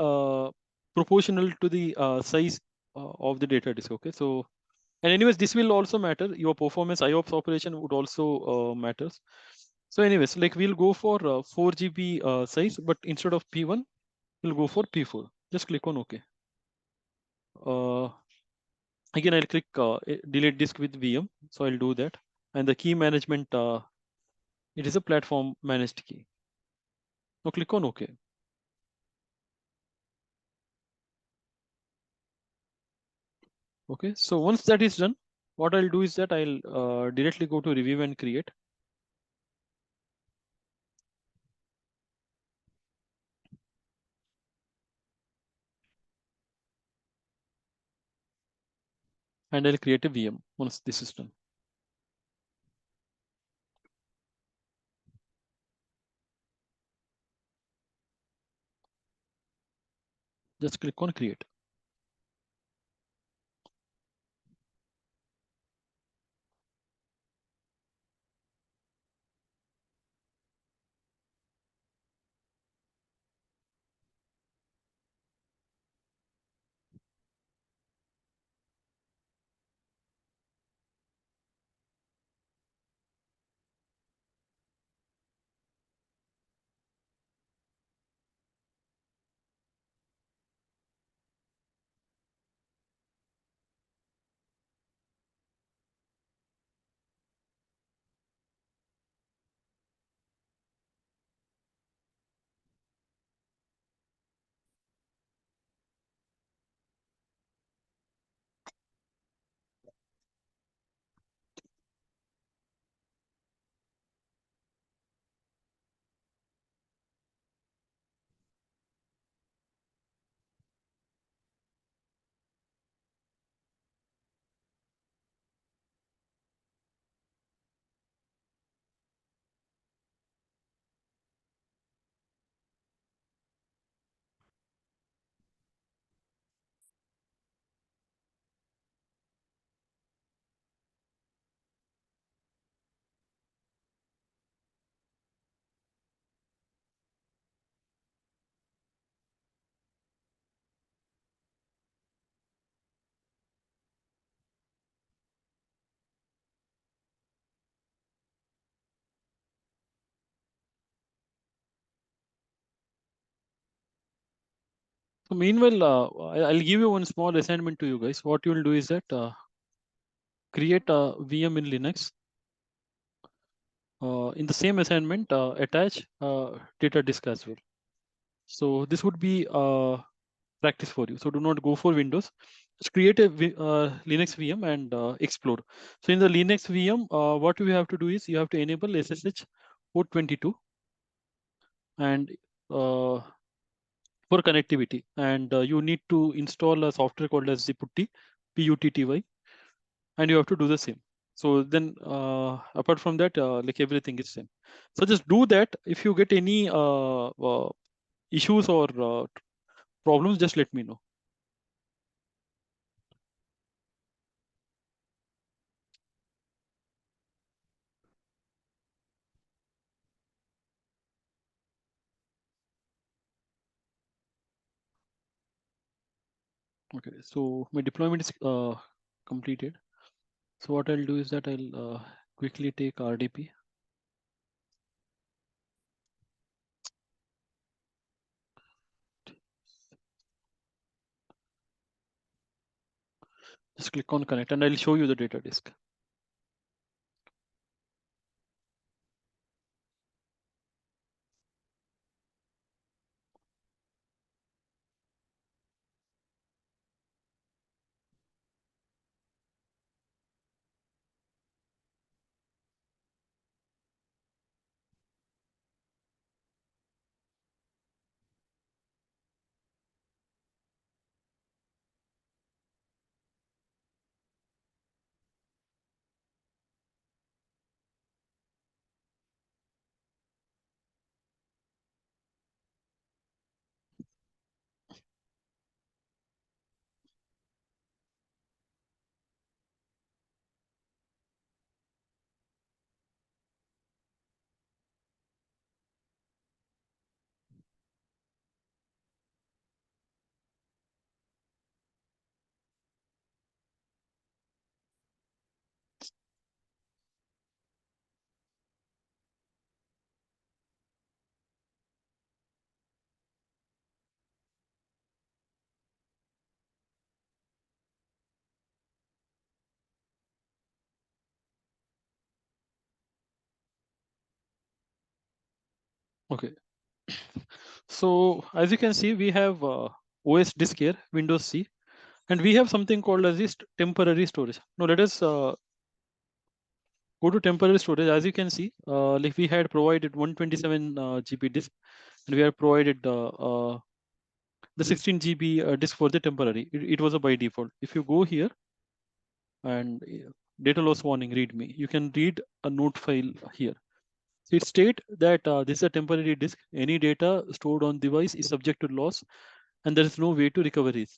proportional to the size of the data disk. Okay, so and anyways, this will also matter. Your performance IOPS operation would also matters. So anyways, like we'll go for 4 GB size, but instead of P1, we'll go for P4. Just click on OK. Again, I'll click delete disk with VM. So I'll do that. And the key management, it is a platform managed key. Now click on OK. Okay, so once that is done, what I'll do is that I'll directly go to review and create. And I'll create a VM once this is done. Just click on create. So meanwhile, I'll give you one small assignment to you guys. What you will do is that create a VM in Linux. In the same assignment, attach data disk as well. So this would be practice for you. So do not go for Windows. Just create a Linux VM and explore. So in the Linux VM, what you have to do is you have to enable SSH port 22 and for connectivity. And you need to install a software called as Zputty, PUTTY, and you have to do the same. So then apart from that, like everything is same. So just do that. If you get any issues or problems, just let me know. Okay, so my deployment is completed. So what I'll do is that I'll quickly take RDP. Just click on connect and I'll show you the data disk. Okay. So as you can see, we have OS disk here, Windows C, and we have something called as this temporary storage. Now let us go to temporary storage. As you can see, like we had provided 127 GB disk, and we have provided the 16 GB disk for the temporary. It was a by default. If you go here and data loss warning, read me, you can read a note file here. So it states that this is a temporary disk. Any data stored on device is subject to loss, and there is no way to recover it.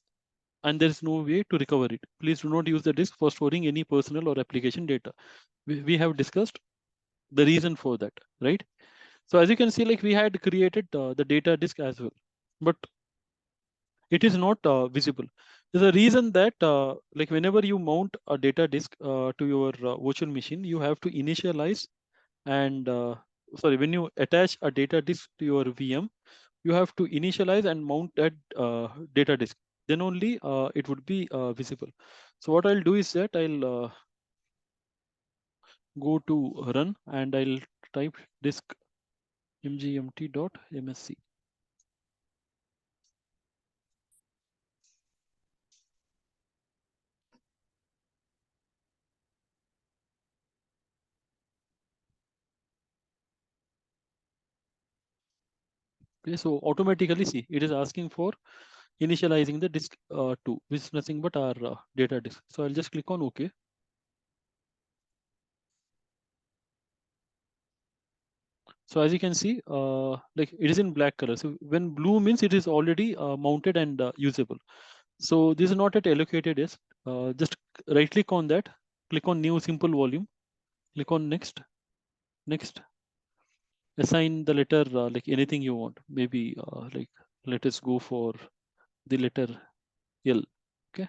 And there is no way to recover it. Please do not use the disk for storing any personal or application data. We have discussed the reason for that, right? So as you can see, like we had created the data disk as well, but it is not visible. There's a reason that like whenever you mount a data disk to your virtual machine, you have to initialize and sorry, when you attach a data disk to your VM, you have to initialize and mount that data disk. Then only it would be visible. So what I'll do is that I'll go to run and I'll type disk mgmt.msc. Okay, so automatically see it is asking for initializing the disk 2, which is nothing but our data disk. So I'll just click on OK. So as you can see, like it is in black color. So when blue means it is already mounted and usable. So this is not at allocated disk. Just right click on that, click on new simple volume, click on next, next. Assign the letter like anything you want. Maybe like let us go for the letter L. Okay.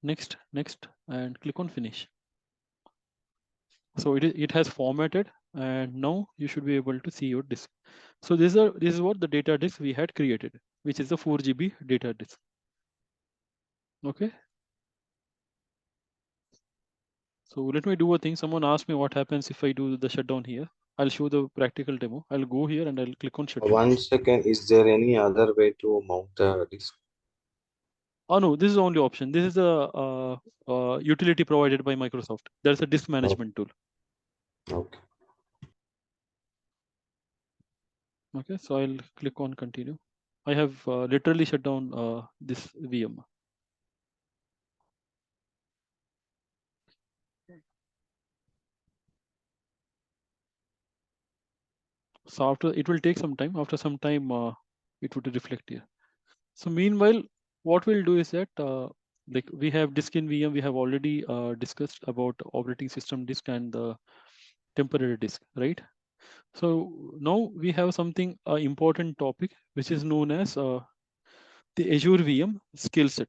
Next, next, and click on finish. So it has formatted, and now you should be able to see your disk. So this is what the data disk we had created, which is the 4 GB data disk. Okay. So let me do a thing. Someone asked me what happens if I do the shutdown here. I'll show the practical demo. I'll go here and I'll click on shutdown. 1 second. Is there any other way to mount the disk? Oh no, this is the only option. This is the utility provided by Microsoft. There's a disk management tool. Okay. Okay, so I'll click on continue. I have literally shut down this VM. So after it will take some time. After some time, it would reflect here. So meanwhile, what we'll do is that like we have disk in VM. We have already discussed about operating system disk and the temporary disk, right? So now we have something important topic, which is known as the Azure VM skill set.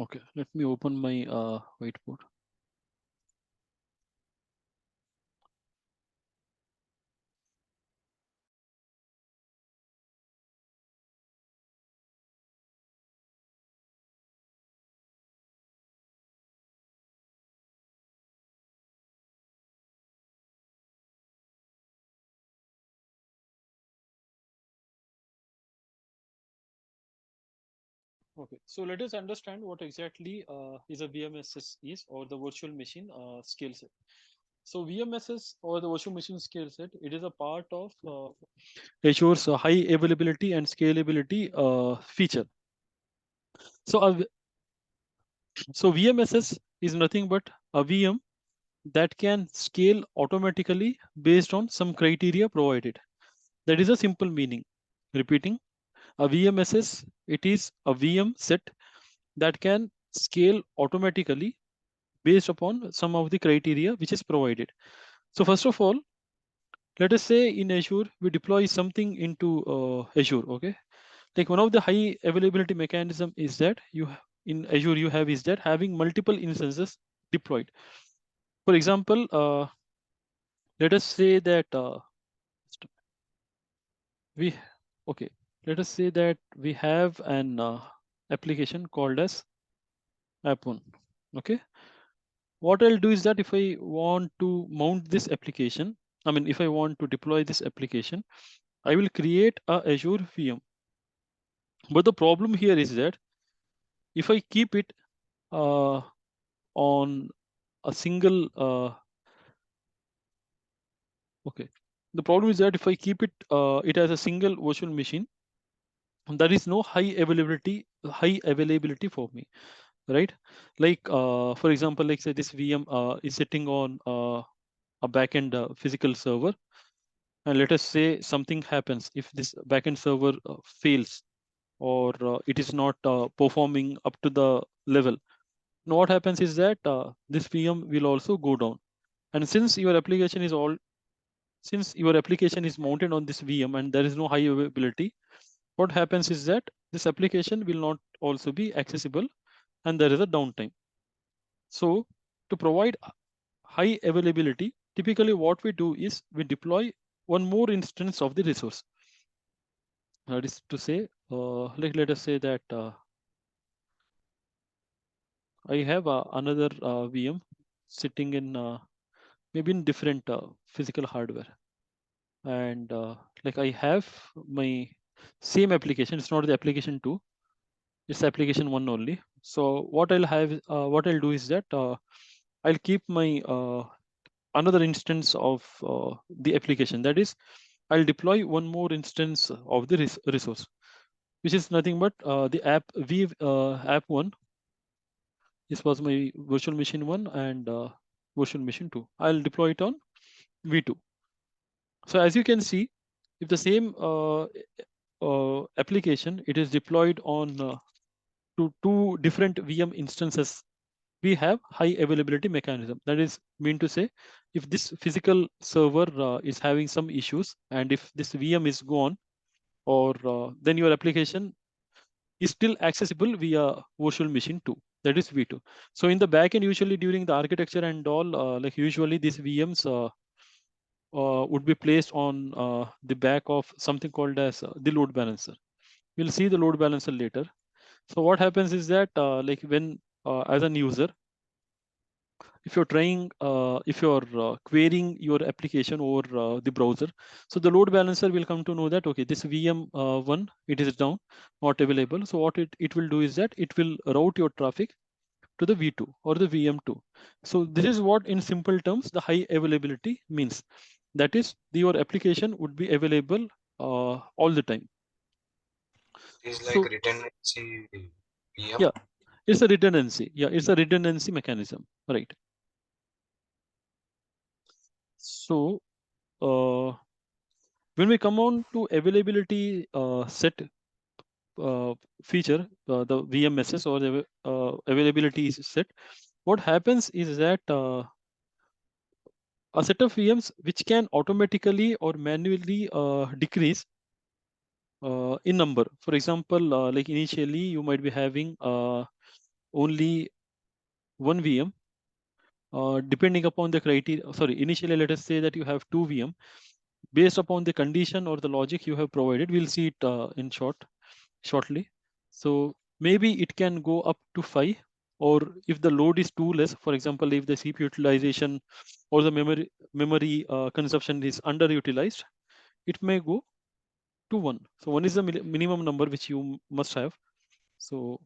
Okay, let me open my whiteboard. Okay, so let us understand what exactly is a VMSS is, or the virtual machine skill set. So VMSS, or the virtual machine skill set, it is a part of Azure's high availability and scalability feature. So, so VMSS is nothing but a VM that can scale automatically based on some criteria provided. That is a simple meaning. Repeating, a VMSS, it is a VM set that can scale automatically based upon some of the criteria which is provided. So first of all, let us say in Azure, we deploy something into Azure, okay? Like one of the high availability mechanism is that in Azure you have is that having multiple instances deployed. For example, let us say that okay, let us say that we have an application called as app1. Okay. What I'll do is that if I want to mount this application, I mean, if I want to deploy this application, I will create a Azure VM. But the problem here is that if I keep it on a single, okay, the problem is that if I keep it, it as a single virtual machine, there is no high availability for me, right? Like, for example, like say this VM is sitting on a backend physical server, and let us say something happens. If this backend server fails, or it is not performing up to the level, now what happens is that this VM will also go down. And since your application is mounted on this VM and there is no high availability, what happens is that this application will not also be accessible and there is a downtime. So to provide high availability, typically what we do is we deploy one more instance of the resource. That is to say, like let us say that I have another VM sitting in maybe in different physical hardware, and like I have my same application. It's not the application 2, it's application 1 only. So what I'll do is that I'll keep my another instance of the application. That is, I'll deploy one more instance of the resource, which is nothing but the app1. This was my virtual machine 1 and virtual machine 2. I'll deploy it on V2. So as you can see, if the same application, it is deployed on to 2 different VM instances, we have high availability mechanism. That is mean to say, if this physical server is having some issues, and if this VM is gone, or then your application is still accessible via virtual machine 2, that is V2. So in the backend, usually during the architecture and all, like usually these VMs would be placed on the back of something called as the load balancer. We'll see the load balancer later. So what happens is that like when as an user, if you're trying, if you're querying your application over the browser, so the load balancer will come to know that, okay, this VM1, it is down, not available. So what it will do is that it will route your traffic to the V2 or the VM2. So this is what, in simple terms, the high availability means. That is, your application would be available all the time. It's like So redundancy VM. yeah, it's a redundancy. Yeah, it's a redundancy mechanism, right? So when we come on to availability set feature, the VMSS or the availability set, what happens is that a set of VMs which can automatically or manually decrease in number. For example, like initially you might be having only one VM. Depending upon the criteria, sorry, initially let us say that you have 2 VM. Based upon the condition or the logic you have provided, we'll see it in shortly. So maybe it can go up to 5, or if the load is too less, for example, if the CPU utilization or the memory consumption is underutilized, it may go to 1. So 1 is the minimum number which you must have. So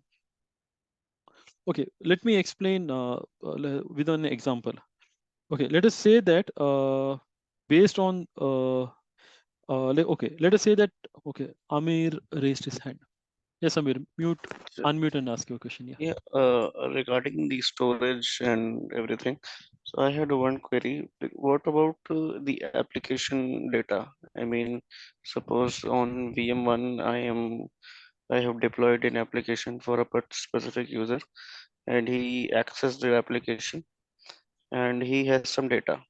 okay, let me explain with an example. Okay, let us say that based on okay, let us say that, okay, Amir raised his hand. Yes, Amir, unmute and ask your question. Yeah. Yeah, regarding the storage and everything. So I had one query. Like, what about the application data? I mean, suppose on VM1, I have deployed an application for a specific user, and he accessed the application, and he has some data.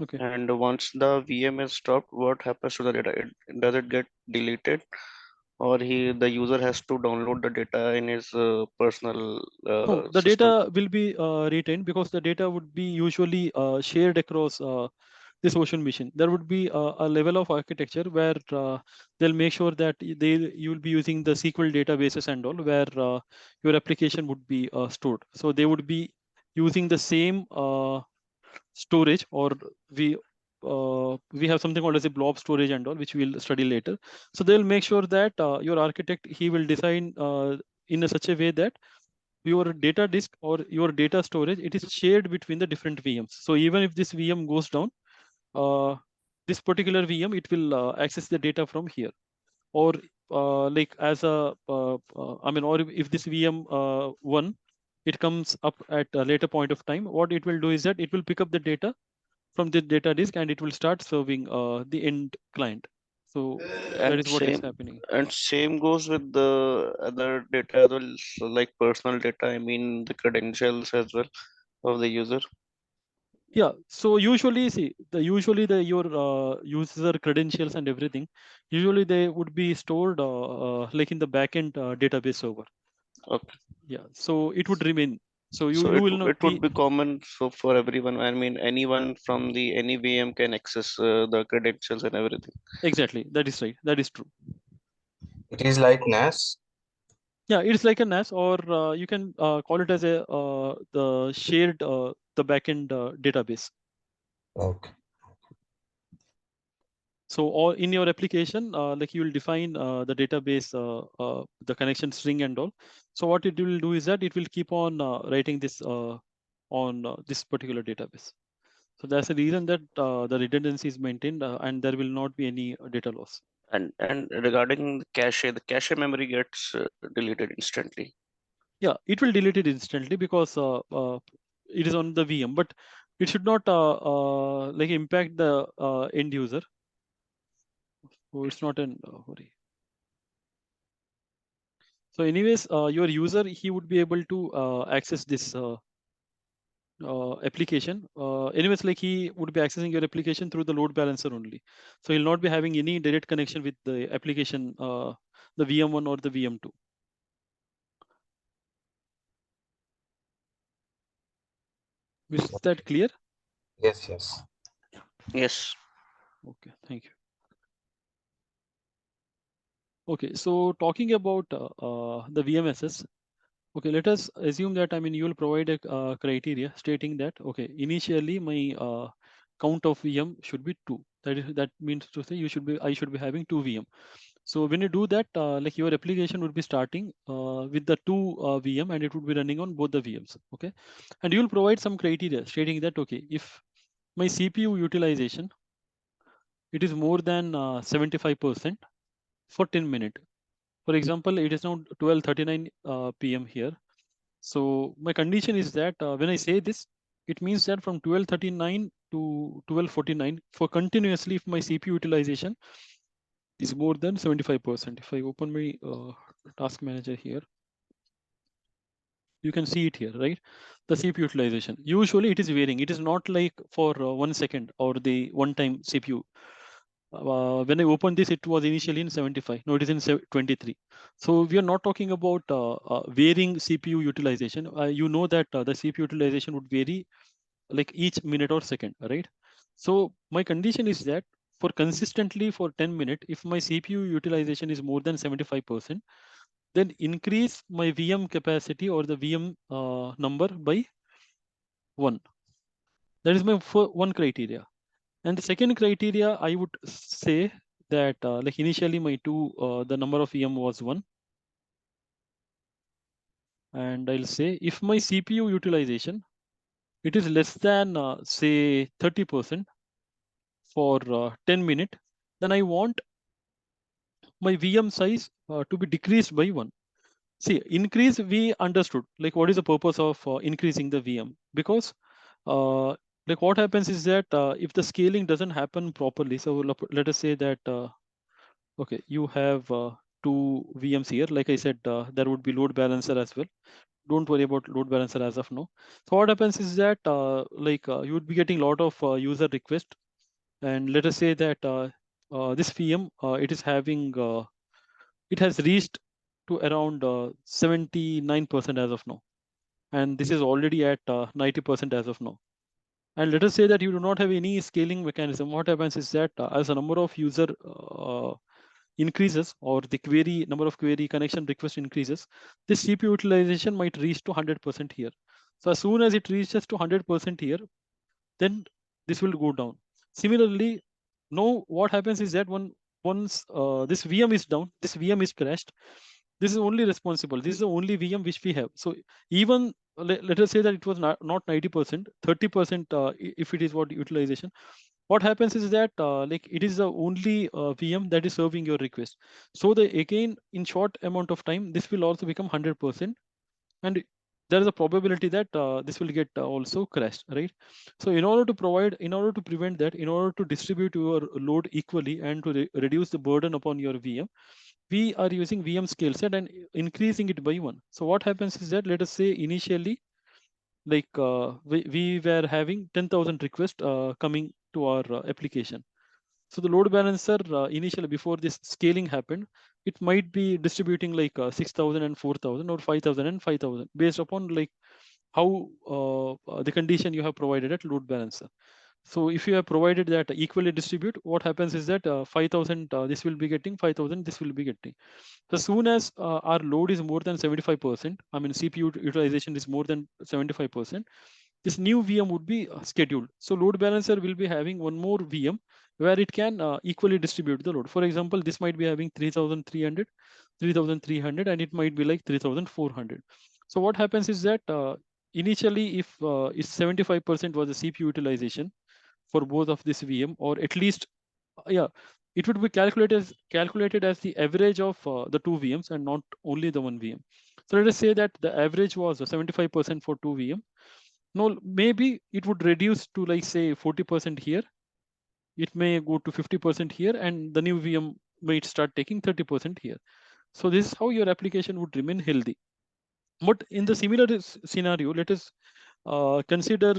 Okay. And once the VM is stopped, what happens to the data? Does it get deleted, or the user has to download the data in his personal No, the system? data will be retained, because the data would be usually shared across this ocean machine. There would be a level of architecture where they'll make sure that you'll be using the SQL databases and all, where your application would be stored. So they would be using the same storage, or we have something called as a blob storage and all, which we'll study later. So they'll make sure that your architect, he will design in such a way that your data disk or your data storage, it is shared between the different VMs. So even if this VM goes down, this particular VM, it will access the data from here. Or like as a, I mean, or if this VM one, it comes up at a later point of time, what it will do is that it will pick up the data from the data disk and it will start serving the end client. So that And is what is same happening. and same goes with the other data as well, so like personal data. I mean the credentials as well of the user. Yeah. So usually, see, usually your user credentials and everything, usually they would be stored like in the backend database server. Okay. Yeah. So it would remain. So you So will not it would be common so for everyone. I mean anyone from the any VM can access the credentials and everything. Exactly. That is right. That is true. It is like NAS. Yeah, it's like a NAS, or you can call it as a the shared the backend database. Okay. So all in your application, like you will define the database, the connection string and all. So what it will do is that it will keep on writing this on this particular database. So that's the reason that the redundancy is maintained and there will not be any data loss. And regarding the cache memory gets deleted instantly. Yeah, it will delete it instantly because it is on the VM, but it should not like impact the end user. So it's not an worry. So anyways, your user, he would be able to access this application. Anyways, like he would be accessing your application through the load balancer only. So he'll not be having any direct connection with the application, the VM1 or the VM2. Is that clear? Yes, yes. Yes. Okay, thank you. Okay, so talking about the VMSS, okay, let us assume that, I mean, you will provide a criteria stating that, okay, initially my count of VM should be 2. That means to say I should be having 2 VM. So when you do that, like your application would be starting with the 2 VM and it would be running on both the VMs, okay? And you will provide some criteria stating that, okay, if my CPU utilization, it is more than 75% for 10 minutes. For example, it is now 12:39 PM here. So my condition is that when I say this, it means that from 12:39 to 12:49 for continuously, if my CPU utilization is more than 75%. If I open my task manager here, you can see it here, right? The CPU utilization. Usually it is varying. It is not like for 1 second or the one-time CPU. When I opened this, it was initially in 75. Now it is in 23. So we are not talking about varying CPU utilization. You know that the CPU utilization would vary like each minute or second, right? So my condition is that for consistently for 10 minutes, if my CPU utilization is more than 75%, then increase my VM capacity or the VM number by 1. That is my one criteria. And the second criteria, I would say that like initially my the number of VM was 1. And I'll say if my CPU utilization, it is less than say 30% for 10 minutes, then I want my VM size to be decreased by 1. See, increase, we understood, like what is the purpose of increasing the VM? Because like what happens is that if the scaling doesn't happen properly, so let us say that, okay, you have 2 VMs here. Like I said, there would be load balancer as well. Don't worry about load balancer as of now. So what happens is that like you would be getting a lot of user requests. And let us say that this VM, it is having, it has reached to around 79% as of now. And this is already at 90% as of now. And let us say that you do not have any scaling mechanism. What happens is that as the number of user increases, or the query number of query connection request increases, this CPU utilization might reach to 100% here. So as soon as it reaches to 100% here, then this will go down. Similarly, now what happens is that once this VM is down, this VM is crashed, this is only responsible. This is the only VM which we have. So even let us say that it was not 90%, 30%, if it is what utilization. What happens is that like it is the only VM that is serving your request. So again, in short amount of time, this will also become 100%, and there is a probability that this will get also crashed, right? So in order to prevent that, in order to distribute your load equally and to reduce the burden upon your VM, we are using VM scale set and increasing it by 1. So what happens is that, let us say initially, like we were having 10,000 requests coming to our application. So the load balancer initially, before this scaling happened, it might be distributing like 6,000 and 4,000 or 5,000 and 5,000 based upon like how the condition you have provided at load balancer. So if you have provided that equally distribute, what happens is that 5,000 this will be getting, 5,000 this will be getting. So soon as our load is more than 75%, I mean CPU utilization is more than 75%, this new VM would be scheduled. So load balancer will be having one more VM where it can equally distribute the load. For example, this might be having 3,300, 3,300, and it might be like 3,400. So what happens is that initially, if 75% was the CPU utilization for both of this VM, or at least, yeah, it would be calculated as the average of the two VMs and not only the one VM. So let us say that the average was 75% for two VM. No, maybe it would reduce to like say 40% here. It may go to 50% here, and the new VM might start taking 30% here. So this is how your application would remain healthy. But in the similar scenario, let us consider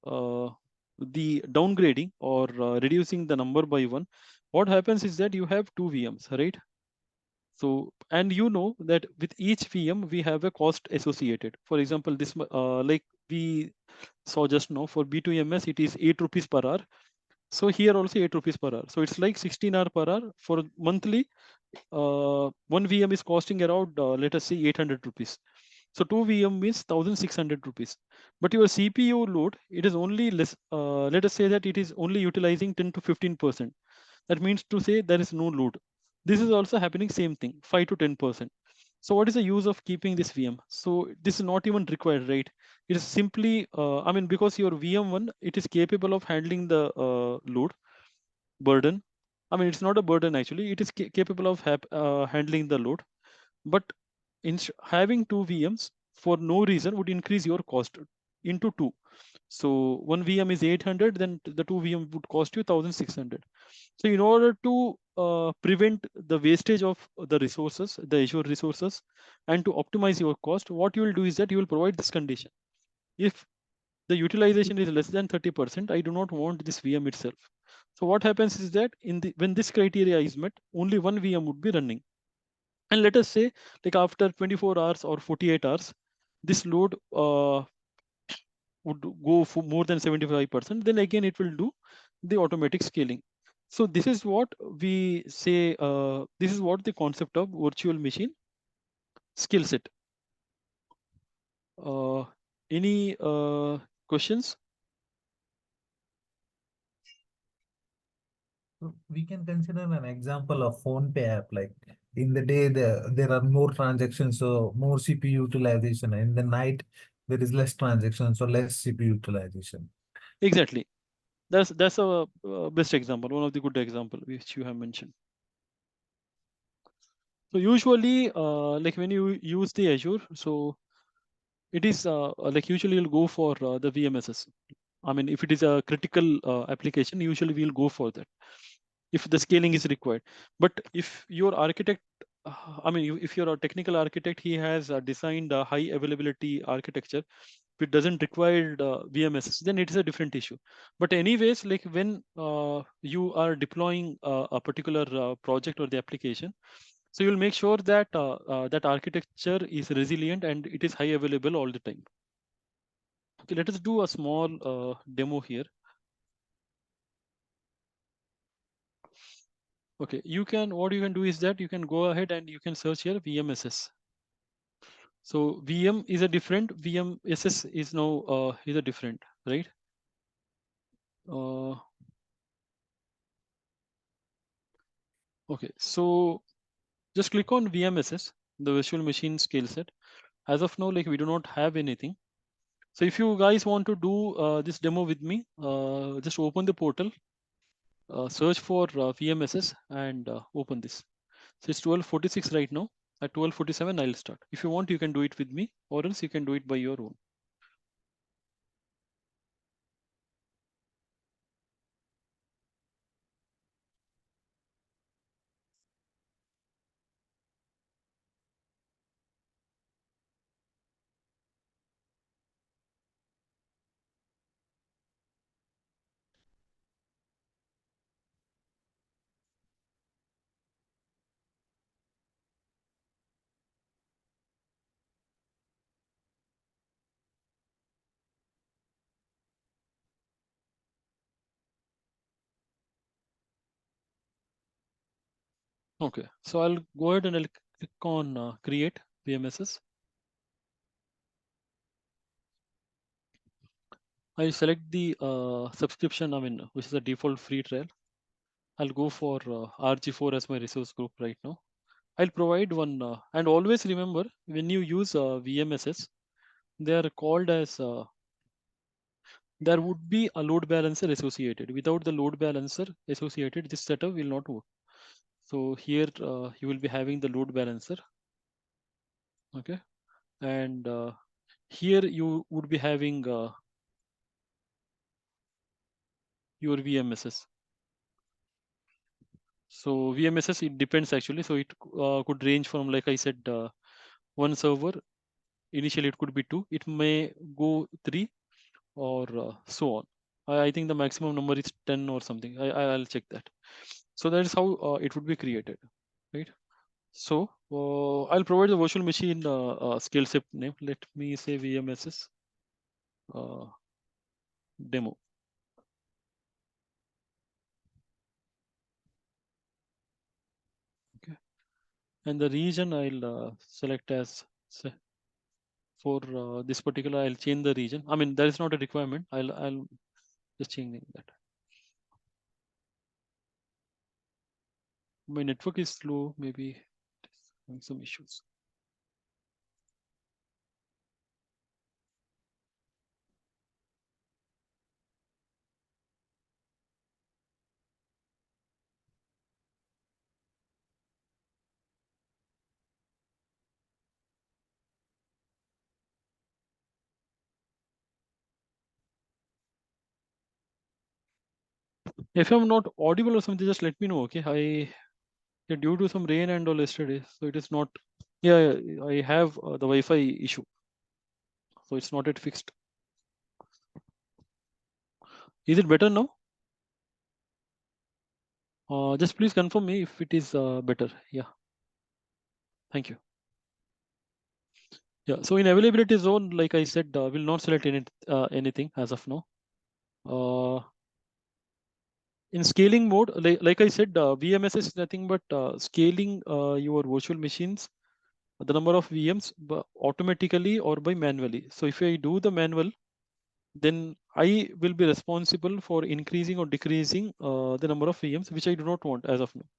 the downgrading or reducing the number by 1. What happens is that you have two VMs, right? So, and you know that with each VM, we have a cost associated. For example, this like we saw just now for B2MS, it is 8 rupees per hour. So here also 8 rupees per hour. So it's like 16 hour per hour for monthly. One VM is costing around, let us say 800 rupees. So 2 VM means 1,600 rupees. But your CPU load, it is only less, let us say that it is only utilizing 10 to 15%. That means to say there is no load. This is also happening same thing, 5 to 10%. So what is the use of keeping this VM? So this is not even required, right? It is simply, I mean, because your VM1, it is capable of handling the load burden. I mean, it's not a burden actually. It is capable of handling the load. But having two VMs for no reason would increase your cost into 2. So one VM is 800, then the two VM would cost you 1,600. So in order to prevent the wastage of the resources, the Azure resources, and to optimize your cost, what you will do is that you will provide this condition. If the utilization is less than 30%, I do not want this VM itself. So what happens is that when this criteria is met, only one VM would be running. And let us say, like after 24 hours or 48 hours, this load would go for more than 75%, then again it will do the automatic scaling. So this is what we say, this is what the concept of virtual machine skill set. Any questions? So we can consider an example of PhonePe app. Like in the day, there are more transactions, so more CPU utilization. In the night, there is less transactions, so less CPU utilization. Exactly. That's a best example, one of the good example which you have mentioned. So usually, like when you use the Azure, so it is like usually you'll go for the VMSs. I mean, if it is a critical application, usually we'll go for that if the scaling is required. But if your architect, I mean, if you're a technical architect, he has designed a high availability architecture. If it doesn't require VMSs, then it is a different issue. But anyways, like when you are deploying a particular project or the application, so you'll make sure that that architecture is resilient and it is high available all the time. Okay. Okay, let us do a small demo here. Okay, what you can do is that you can go ahead and you can search here VMSS. So VM is a different, VMSS is now is a different, right? Okay, so just click on VMSS, the virtual machine scale set. As of now, like we do not have anything. So if you guys want to do this demo with me, just open the portal, search for VMSS and open this. So it's 12:46 right now. At 12:47, I'll start. If you want, you can do it with me, or else you can do it by your own. Okay, so I'll go ahead and I'll click on create VMSS. I'll select the subscription, which is a default free trial. I'll go for RG4 as my resource group right now. I'll provide one, and always remember when you use VMSS, they are called as, there would be a load balancer associated. Without the load balancer associated, this setup will not work. So here you will be having the load balancer. Okay, and here you would be having your VMSS. So VMSS, it depends actually. So it could range from, like I said, one server. Initially, it could be 2. It may go 3 or so on. I think the maximum number is 10 or something. I'll check that. So that is how it would be created, right? So I'll provide the virtual machine scale set name. Let me say VMSS demo. Okay, and the region I'll select as, say, for this particular, I'll change the region. I mean, that is not a requirement. I'll just changing that. My network is slow, maybe having some issues. If I'm not audible or something, just let me know. Okay, due to some rain and all yesterday, so it is not. Yeah, I have the Wi-Fi issue, so it's not yet fixed. Is it better now? Just please confirm me if it is better. Yeah. Thank you. Yeah. So in availability zone, like I said, will not select anything as of now. In scaling mode, like I said, VMSS is nothing but scaling your virtual machines, the number of VMs automatically or by manually. So if I do the manual, then I will be responsible for increasing or decreasing the number of VMs, which I do not want as of now.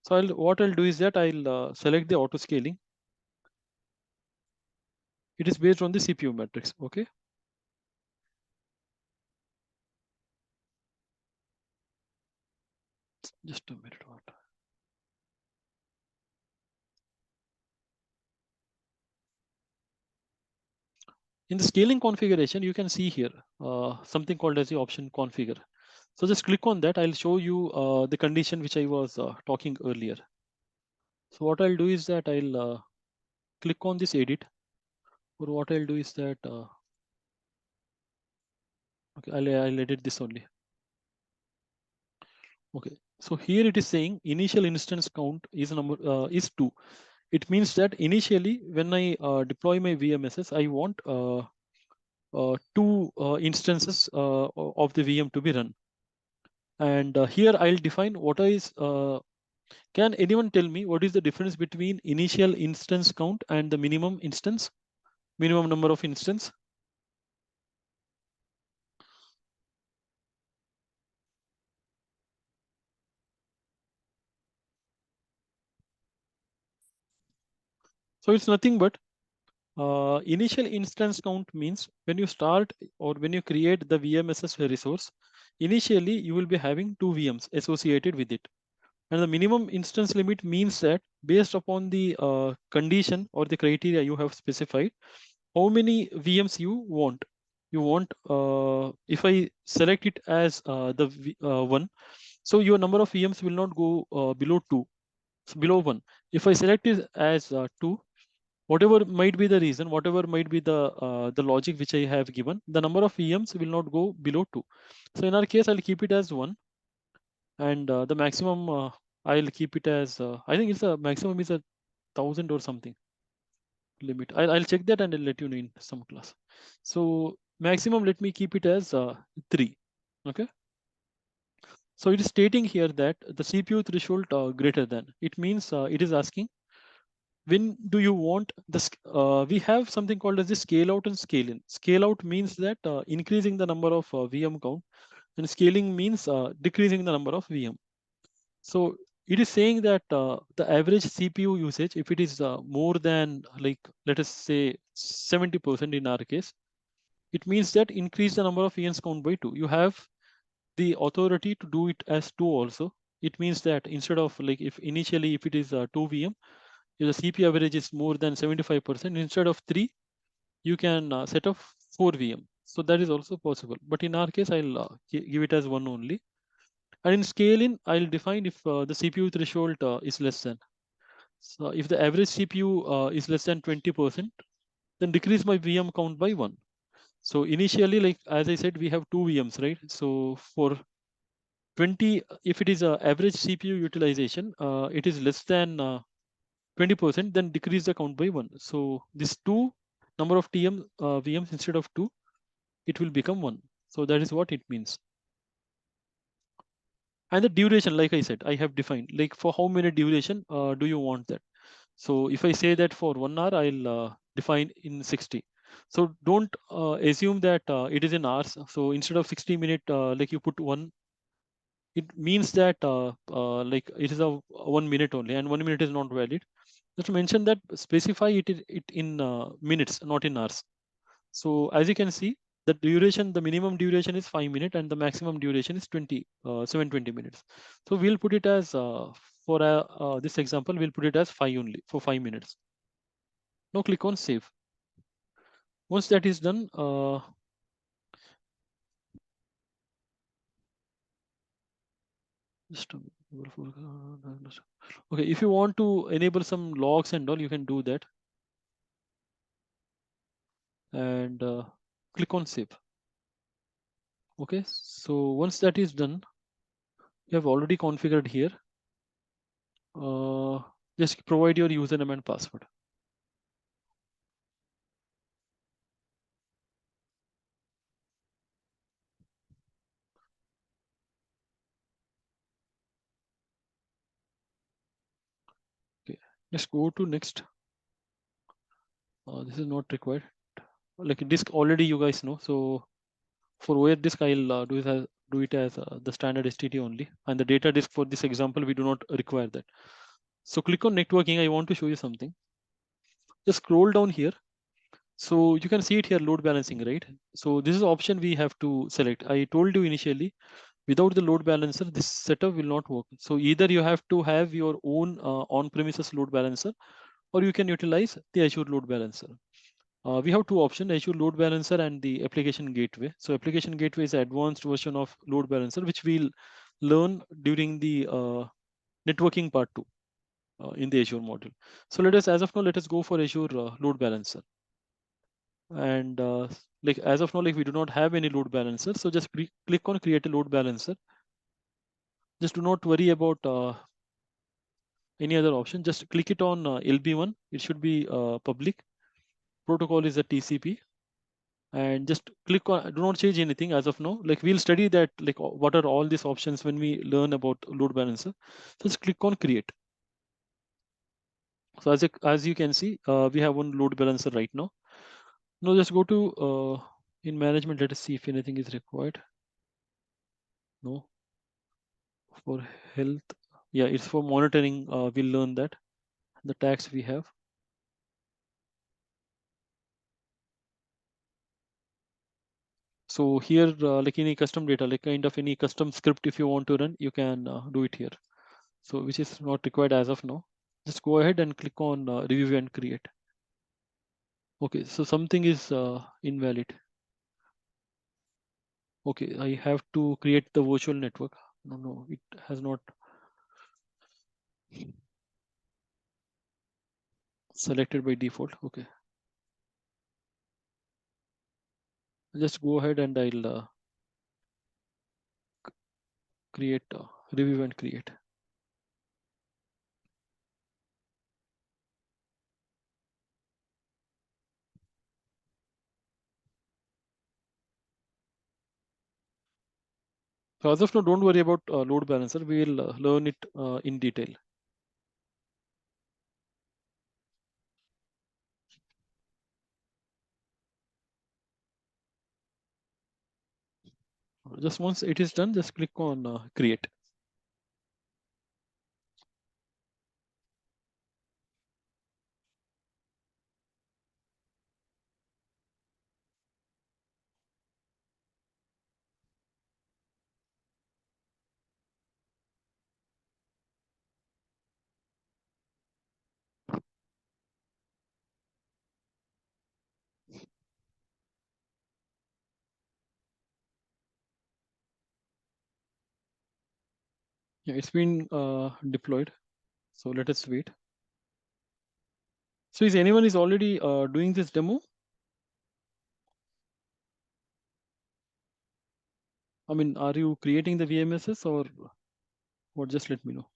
So what I'll do is that I'll select the auto scaling. It is based on the CPU matrix. Okay. Just a minute. In the scaling configuration, you can see here something called as the option configure. So just click on that. I'll show you the condition which I was talking earlier. So what I'll do is that I'll click on this edit, or what I'll do is that okay, I'll edit this only. Okay, so here it is saying initial instance count is is 2. It means that initially when I deploy my VMSS, I want two instances of the VM to be run. And here I'll define what is, can anyone tell me what is the difference between initial instance count and the minimum number of instance? So it's nothing but initial instance count means when you start or when you create the VMSS resource, initially you will be having two VMs associated with it. And the minimum instance limit means that based upon the condition or the criteria you have specified, how many VMs you want. You want, if I select it as one, so your number of VMs will not go below two, so below one. If I select it as two, whatever might be the reason, whatever might be the logic which I have given, the number of VMs will not go below two. So in our case, I'll keep it as one, and the maximum I'll keep it as I think it's a maximum is 1,000 or something limit. I'll check that and I'll let you know in some class. So maximum, let me keep it as 3. Okay. So it is stating here that the CPU threshold greater than. It means it is asking when do you want this? We have something called as the scale out and scale in. Scale out means that increasing the number of VM count, and scaling means decreasing the number of VM. So it is saying that the average CPU usage, if it is more than, like, let us say 70% in our case, it means that increase the number of VMs count by 2. You have the authority to do it as 2 also. It means that instead of, like, if initially if it is 2 VM, if the CPU average is more than 75%, instead of 3, you can set up 4 VM. So that is also possible. But in our case, I'll give it as 1 only. And in scaling, I'll define if the CPU threshold is less than. So if the average CPU is less than 20%, then decrease my VM count by 1. So initially, like as I said, we have 2 VMs, right? So for 20, if it is average CPU utilization, it is less than 20%, then decrease the count by 1. So this 2 number of VMs instead of 2, it will become 1. So that is what it means. And the duration, like I said, I have defined, like for how many duration do you want that? So if I say that for 1 hour, I'll define in 60. So don't assume that it is in hours. So instead of 60 minute, like you put 1, it means that like it is a 1 minute only, and 1 minute is not valid. Just mention that, specify it in minutes, not in hours. So as you can see, the duration, the minimum duration is 5 minutes and the maximum duration is 720 minutes. So we'll put it as for this example, we'll put it as 5 only for 5 minutes. Now click on save. Once that is done, okay, if you want to enable some logs and all, you can do that. And click on save. Okay, so once that is done, you have already configured here. Just provide your username and password. Okay, let's go to next. This is not required. Like disk already you guys know. So for OS disk, I'll do it as the standard STT only. And the data disk for this example, we do not require that. So click on networking. I want to show you something. Just scroll down here. So you can see it here, load balancing, right? So this is the option we have to select. I told you initially, without the load balancer, this setup will not work. So either you have to have your own on-premises load balancer, or you can utilize the Azure load balancer. We have two options, Azure load balancer and the application gateway. So application gateway is an advanced version of load balancer, which we'll learn during the networking part 2 in the Azure module. So as of now, let us go for Azure load balancer. And like as of now, like we do not have any load balancer. So just click on create a load balancer. Just do not worry about any other option. Just click it on LB1. It should be public. Protocol is a TCP. and just click on, do not change anything as of now. Like we'll study that, like what are all these options when we learn about load balancer. Just click on create. So as you can see, we have one load balancer right now. Now just go to in management. Let us see if anything is required. No. For health, yeah, it's for monitoring. We'll learn that the tags we have. So here, like any custom data, like kind of any custom script, if you want to run, you can do it here. So which is not required as of now. Just go ahead and click on review and create. Okay, so something is invalid. Okay, I have to create the virtual network. No, it has not selected by default. Okay, just go ahead and I'll create review and create. So as of now, don't worry about load balancer. We will learn it in detail. Just once it is done, just click on create. Yeah, it's been deployed. So let us wait. So is anyone is already doing this demo? I mean, are you creating the VMSs or what? Just let me know.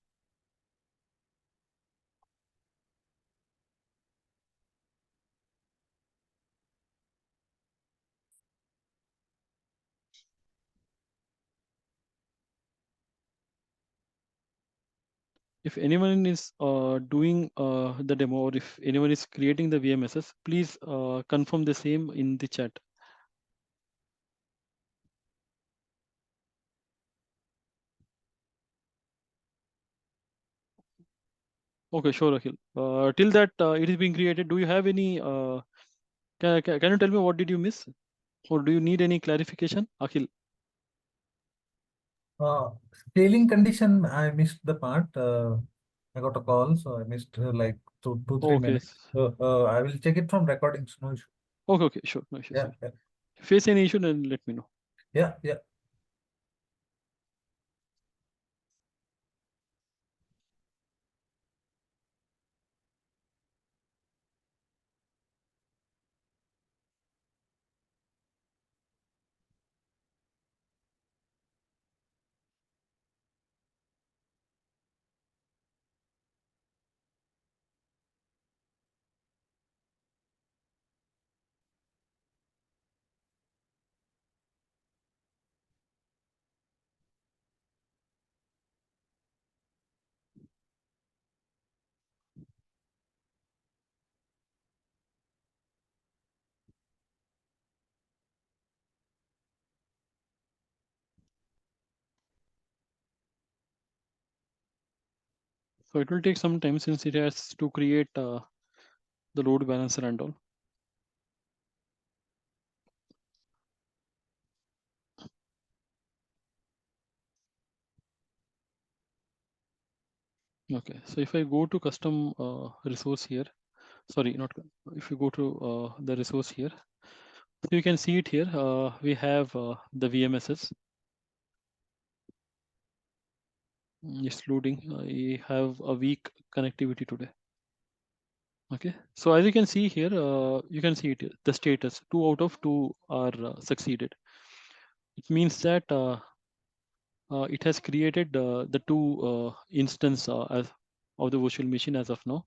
If anyone is doing the demo, or if anyone is creating the VMSs, please confirm the same in the chat. Okay, sure, Akhil. Till that it is being created, do you have any? Can you tell me what did you miss, or do you need any clarification, Akhil? Scaling condition, I missed the part. I got a call, so I missed like two, 3 Okay. minutes. I will check it from recordings. No issue. Okay, sure, no issues. Yeah, yeah, Face any issue, then let me know. yeah, yeah. So it will take some time since it has to create the load balancer and all. Okay, so if I go to custom resource here, sorry, not if you go to the resource here, so you can see it here. We have the VMSs. It's loading. I have a weak connectivity today. Okay, so as you can see here, you can see it here, the status 2 out of 2 are succeeded. It means that it has created the 2 instance as of the virtual machine as of now.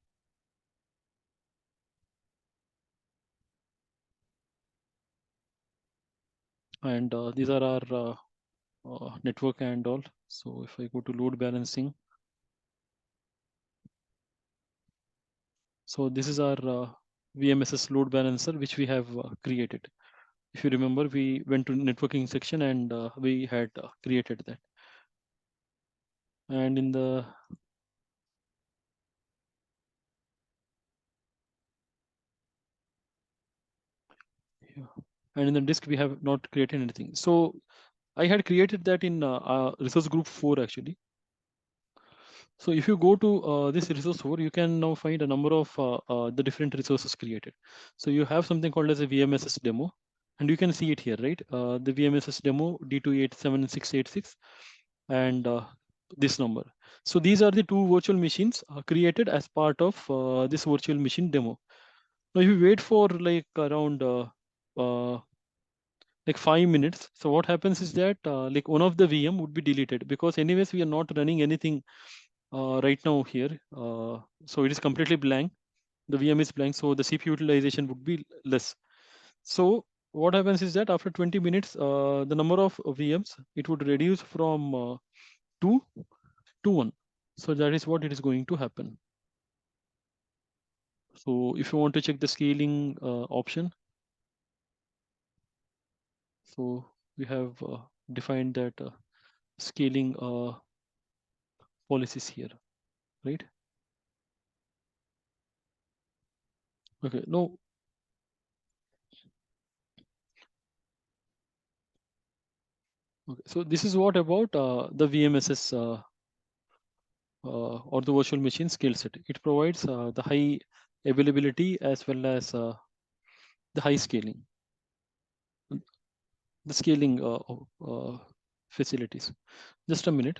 And these are our network and all. So if I go to load balancing, so this is our VMSS load balancer, which we have created. If you remember, we went to networking section and we had created that. And in the and in the disk, we have not created anything. So I had created that in resource group 4 actually. So if you go to this resource 4, you can now find a number of the different resources created. So you have something called as a VMSS demo, and you can see it here, right? The VMSS demo D287686 and this number. So these are the two virtual machines created as part of this virtual machine demo. Now if you wait for like around like 5 minutes, so what happens is that like one of the VM would be deleted, because anyways we are not running anything right now here. So it is completely blank. The VM is blank, so the CPU utilization would be less. So what happens is that after 20 minutes, the number of VMs, it would reduce from 2 to 1. So that is what it is going to happen. So if you want to check the scaling option, so we have defined that scaling policies here, right? Okay, no. Okay, so this is what about the VMSS or the virtual machine skill set. It provides the high availability as well as the high scaling, the scaling facilities. Just a minute.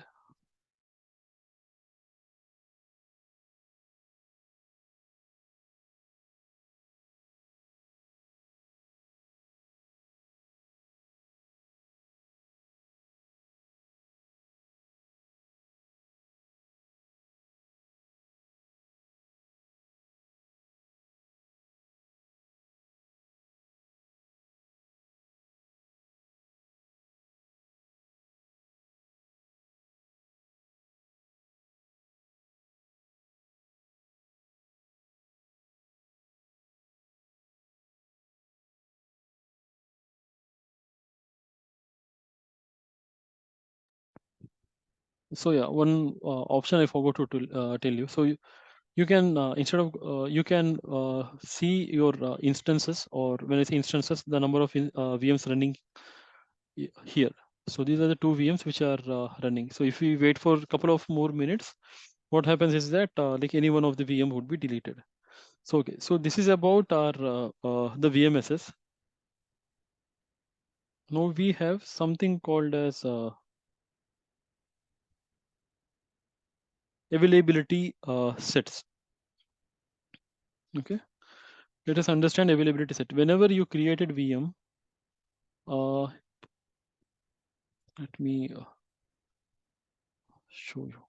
So yeah, one option I forgot to tell you. So you can instead of you can see your instances, or when I say instances, the number of VMs running here. So these are the two VMs which are running. So if we wait for a couple of more minutes, what happens is that like any one of the VM would be deleted. So okay, so this is about our the VMSS. Now we have something called as availability sets. Okay, let us understand availability set. Whenever you created VM, let me show you.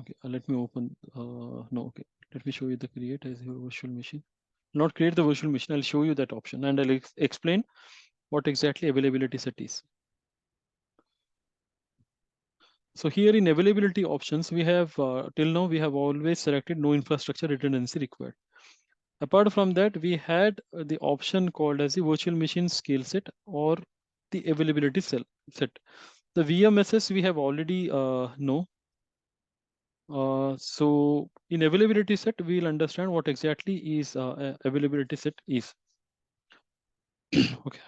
Okay, let me open. No, okay, let me show you the create as your virtual machine. Not create the virtual machine. I'll show you that option, and I'll explain what exactly availability set is. So here in availability options, we have till now we have always selected no infrastructure redundancy required. Apart from that, we had the option called as the virtual machine scale set or the availability set. The VMSS we have already know. So in availability set, we'll understand what exactly is availability set is. Okay.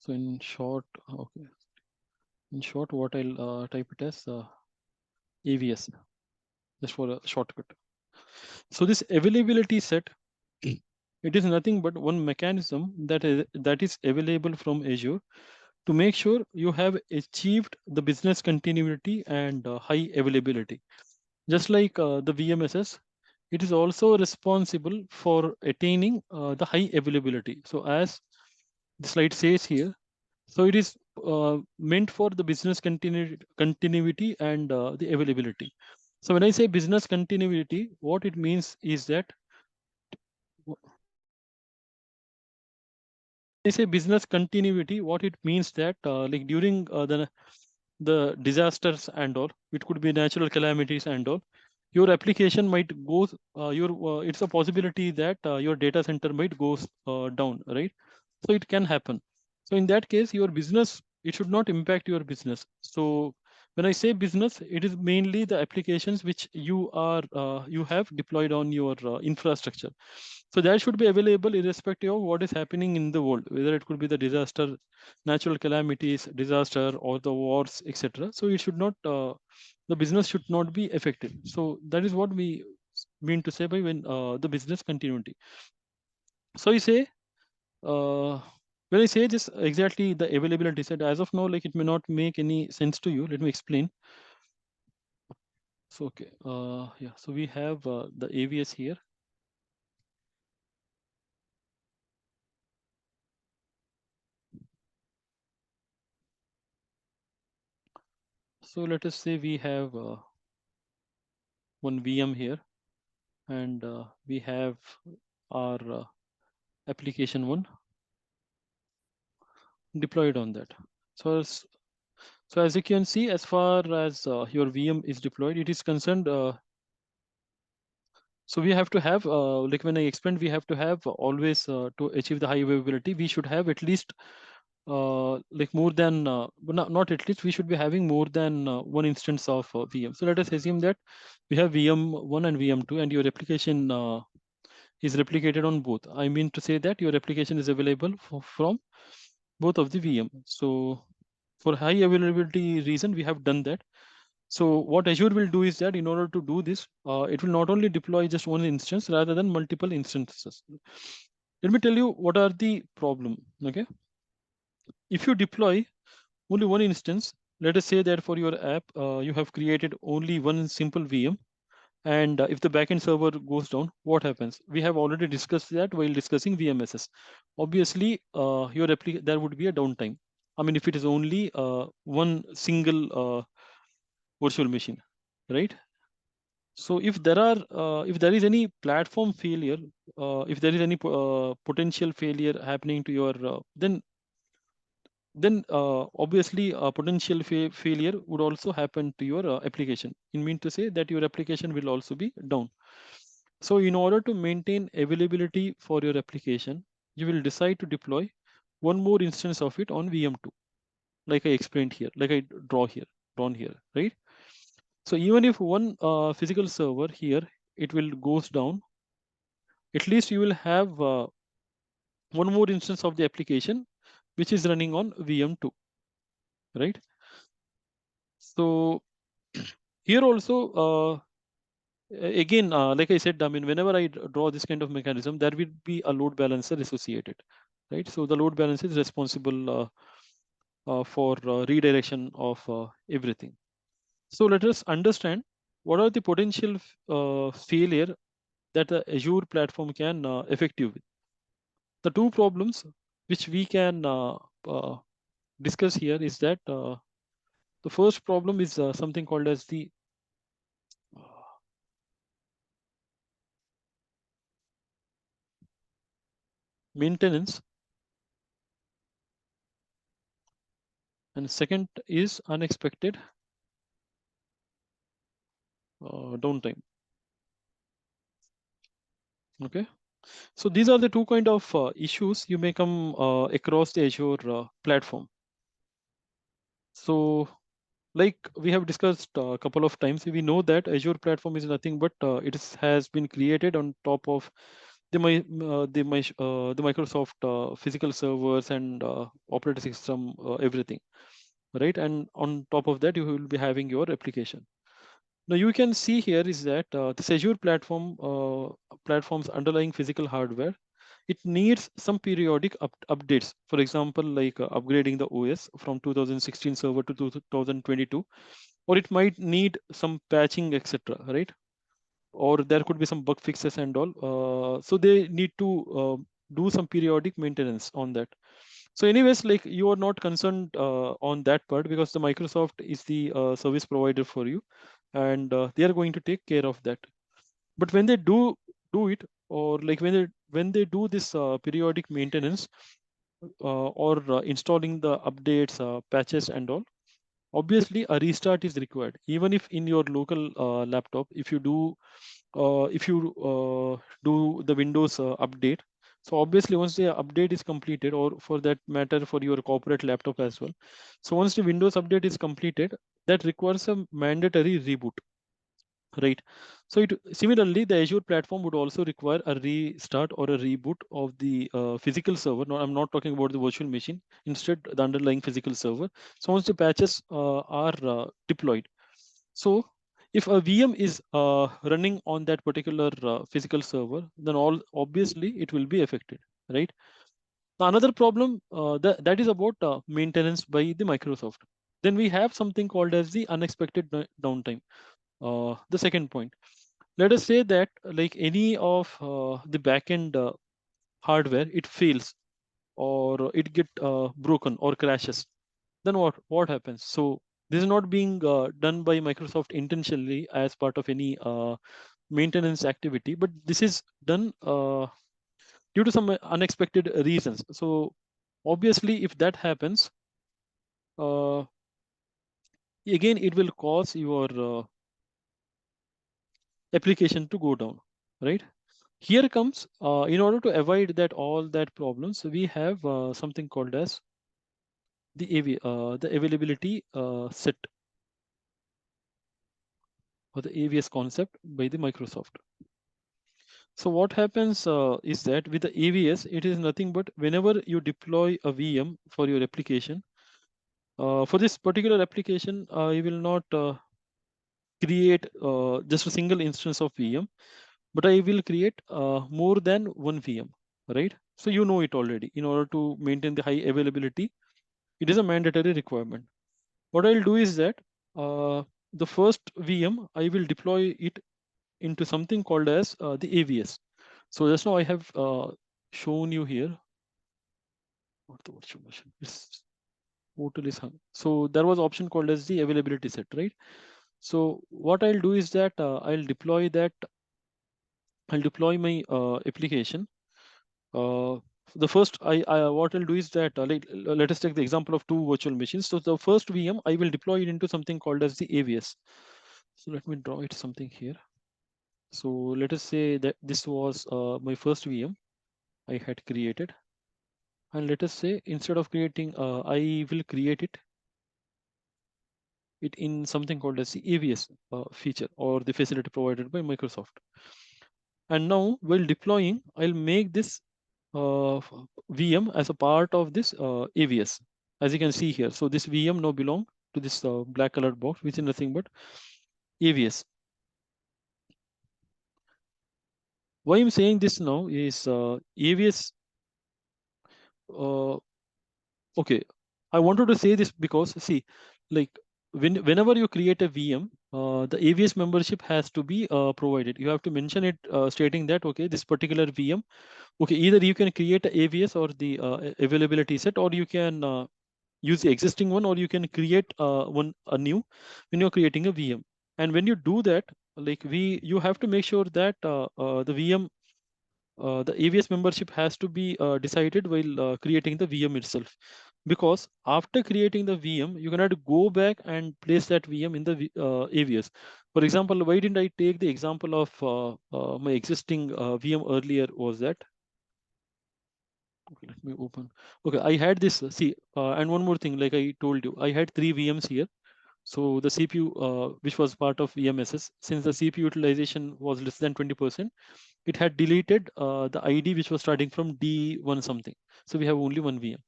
So in short, okay. In short, what I'll type it as AVS, just for a shortcut. So this availability set, it is nothing but one mechanism that is available from Azure to make sure you have achieved the business continuity and high availability. Just like the VMSS, it is also responsible for attaining the high availability. So as the slide says here, so it is meant for the business continuity and the availability. So when I say business continuity, what it means is that I say business continuity, what it means that like during the disasters and all, it could be natural calamities and all, your application might go, it's a possibility that your data center might go down, right? So it can happen. So in that case, your business, it should not impact your business. So when I say business, it is mainly the applications which you have deployed on your infrastructure. So that should be available irrespective of what is happening in the world, whether it could be the disaster, natural calamities, disaster, or the wars, etc. So it should not, the business should not be affected. So that is what we mean to say by when the business continuity. So you say, when I say this exactly the availability set, as of now, like it may not make any sense to you. Let me explain. So okay, yeah. So we have the AVS here. So let us say we have one VM here, and we have our application one deployed on that. So as you can see, as far as your VM is deployed, it is concerned. So we have to have, like when I explained, we have to have always to achieve the high availability, we should have at least like more than, not at least, we should be having more than one instance of VM. So let us assume that we have VM1 and VM2, and your application is replicated on both. I mean to say that your application is available from both of the VM. So for high availability reason, we have done that. So what Azure will do is that in order to do this, it will not only deploy just one instance rather than multiple instances. Let me tell you what are the problem. Okay, if you deploy only one instance, let us say that for your app, you have created only one simple VM. And if the backend server goes down, what happens? We have already discussed that while discussing VMSS. Obviously, there would be a downtime. I mean, if it is only one single virtual machine, right? So if there is any platform failure, if there is any potential failure happening to your, then obviously a potential failure would also happen to your application. It means to say that your application will also be down. So in order to maintain availability for your application, you will decide to deploy one more instance of it on VM2, like I explained here, like I drawn here, right? So even if one physical server here, it will goes down, at least you will have one more instance of the application which is running on VM2, right? So here also, again, like I said, I mean, whenever I draw this kind of mechanism, there will be a load balancer associated, right? So the load balancer is responsible for redirection of everything. So let us understand what are the potential failure that the Azure platform can affect you with. The two problems which we can discuss here is that the first problem is something called as the maintenance, and second is unexpected downtime. Okay, so these are the two kind of issues you may come across the Azure platform. So like we have discussed a couple of times, we know that Azure platform is nothing but has been created on top of the Microsoft physical servers and operating system, everything, right? And on top of that, you will be having your application. Now you can see here is that this Azure platform's underlying physical hardware, it needs some periodic updates. For example, like upgrading the OS from 2016 server to 2022, or it might need some patching, etc. Right? Or there could be some bug fixes and all. So they need to do some periodic maintenance on that. So anyways, like you are not concerned on that part because the Microsoft is the service provider for you. and they are going to take care of that. But when they do it, or like when they do this periodic maintenance or installing the updates, patches and all, obviously a restart is required. Even if in your local laptop, if you do the Windows update, so obviously once the update is completed, or for that matter for your corporate laptop as well, so once the Windows update is completed, that requires a mandatory reboot, right? So it similarly, the Azure platform would also require a restart or a reboot of the physical server. No, I'm not talking about the virtual machine, instead the underlying physical server. So once the patches are deployed, so if a VM is running on that particular physical server, then obviously it will be affected, right? Now, another problem that is about maintenance by the Microsoft. Then we have something called as the unexpected downtime. The second point, let us say that like any of the backend hardware, it fails or it get broken or crashes. Then what happens? So this is not being done by Microsoft intentionally as part of any maintenance activity, but this is done due to some unexpected reasons. So obviously, if that happens, again it will cause your application to go down, right? Here comes in order to avoid all that problems, we have something called as the availability set, or the AVS concept by the Microsoft. So what happens is that with the AVS, it is nothing but whenever you deploy a VM for your application, for this particular application, you will not create just a single instance of VM, but I will create more than one VM, right? So you know it already. In order to maintain the high availability, it is a mandatory requirement. What I'll do is that the first VM, I will deploy it into something called as the AVS. So just now I have shown you here. What the virtual machine? It's portal is hung. So there was option called as the availability set, right? So what I'll do is that I'll deploy my application. The first what I'll do is that let us take the example of two virtual machines. So the first VM, I will deploy it into something called as the AVS. So let me draw it something here. So let us say that this was my first VM I had created. And let us say instead of creating, I will create it in something called as the AVS feature, or the facility provided by Microsoft. And now while deploying, I'll make this VM as a part of this AVS, as you can see here. So this VM now belong to this black colored box, which is nothing but AVS. Why I'm saying this now is AVS. Okay, I wanted to say this because see, like whenever you create a VM, the AVS membership has to be provided. You have to mention it stating that, okay, this particular VM, okay, either you can create a AVS or the availability set, or you can use the existing one, or you can create a new when you're creating a VM. And when you do that, like you have to make sure that the VM, the AVS membership has to be decided while creating the VM itself. Because after creating the VM, you cannot go back and place that VM in the AVS. For example, why didn't I take the example of my existing VM earlier was that, okay, let me open. Okay, I had this, and one more thing, like I told you, I had 3 VMs here. So the CPU, which was part of VMSS, since the CPU utilization was less than 20%, it had deleted the ID which was starting from D1 something. So we have only one VM.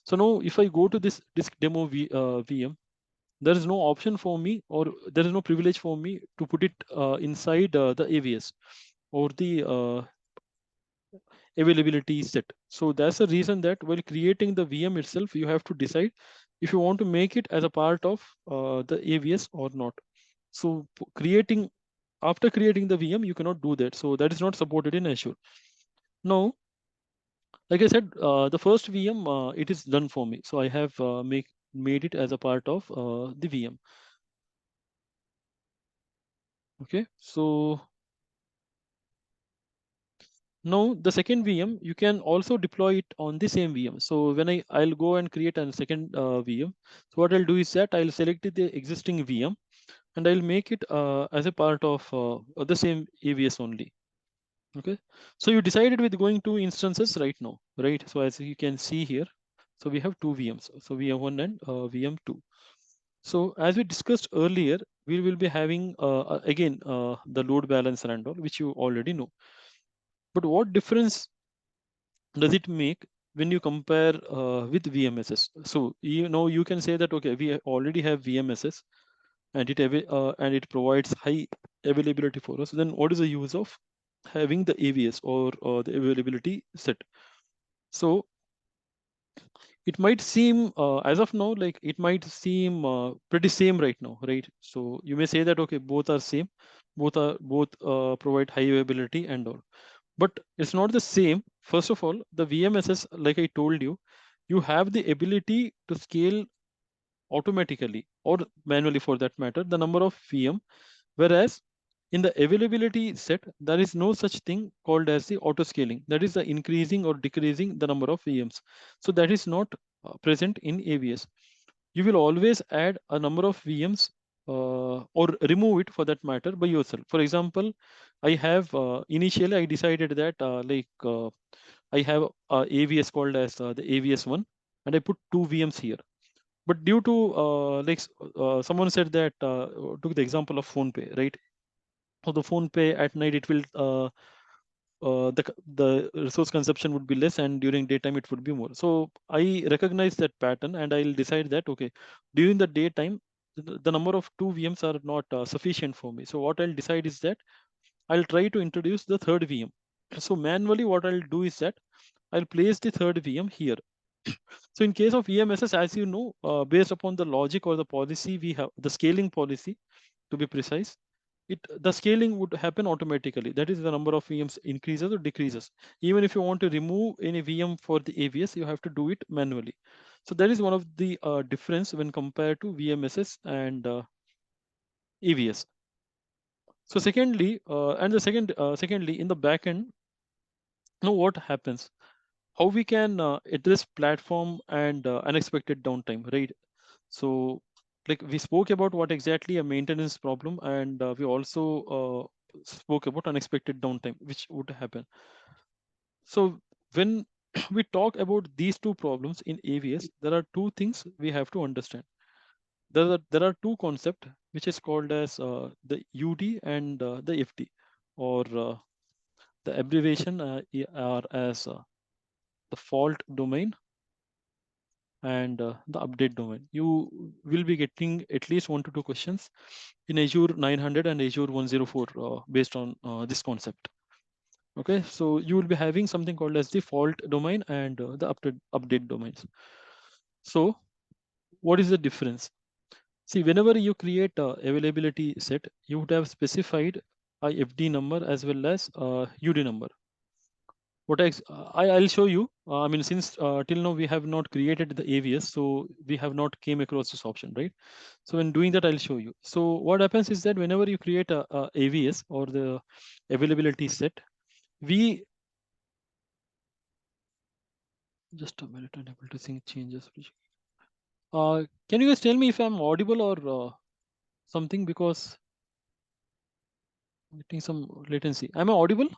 So now if I go to this disk demo VM, there is no option for me, or there is no privilege for me to put it inside the AVS or the availability set. So that's the reason that while creating the VM itself, you have to decide if you want to make it as a part of the AVS or not. So after creating the VM, you cannot do that. So that is not supported in Azure. Now, like I said, the first VM, it is done for me. So I have made it as a part of the VM. Okay, so now the second VM, you can also deploy it on the same VM. So when I'll go and create a second VM. So what I'll do is that I'll select the existing VM and I'll make it as a part of the same AVS only. Okay, so you decided with going to instances right now, right? So as you can see here, so we have two VMs. So VM1 and VM2. So as we discussed earlier, we will be having again the load balancer and all, which you already know. But what difference does it make when you compare with VMSS? So you can say that okay, we already have VMSS and it provides high availability for us. Then what is the use of having the AVS or the availability set? So it might seem as of now, like it might seem pretty same right now, right? So you may say that okay, both are same, both provide high availability and all, but it's not the same. First of all, the VMSS, like I told you, you have the ability to scale automatically or manually for that matter the number of VM, whereas in the availability set, there is no such thing called as the auto scaling. That is the increasing or decreasing the number of VMs. So that is not present in AVS. You will always add a number of VMs or remove it for that matter by yourself. For example, I have initially I decided that I have AVS called as the AVS1 and I put two VMs here. But due to someone said that took the example of PhonePe, right? So the PhonePe at night it will the resource consumption would be less and during daytime it would be more. So I recognize that pattern and I'll decide that okay, during the daytime the number of two VMs are not sufficient for me. So what I'll decide is that I'll try to introduce the third VM. So manually what I'll do is that I'll place the third VM here. So in case of VMSS, as you know, based upon the logic or the policy we have, the scaling policy to be precise, the scaling would happen automatically. That is the number of VMs increases or decreases. Even if you want to remove any VM for the AVS, you have to do it manually. So that is one of the difference when compared to VMSS and AVS. So secondly, secondly, in the backend, now what happens? How we can address platform and unexpected downtime, right? So like we spoke about what exactly a maintenance problem, and we also spoke about unexpected downtime, which would happen. So when we talk about these two problems in AVS, there are two things we have to understand. There are two concepts which is called as the UD and the FD, or the abbreviation are as the fault domain and the update domain. You will be getting at least 1 to 2 questions in Azure 900 and Azure 104 based on this concept. Okay, so you will be having something called as the fault domain and the update domains. So what is the difference? See, whenever you create a availability set, you would have specified a FD number as well as UD number. What I'll show you. I mean, since till now we have not created the AVS, so we have not came across this option, right? So when doing that, I'll show you. So what happens is that whenever you create a AVS or the availability set, we just a minute, unable to see changes. Can you guys tell me if I'm audible or something, because I'm getting some latency? Am I audible?